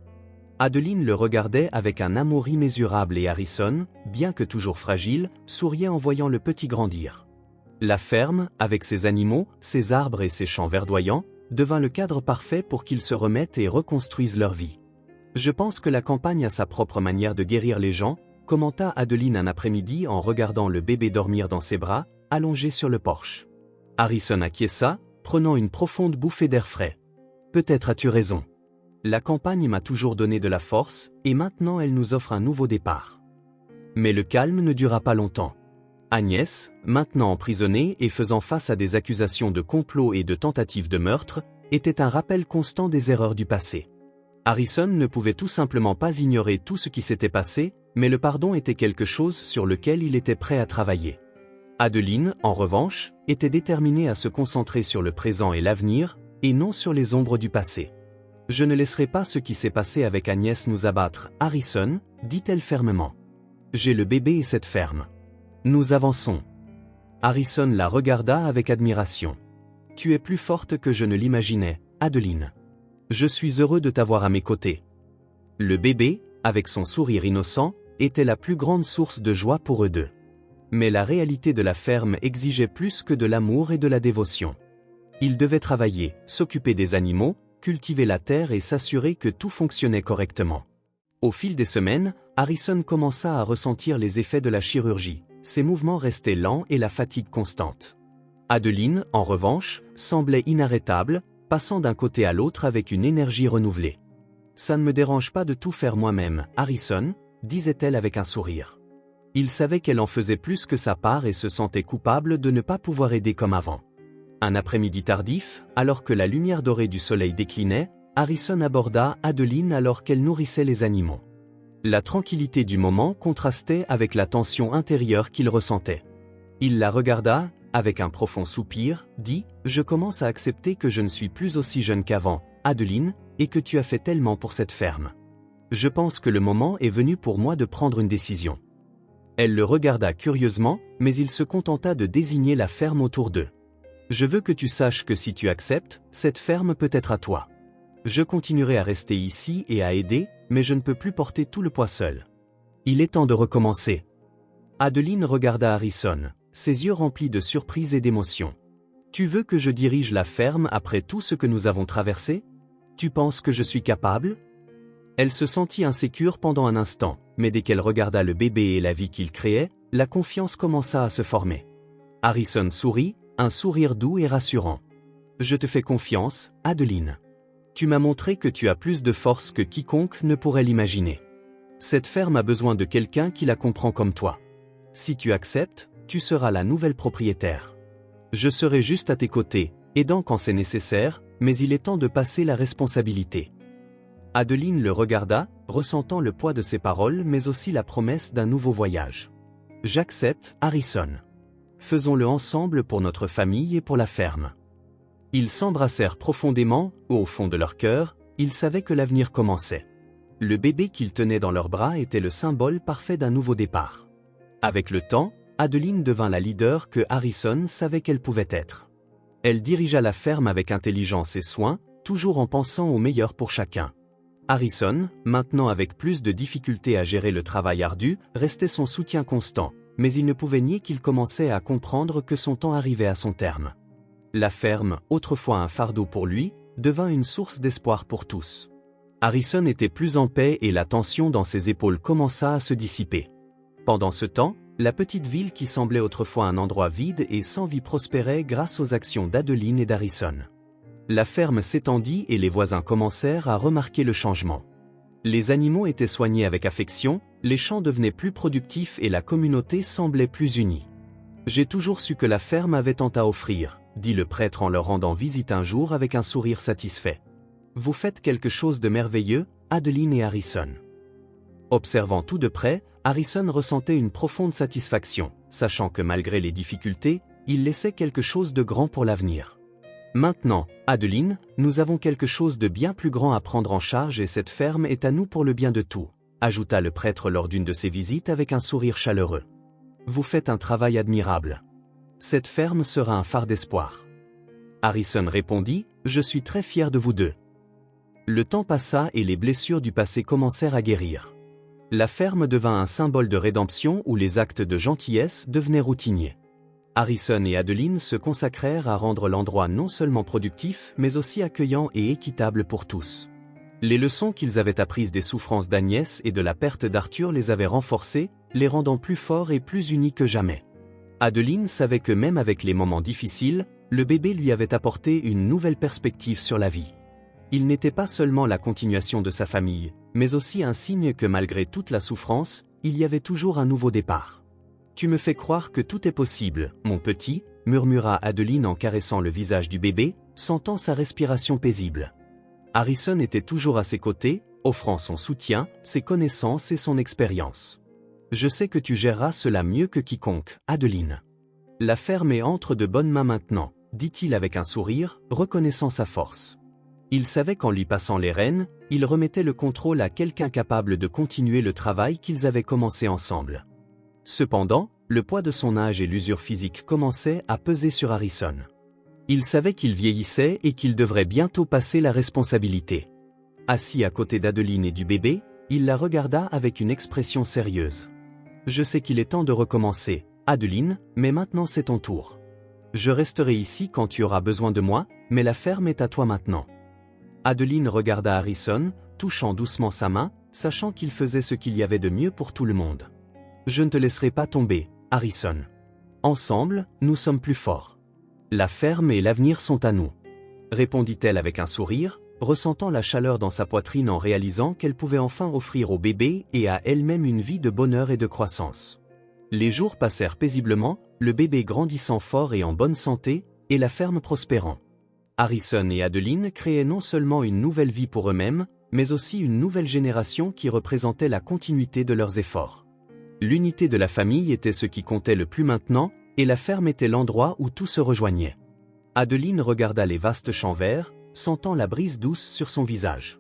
Adeline le regardait avec un amour immesurable et Harrison, bien que toujours fragile, souriait en voyant le petit grandir. La ferme, avec ses animaux, ses arbres et ses champs verdoyants, devint le cadre parfait pour qu'ils se remettent et reconstruisent leur vie. Je pense que la campagne a sa propre manière de guérir les gens, commenta Adeline un après-midi en regardant le bébé dormir dans ses bras, allongé sur le porche. Harrison acquiesça, prenant une profonde bouffée d'air frais. Peut-être as-tu raison. La campagne m'a toujours donné de la force, et maintenant elle nous offre un nouveau départ. Mais le calme ne dura pas longtemps. Agnès, maintenant emprisonnée et faisant face à des accusations de complot et de tentatives de meurtre, était un rappel constant des erreurs du passé. Harrison ne pouvait tout simplement pas ignorer tout ce qui s'était passé, mais le pardon était quelque chose sur lequel il était prêt à travailler. Adeline, en revanche, était déterminée à se concentrer sur le présent et l'avenir, et non sur les ombres du passé. « Je ne laisserai pas ce qui s'est passé avec Agnès nous abattre, Harrison, dit-elle fermement. J'ai le bébé et cette ferme. Nous avançons. » Harrison la regarda avec admiration. « Tu es plus forte que je ne l'imaginais, Adeline. Je suis heureux de t'avoir à mes côtés. » Le bébé, avec son sourire innocent, était la plus grande source de joie pour eux deux. Mais la réalité de la ferme exigeait plus que de l'amour et de la dévotion. Ils devaient travailler, s'occuper des animaux, cultiver la terre et s'assurer que tout fonctionnait correctement. Au fil des semaines, Harrison commença à ressentir les effets de la chirurgie. Ses mouvements restaient lents et la fatigue constante. Adeline, en revanche, semblait inarrêtable, passant d'un côté à l'autre avec une énergie renouvelée. « Ça ne me dérange pas de tout faire moi-même, Harrison, » disait-elle avec un sourire. Il savait qu'elle en faisait plus que sa part et se sentait coupable de ne pas pouvoir aider comme avant. Un après-midi tardif, alors que la lumière dorée du soleil déclinait, Harrison aborda Adeline alors qu'elle nourrissait les animaux. La tranquillité du moment contrastait avec la tension intérieure qu'il ressentait. Il la regarda, avec un profond soupir, dit « Je commence à accepter que je ne suis plus aussi jeune qu'avant, Adeline, et que tu as fait tellement pour cette ferme. Je pense que le moment est venu pour moi de prendre une décision. » Elle le regarda curieusement, mais il se contenta de désigner la ferme autour d'eux. « Je veux que tu saches que si tu acceptes, cette ferme peut être à toi. Je continuerai à rester ici et à aider, mais je ne peux plus porter tout le poids seul. Il est temps de recommencer. » Adeline regarda Harrison, ses yeux remplis de surprise et d'émotion. « Tu veux que je dirige la ferme après tout ce que nous avons traversé? Tu penses que je suis capable? » Elle se sentit insécure pendant un instant, mais dès qu'elle regarda le bébé et la vie qu'il créait, la confiance commença à se former. Harrison sourit, un sourire doux et rassurant. « Je te fais confiance, Adeline. Tu m'as montré que tu as plus de force que quiconque ne pourrait l'imaginer. Cette ferme a besoin de quelqu'un qui la comprend comme toi. Si tu acceptes, tu seras la nouvelle propriétaire. Je serai juste à tes côtés, aidant quand c'est nécessaire, mais il est temps de passer la responsabilité. » Adeline le regarda, ressentant le poids de ses paroles mais aussi la promesse d'un nouveau voyage. « J'accepte, Harrison. Faisons-le ensemble pour notre famille et pour la ferme. » Ils s'embrassèrent profondément, au fond de leur cœur, ils savaient que l'avenir commençait. Le bébé qu'ils tenaient dans leurs bras était le symbole parfait d'un nouveau départ. Avec le temps, Adeline devint la leader que Harrison savait qu'elle pouvait être. Elle dirigea la ferme avec intelligence et soin, toujours en pensant au meilleur pour chacun. Harrison, maintenant avec plus de difficultés à gérer le travail ardu, restait son soutien constant, mais il ne pouvait nier qu'il commençait à comprendre que son temps arrivait à son terme. La ferme, autrefois un fardeau pour lui, devint une source d'espoir pour tous. Harrison était plus en paix et la tension dans ses épaules commença à se dissiper. Pendant ce temps, la petite ville qui semblait autrefois un endroit vide et sans vie prospérait grâce aux actions d'Adeline et d'Harrison. La ferme s'étendit et les voisins commencèrent à remarquer le changement. Les animaux étaient soignés avec affection, les champs devenaient plus productifs et la communauté semblait plus unie. « J'ai toujours su que la ferme avait tant à offrir », dit le prêtre en leur rendant visite un jour avec un sourire satisfait. « Vous faites quelque chose de merveilleux, Adeline et Harrison. » Observant tout de près, Harrison ressentait une profonde satisfaction, sachant que malgré les difficultés, il laissait quelque chose de grand pour l'avenir. Maintenant, Adeline, nous avons quelque chose de bien plus grand à prendre en charge et cette ferme est à nous pour le bien de tout, ajouta le prêtre lors d'une de ses visites avec un sourire chaleureux. Vous faites un travail admirable. Cette ferme sera un phare d'espoir. Harrison répondit, je suis très fier de vous deux. Le temps passa et les blessures du passé commencèrent à guérir. La ferme devint un symbole de rédemption où les actes de gentillesse devenaient routiniers. Harrison et Adeline se consacrèrent à rendre l'endroit non seulement productif mais aussi accueillant et équitable pour tous. Les leçons qu'ils avaient apprises des souffrances d'Agnès et de la perte d'Arthur les avaient renforcés, les rendant plus forts et plus unis que jamais. Adeline savait que même avec les moments difficiles, le bébé lui avait apporté une nouvelle perspective sur la vie. Il n'était pas seulement la continuation de sa famille, mais aussi un signe que malgré toute la souffrance, il y avait toujours un nouveau départ. « Tu me fais croire que tout est possible, mon petit », murmura Adeline en caressant le visage du bébé, sentant sa respiration paisible. Harrison était toujours à ses côtés, offrant son soutien, ses connaissances et son expérience. « Je sais que tu géreras cela mieux que quiconque, Adeline. La ferme est entre de bonnes mains maintenant, » dit-il avec un sourire, reconnaissant sa force. Il savait qu'en lui passant les rênes, il remettait le contrôle à quelqu'un capable de continuer le travail qu'ils avaient commencé ensemble. Cependant, le poids de son âge et l'usure physique commençaient à peser sur Harrison. Il savait qu'il vieillissait et qu'il devrait bientôt passer la responsabilité. Assis à côté d'Adeline et du bébé, il la regarda avec une expression sérieuse. « Je sais qu'il est temps de recommencer, Adeline, mais maintenant c'est ton tour. Je resterai ici quand tu auras besoin de moi, mais la ferme est à toi maintenant. » Adeline regarda Harrison, touchant doucement sa main, sachant qu'il faisait ce qu'il y avait de mieux pour tout le monde. « Je ne te laisserai pas tomber, Harrison. Ensemble, nous sommes plus forts. La ferme et l'avenir sont à nous. » répondit-elle avec un sourire, ressentant la chaleur dans sa poitrine en réalisant qu'elle pouvait enfin offrir au bébé et à elle-même une vie de bonheur et de croissance. Les jours passèrent paisiblement, le bébé grandissant fort et en bonne santé, et la ferme prospérant. Harrison et Adeline créaient non seulement une nouvelle vie pour eux-mêmes, mais aussi une nouvelle génération qui représentait la continuité de leurs efforts. L'unité de la famille était ce qui comptait le plus maintenant, et la ferme était l'endroit où tout se rejoignait. Adeline regarda les vastes champs verts, sentant la brise douce sur son visage.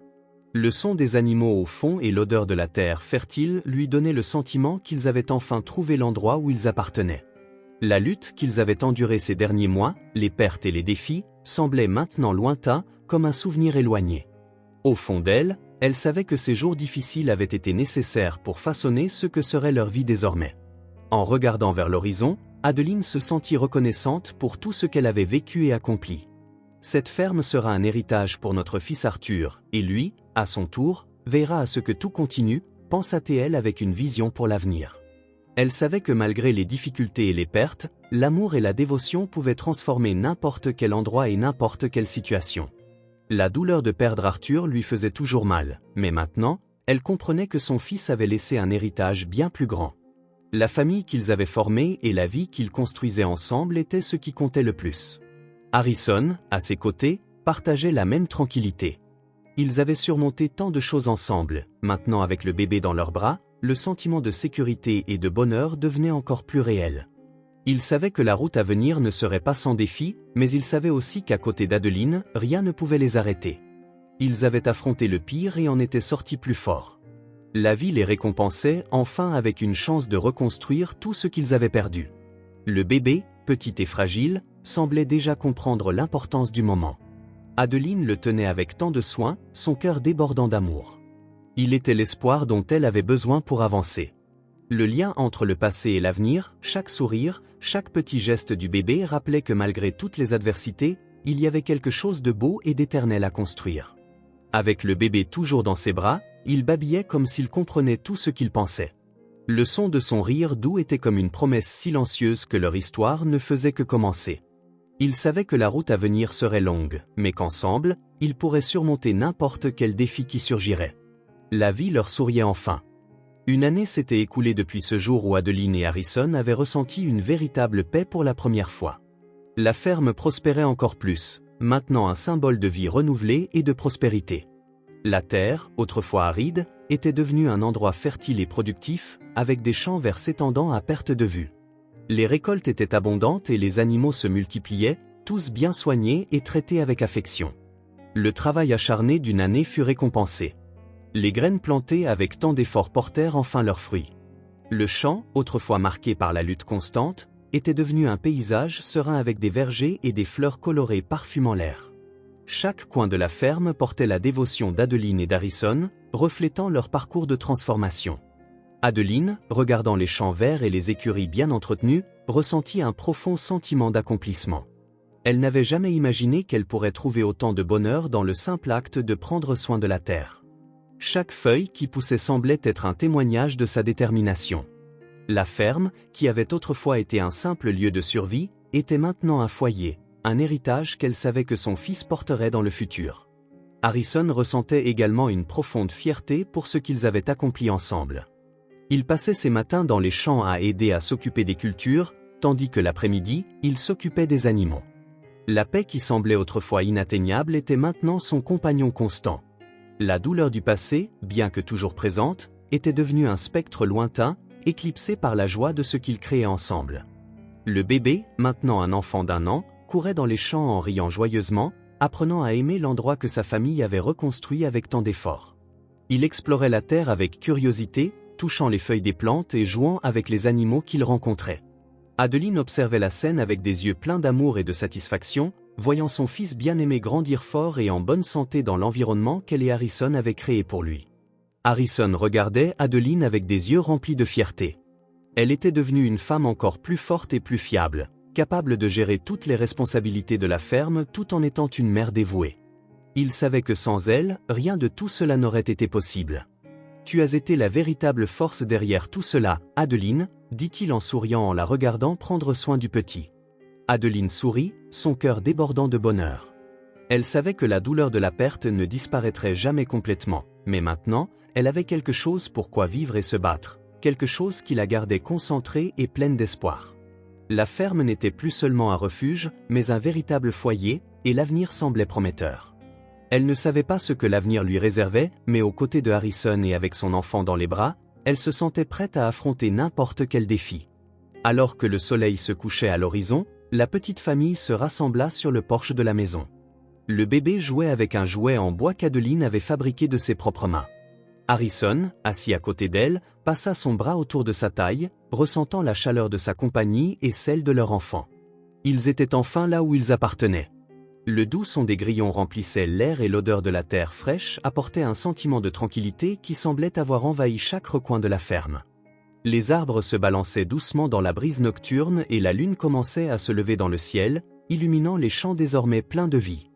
Le son des animaux au fond et l'odeur de la terre fertile lui donnaient le sentiment qu'ils avaient enfin trouvé l'endroit où ils appartenaient. La lutte qu'ils avaient endurée ces derniers mois, les pertes et les défis, semblaient maintenant lointains, comme un souvenir éloigné. Au fond d'elle, elle savait que ces jours difficiles avaient été nécessaires pour façonner ce que serait leur vie désormais. En regardant vers l'horizon, Adeline se sentit reconnaissante pour tout ce qu'elle avait vécu et accompli. Cette ferme sera un héritage pour notre fils Arthur, et lui, à son tour, veillera à ce que tout continue, pensa-t-elle avec une vision pour l'avenir. Elle savait que malgré les difficultés et les pertes, l'amour et la dévotion pouvaient transformer n'importe quel endroit et n'importe quelle situation. La douleur de perdre Arthur lui faisait toujours mal, mais maintenant, elle comprenait que son fils avait laissé un héritage bien plus grand. La famille qu'ils avaient formée et la vie qu'ils construisaient ensemble étaient ce qui comptait le plus. Harrison, à ses côtés, partageait la même tranquillité. Ils avaient surmonté tant de choses ensemble, maintenant avec le bébé dans leurs bras, le sentiment de sécurité et de bonheur devenait encore plus réel. Ils savaient que la route à venir ne serait pas sans défi, mais ils savaient aussi qu'à côté d'Adeline, rien ne pouvait les arrêter. Ils avaient affronté le pire et en étaient sortis plus forts. La vie les récompensait enfin avec une chance de reconstruire tout ce qu'ils avaient perdu. Le bébé, petit et fragile, semblait déjà comprendre l'importance du moment. Adeline le tenait avec tant de soin, son cœur débordant d'amour. Il était l'espoir dont elle avait besoin pour avancer. Le lien entre le passé et l'avenir, chaque sourire, chaque petit geste du bébé rappelait que malgré toutes les adversités, il y avait quelque chose de beau et d'éternel à construire. Avec le bébé toujours dans ses bras, il babillait comme s'il comprenait tout ce qu'il pensait. Le son de son rire doux était comme une promesse silencieuse que leur histoire ne faisait que commencer. Ils savaient que la route à venir serait longue, mais qu'ensemble, ils pourraient surmonter n'importe quel défi qui surgirait. La vie leur souriait enfin. Une année s'était écoulée depuis ce jour où Adeline et Harrison avaient ressenti une véritable paix pour la première fois. La ferme prospérait encore plus, maintenant un symbole de vie renouvelée et de prospérité. La terre, autrefois aride, était devenue un endroit fertile et productif, avec des champs verts s'étendant à perte de vue. Les récoltes étaient abondantes et les animaux se multipliaient, tous bien soignés et traités avec affection. Le travail acharné d'une année fut récompensé. Les graines plantées avec tant d'efforts portèrent enfin leurs fruits. Le champ, autrefois marqué par la lutte constante, était devenu un paysage serein avec des vergers et des fleurs colorées parfumant l'air. Chaque coin de la ferme portait la dévotion d'Adeline et d'Harrison, reflétant leur parcours de transformation. Adeline, regardant les champs verts et les écuries bien entretenues, ressentit un profond sentiment d'accomplissement. Elle n'avait jamais imaginé qu'elle pourrait trouver autant de bonheur dans le simple acte de prendre soin de la terre. Chaque feuille qui poussait semblait être un témoignage de sa détermination. La ferme, qui avait autrefois été un simple lieu de survie, était maintenant un foyer, un héritage qu'elle savait que son fils porterait dans le futur. Harrison ressentait également une profonde fierté pour ce qu'ils avaient accompli ensemble. Il passait ses matins dans les champs à aider à s'occuper des cultures, tandis que l'après-midi, il s'occupait des animaux. La paix qui semblait autrefois inatteignable était maintenant son compagnon constant. La douleur du passé, bien que toujours présente, était devenue un spectre lointain, éclipsé par la joie de ce qu'ils créaient ensemble. Le bébé, maintenant un enfant d'1 an, courait dans les champs en riant joyeusement, apprenant à aimer l'endroit que sa famille avait reconstruit avec tant d'efforts. Il explorait la terre avec curiosité, touchant les feuilles des plantes et jouant avec les animaux qu'il rencontrait. Adeline observait la scène avec des yeux pleins d'amour et de satisfaction, voyant son fils bien-aimé grandir fort et en bonne santé dans l'environnement qu'elle et Harrison avaient créé pour lui. Harrison regardait Adeline avec des yeux remplis de fierté. Elle était devenue une femme encore plus forte et plus fiable, capable de gérer toutes les responsabilités de la ferme tout en étant une mère dévouée. Il savait que sans elle, rien de tout cela n'aurait été possible. « Tu as été la véritable force derrière tout cela, Adeline », dit-il en souriant en la regardant prendre soin du petit. Adeline sourit, son cœur débordant de bonheur. Elle savait que la douleur de la perte ne disparaîtrait jamais complètement, mais maintenant, elle avait quelque chose pour quoi vivre et se battre, quelque chose qui la gardait concentrée et pleine d'espoir. La ferme n'était plus seulement un refuge, mais un véritable foyer, et l'avenir semblait prometteur. Elle ne savait pas ce que l'avenir lui réservait, mais aux côtés de Harrison et avec son enfant dans les bras, elle se sentait prête à affronter n'importe quel défi. Alors que le soleil se couchait à l'horizon, la petite famille se rassembla sur le porche de la maison. Le bébé jouait avec un jouet en bois qu'Adeline avait fabriqué de ses propres mains. Harrison, assis à côté d'elle, passa son bras autour de sa taille, ressentant la chaleur de sa compagnie et celle de leur enfant. Ils étaient enfin là où ils appartenaient. Le doux son des grillons remplissait l'air et l'odeur de la terre fraîche apportait un sentiment de tranquillité qui semblait avoir envahi chaque recoin de la ferme. Les arbres se balançaient doucement dans la brise nocturne et la lune commençait à se lever dans le ciel, illuminant les champs désormais pleins de vie.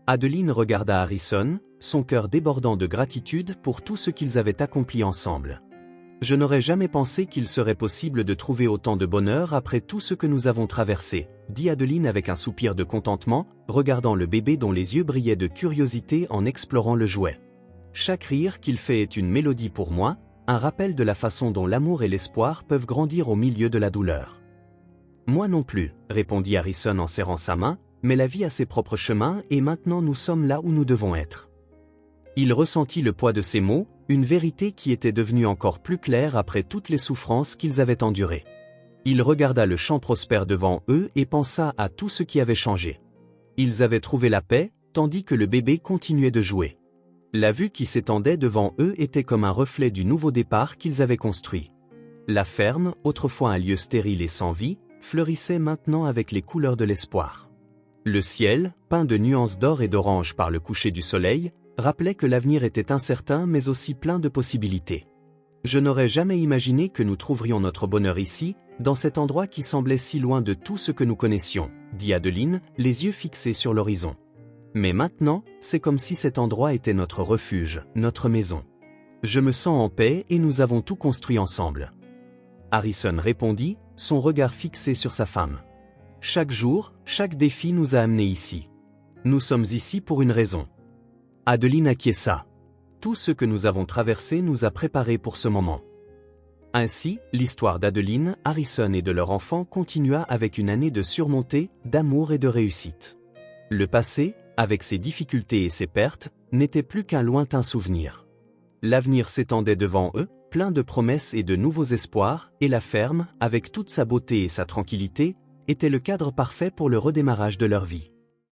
Adeline regarda Harrison, son cœur débordant de gratitude pour tout ce qu'ils avaient accompli ensemble. « Je n'aurais jamais pensé qu'il serait possible de trouver autant de bonheur après tout ce que nous avons traversé », dit Adeline avec un soupir de contentement, regardant le bébé dont les yeux brillaient de curiosité en explorant le jouet. « Chaque rire qu'il fait est une mélodie pour moi, un rappel de la façon dont l'amour et l'espoir peuvent grandir au milieu de la douleur. »« Moi non plus, » répondit Harrison en serrant sa main, « mais la vie a ses propres chemins et maintenant nous sommes là où nous devons être. » Il ressentit le poids de ces mots, une vérité qui était devenue encore plus claire après toutes les souffrances qu'ils avaient endurées. Il regarda le champ prospère devant eux et pensa à tout ce qui avait changé. Ils avaient trouvé la paix, tandis que le bébé continuait de jouer. La vue qui s'étendait devant eux était comme un reflet du nouveau départ qu'ils avaient construit. La ferme, autrefois un lieu stérile et sans vie, fleurissait maintenant avec les couleurs de l'espoir. Le ciel, peint de nuances d'or et d'orange par le coucher du soleil, rappelait que l'avenir était incertain mais aussi plein de possibilités. Je n'aurais jamais imaginé que nous trouverions notre bonheur ici, dans cet endroit qui semblait si loin de tout ce que nous connaissions, dit Adeline, les yeux fixés sur l'horizon. Mais maintenant, c'est comme si cet endroit était notre refuge, notre maison. Je me sens en paix et nous avons tout construit ensemble. Harrison répondit, son regard fixé sur sa femme. Chaque jour, chaque défi nous a amenés ici. Nous sommes ici pour une raison. Adeline acquiesça. Tout ce que nous avons traversé nous a préparés pour ce moment. Ainsi, l'histoire d'Adeline, Harrison et de leur enfant continua avec une année de surmontée, d'amour et de réussite. Le passé, avec ses difficultés et ses pertes, n'était plus qu'un lointain souvenir. L'avenir s'étendait devant eux, plein de promesses et de nouveaux espoirs, et la ferme, avec toute sa beauté et sa tranquillité, était le cadre parfait pour le redémarrage de leur vie.